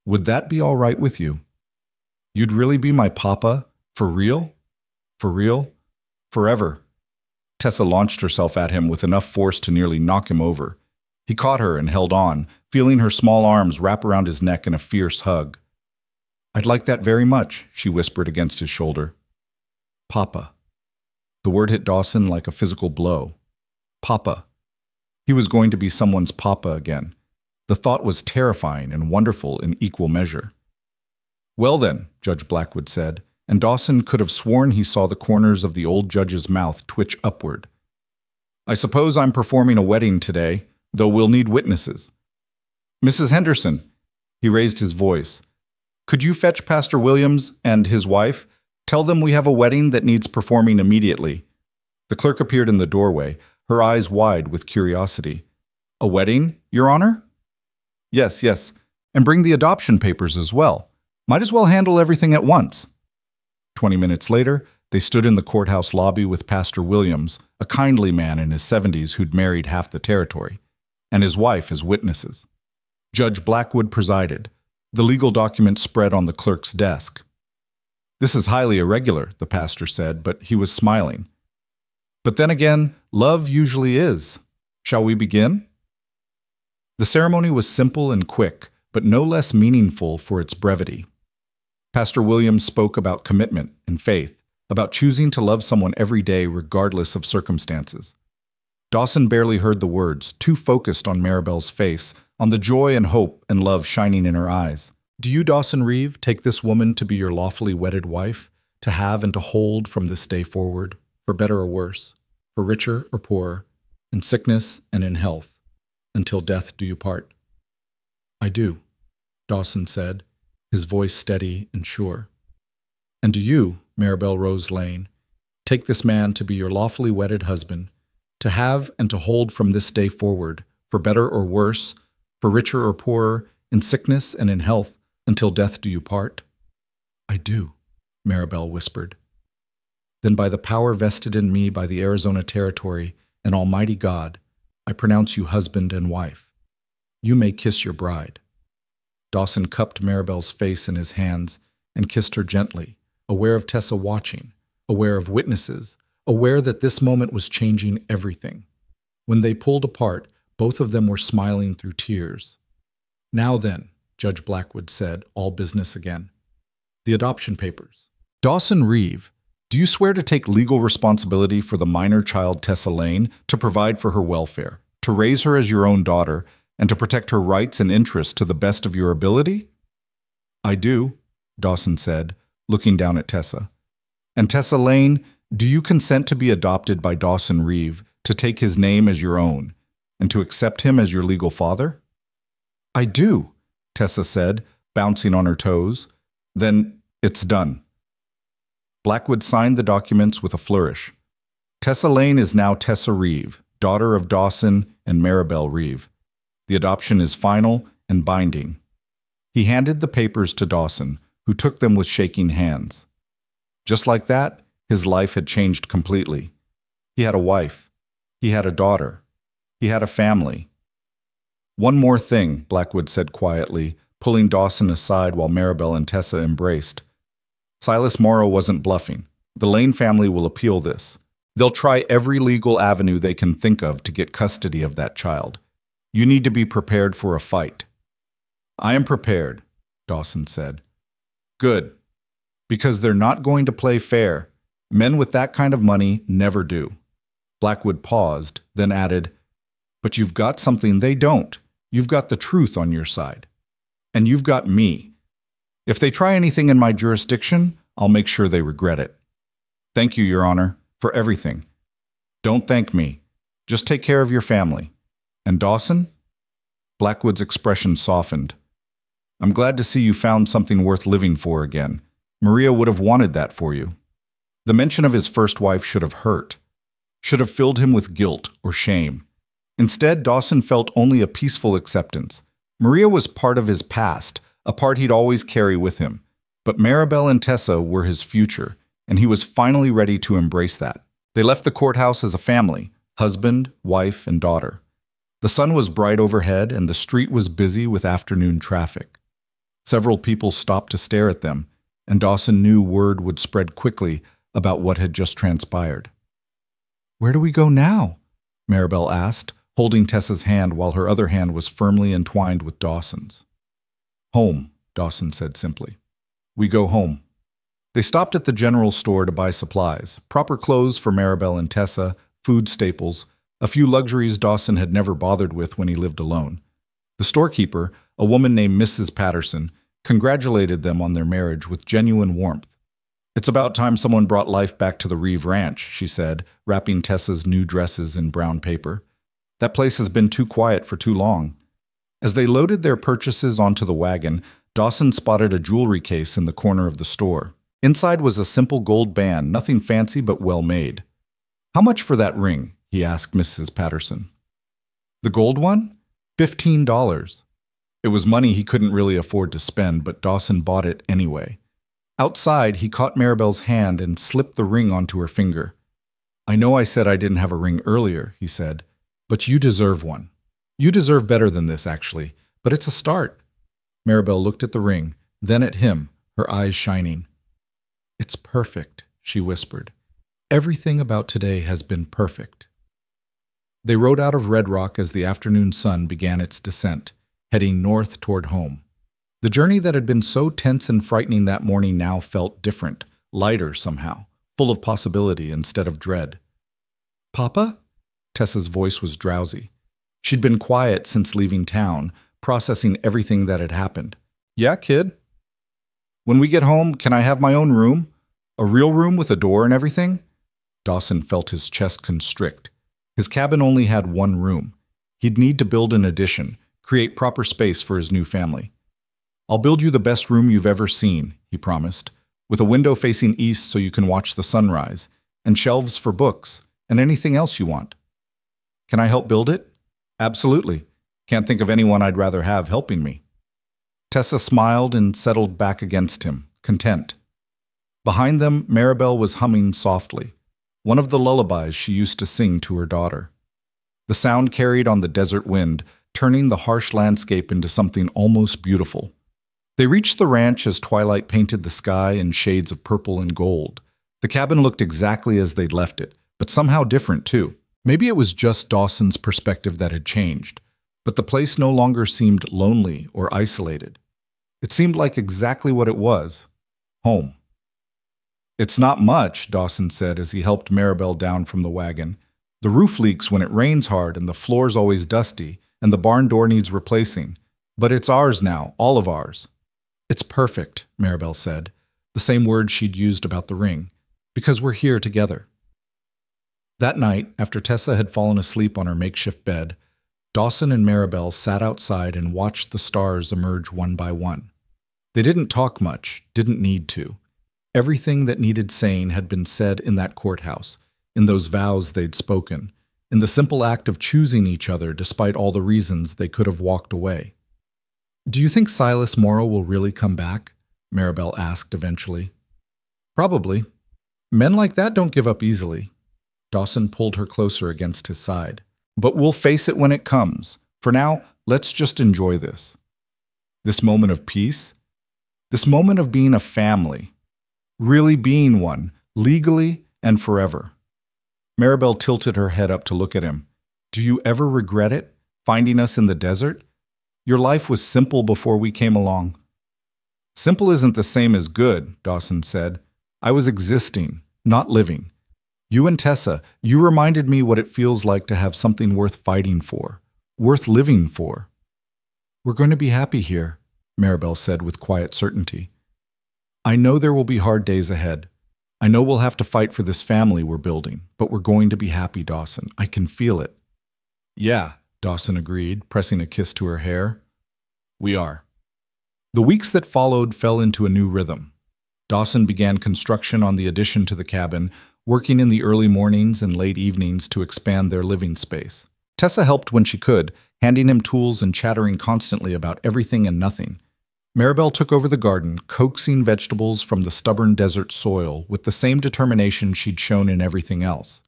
Would that be all right with you? You'd really be my papa? For real? For real? Forever. Tessa launched herself at him with enough force to nearly knock him over. He caught her and held on, feeling her small arms wrap around his neck in a fierce hug. I'd like that very much, she whispered against his shoulder. Papa. The word hit Dawson like a physical blow. Papa. He was going to be someone's papa again. The thought was terrifying and wonderful in equal measure. Well then, Judge Blackwood said, and Dawson could have sworn he saw the corners of the old judge's mouth twitch upward. I suppose I'm performing a wedding today, though we'll need witnesses. Mrs. Henderson, he raised his voice, could you fetch Pastor Williams and his wife? Tell them we have a wedding that needs performing immediately. The clerk appeared in the doorway, her eyes wide with curiosity. A wedding, Your Honor? Yes, yes, and bring the adoption papers as well. Might as well handle everything at once. 20 minutes later, they stood in the courthouse lobby with Pastor Williams, a kindly man in his 70s who'd married half the territory, and his wife as witnesses. Judge Blackwood presided. The legal documents spread on the clerk's desk. This is highly irregular, the pastor said, but he was smiling. But then again, love usually is. Shall we begin? The ceremony was simple and quick, but no less meaningful for its brevity. Pastor Williams spoke about commitment and faith, about choosing to love someone every day regardless of circumstances. Dawson barely heard the words, too focused on Maribel's face, on the joy and hope and love shining in her eyes. Do you, Dawson Reeve, take this woman to be your lawfully wedded wife, to have and to hold from this day forward, for better or worse, for richer or poorer, in sickness and in health, until death do you part? I do, Dawson said, his voice steady and sure. And do you, Maribel Rose Lane, take this man to be your lawfully wedded husband, to have and to hold from this day forward, for better or worse, for richer or poorer, in sickness and in health, until death do you part? I do, Maribel whispered. Then by the power vested in me by the Arizona Territory and Almighty God, I pronounce you husband and wife. You may kiss your bride. Dawson cupped Maribel's face in his hands and kissed her gently, aware of Tessa watching, aware of witnesses, aware that this moment was changing everything. When they pulled apart, both of them were smiling through tears. Now then, Judge Blackwood said, all business again. The adoption papers. Dawson Reeve, do you swear to take legal responsibility for the minor child Tessa Lane, to provide for her welfare, to raise her as your own daughter, and to protect her rights and interests to the best of your ability? I do, Dawson said, looking down at Tessa. And Tessa Lane, do you consent to be adopted by Dawson Reeve, to take his name as your own, and to accept him as your legal father? I do, Tessa said, bouncing on her toes. Then it's done. Blackwood signed the documents with a flourish. Tessa Lane is now Tessa Reeve, daughter of Dawson and Maribel Reeve. The adoption is final and binding. He handed the papers to Dawson, who took them with shaking hands. Just like that, his life had changed completely. He had a wife. He had a daughter. He had a family. One more thing, Blackwood said quietly, pulling Dawson aside while Maribel and Tessa embraced. Silas Morrow wasn't bluffing. The Lane family will appeal this. They'll try every legal avenue they can think of to get custody of that child. You need to be prepared for a fight. I am prepared, Dawson said. Good. Because they're not going to play fair. Men with that kind of money never do. Blackwood paused, then added, but you've got something they don't. You've got the truth on your side. And you've got me. If they try anything in my jurisdiction, I'll make sure they regret it. Thank you, Your Honor, for everything. Don't thank me. Just take care of your family. And Dawson? Blackwood's expression softened. I'm glad to see you found something worth living for again. Maria would have wanted that for you. The mention of his first wife should have hurt, should have filled him with guilt or shame. Instead, Dawson felt only a peaceful acceptance, Maria was part of his past, a part he'd always carry with him. But Maribel and Tessa were his future, and he was finally ready to embrace that. They left the courthouse as a family, husband, wife, and daughter. The sun was bright overhead, and the street was busy with afternoon traffic. Several people stopped to stare at them, and Dawson knew word would spread quickly about what had just transpired. "Where do we go now?" Maribel asked, holding Tessa's hand while her other hand was firmly entwined with Dawson's. "Home," Dawson said simply. "We go home." They stopped at the general store to buy supplies, proper clothes for Maribel and Tessa, food staples, a few luxuries Dawson had never bothered with when he lived alone. The storekeeper, a woman named Mrs. Patterson, congratulated them on their marriage with genuine warmth. "It's about time someone brought life back to the Reeve Ranch," she said, wrapping Tessa's new dresses in brown paper. "That place has been too quiet for too long." As they loaded their purchases onto the wagon, Dawson spotted a jewelry case in the corner of the store. Inside was a simple gold band, nothing fancy but well made. "How much for that ring?" he asked Mrs. Patterson. "The gold one? $15. It was money he couldn't really afford to spend, but Dawson bought it anyway. Outside, he caught Maribel's hand and slipped the ring onto her finger. "I know I said I didn't have a ring earlier," he said, "but you deserve one. You deserve better than this, actually, but it's a start." Maribel looked at the ring, then at him, her eyes shining. "It's perfect," she whispered. "Everything about today has been perfect." They rode out of Red Rock as the afternoon sun began its descent, heading north toward home. The journey that had been so tense and frightening that morning now felt different, lighter somehow, full of possibility instead of dread. "Papa?" Tessa's voice was drowsy. She'd been quiet since leaving town, processing everything that had happened. "Yeah, kid?" "When we get home, can I have my own room? A real room with a door and everything?" Dawson felt his chest constrict. His cabin only had one room. He'd need to build an addition, create proper space for his new family. "I'll build you the best room you've ever seen," he promised, "with a window facing east so you can watch the sunrise, and shelves for books, and anything else you want." "Can I help build it?" "Absolutely. Can't think of anyone I'd rather have helping me." Tessa smiled and settled back against him, content. Behind them, Maribel was humming softly, one of the lullabies she used to sing to her daughter. The sound carried on the desert wind, turning the harsh landscape into something almost beautiful. They reached the ranch as twilight painted the sky in shades of purple and gold. The cabin looked exactly as they'd left it, but somehow different too. Maybe it was just Dawson's perspective that had changed, but the place no longer seemed lonely or isolated. It seemed like exactly what it was: home. "It's not much," Dawson said as he helped Maribel down from the wagon. "The roof leaks when it rains hard, and the floor's always dusty, and the barn door needs replacing. But it's ours now, all of ours." "It's perfect," Maribel said, the same word she'd used about the ring, "because we're here together." That night, after Tessa had fallen asleep on her makeshift bed, Dawson and Maribel sat outside and watched the stars emerge one by one. They didn't talk much, didn't need to. Everything that needed saying had been said in that courthouse, in those vows they'd spoken, in the simple act of choosing each other despite all the reasons they could have walked away. "Do you think Silas Morrow will really come back?" Maribel asked eventually. "Probably. Men like that don't give up easily." Dawson pulled her closer against his side. "But we'll face it when it comes. For now, let's just enjoy this. This moment of peace. This moment of being a family. Really being one, legally and forever." Maribel tilted her head up to look at him. "Do you ever regret it, finding us in the desert? Your life was simple before we came along." "Simple isn't the same as good," Dawson said. "I was existing, not living. You and Tessa, you reminded me what it feels like to have something worth fighting for, worth living for." "We're going to be happy here," Maribel said with quiet certainty. "I know there will be hard days ahead. I know we'll have to fight for this family we're building, but we're going to be happy, Dawson. I can feel it." "Yeah," Dawson agreed, pressing a kiss to her hair. "We are." The weeks that followed fell into a new rhythm. Dawson began construction on the addition to the cabin, working in the early mornings and late evenings to expand their living space. Tessa helped when she could, handing him tools and chattering constantly about everything and nothing. Maribel took over the garden, coaxing vegetables from the stubborn desert soil with the same determination she'd shown in everything else.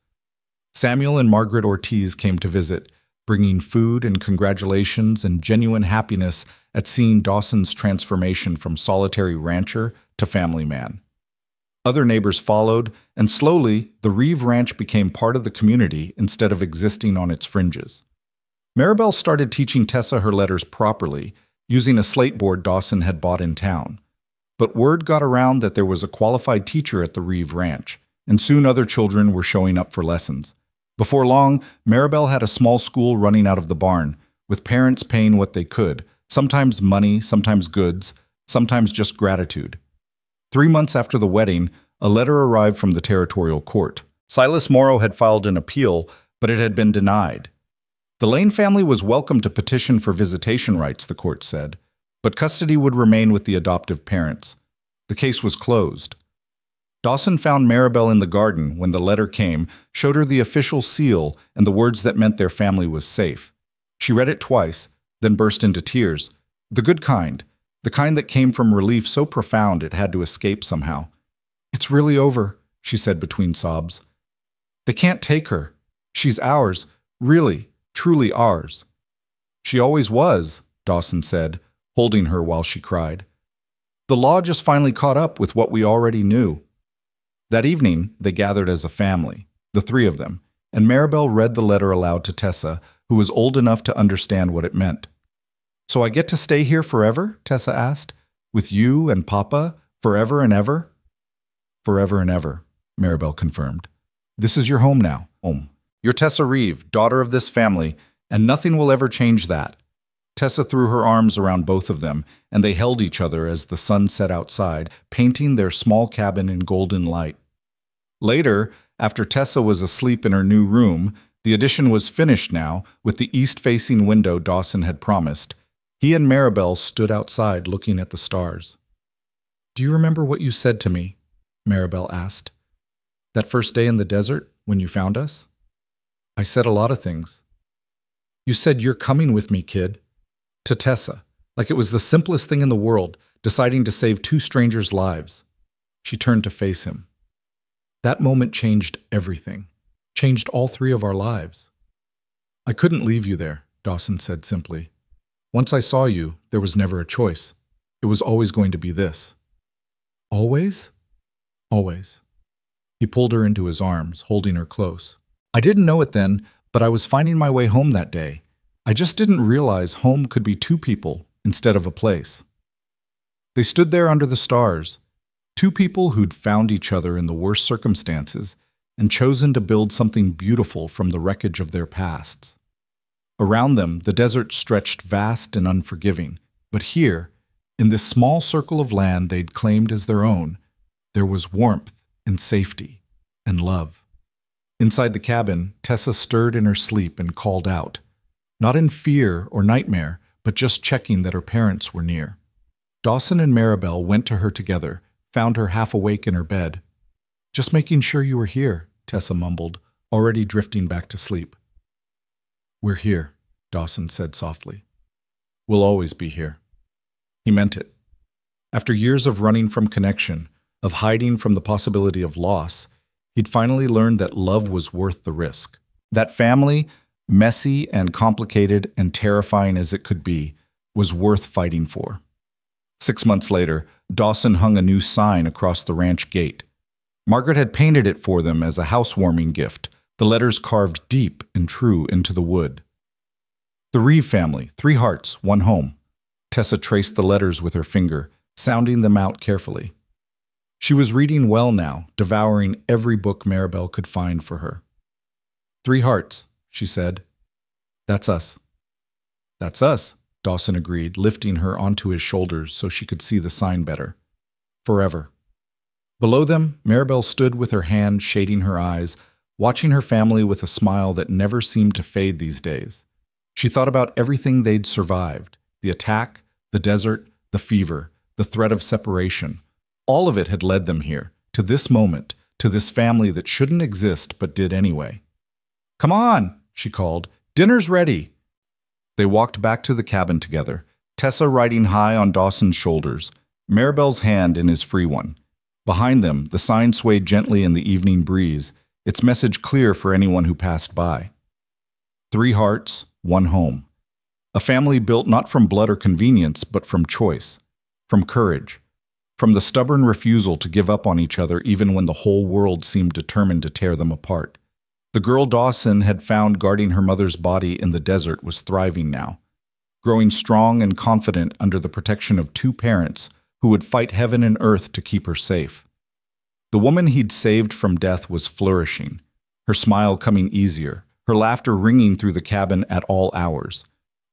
Samuel and Margaret Ortiz came to visit, bringing food and congratulations and genuine happiness at seeing Dawson's transformation from solitary rancher to family man. Other neighbors followed, and slowly, the Reeve Ranch became part of the community instead of existing on its fringes. Maribel started teaching Tessa her letters properly, using a slate board Dawson had bought in town. But word got around that there was a qualified teacher at the Reeve Ranch, and soon other children were showing up for lessons. Before long, Maribel had a small school running out of the barn, with parents paying what they could, sometimes money, sometimes goods, sometimes just gratitude. 3 months after the wedding, a letter arrived from the territorial court. Silas Morrow had filed an appeal, but it had been denied. The Lane family was welcome to petition for visitation rights, the court said, but custody would remain with the adoptive parents. The case was closed. Dawson found Maribel in the garden when the letter came, showed her the official seal and the words that meant their family was safe. She read it twice, then burst into tears. The good kind. The kind that came from relief so profound it had to escape somehow. "It's really over," she said between sobs. "They can't take her. She's ours, really, truly ours." "She always was," Dawson said, holding her while she cried. "The law just finally caught up with what we already knew." That evening, they gathered as a family, the three of them, and Maribel read the letter aloud to Tessa, who was old enough to understand what it meant. "So I get to stay here forever?" Tessa asked. "With you and Papa, forever and ever?" "Forever and ever," Maribel confirmed. "This is your home now, home. You're Tessa Reeve, daughter of this family, and nothing will ever change that." Tessa threw her arms around both of them, and they held each other as the sun set outside, painting their small cabin in golden light. Later, after Tessa was asleep in her new room, the addition was finished now, with the east-facing window Dawson had promised. He and Maribel stood outside looking at the stars. "Do you remember what you said to me?" Maribel asked. "That first day in the desert, when you found us?" "I said a lot of things." "You said, 'You're coming with me, kid.' To Tessa, like it was the simplest thing in the world, deciding to save two strangers' lives." She turned to face him. "That moment changed everything. Changed all three of our lives." "I couldn't leave you there," Dawson said simply. "Once I saw you, there was never a choice. It was always going to be this." "Always?" "Always." He pulled her into his arms, holding her close. "I didn't know it then, but I was finding my way home that day. I just didn't realize home could be two people instead of a place." They stood there under the stars, two people who'd found each other in the worst circumstances and chosen to build something beautiful from the wreckage of their pasts. Around them, the desert stretched vast and unforgiving, but here, in this small circle of land they'd claimed as their own, there was warmth and safety and love. Inside the cabin, Tessa stirred in her sleep and called out, not in fear or nightmare, but just checking that her parents were near. Dawson and Maribel went to her together, found her half awake in her bed. "Just making sure you were here," Tessa mumbled, already drifting back to sleep. "We're here," Dawson said softly. "We'll always be here." He meant it. After years of running from connection, of hiding from the possibility of loss, he'd finally learned that love was worth the risk. That family, messy and complicated and terrifying as it could be, was worth fighting for. 6 months later, Dawson hung a new sign across the ranch gate. Margaret had painted it for them as a housewarming gift, the letters carved deep and true into the wood. "The Reeve family, 3 hearts, 1 home." Tessa traced the letters with her finger, sounding them out carefully. She was reading well now, devouring every book Maribel could find for her. "3 hearts," she said. "That's us." "That's us," Dawson agreed, lifting her onto his shoulders so she could see the sign better. "Forever." Below them, Maribel stood with her hand shading her eyes, watching her family with a smile that never seemed to fade these days. She thought about everything they'd survived, the attack, the desert, the fever, the threat of separation. All of it had led them here, to this moment, to this family that shouldn't exist but did anyway. "Come on," she called, Dinner's ready. They walked back to the cabin together, Tessa riding high on Dawson's shoulders, Maribel's hand in his free one. Behind them, the sign swayed gently in the evening breeze, its message clear for anyone who passed by. 3 hearts, 1 home. A family built not from blood or convenience, but from choice, from courage, from the stubborn refusal to give up on each other even when the whole world seemed determined to tear them apart. The girl Dawson had found guarding her mother's body in the desert was thriving now, growing strong and confident under the protection of 2 parents who would fight heaven and earth to keep her safe. The woman he'd saved from death was flourishing, her smile coming easier, her laughter ringing through the cabin at all hours.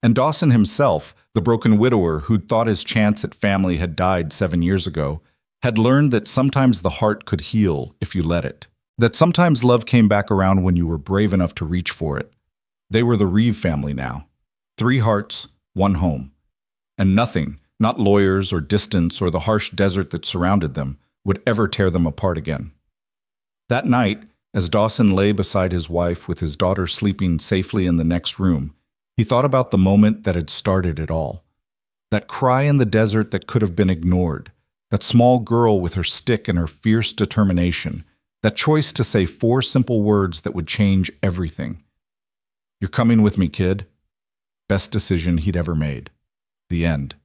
And Dawson himself, the broken widower who'd thought his chance at family had died 7 years ago, had learned that sometimes the heart could heal if you let it. That sometimes love came back around when you were brave enough to reach for it. They were the Reeve family now. 3 hearts, 1 home. And nothing, not lawyers or distance or the harsh desert that surrounded them, would ever tear them apart again. That night, as Dawson lay beside his wife with his daughter sleeping safely in the next room, he thought about the moment that had started it all. That cry in the desert that could have been ignored, that small girl with her stick and her fierce determination, that choice to say 4 simple words that would change everything. "You're coming with me, kid." Best decision he'd ever made. The end.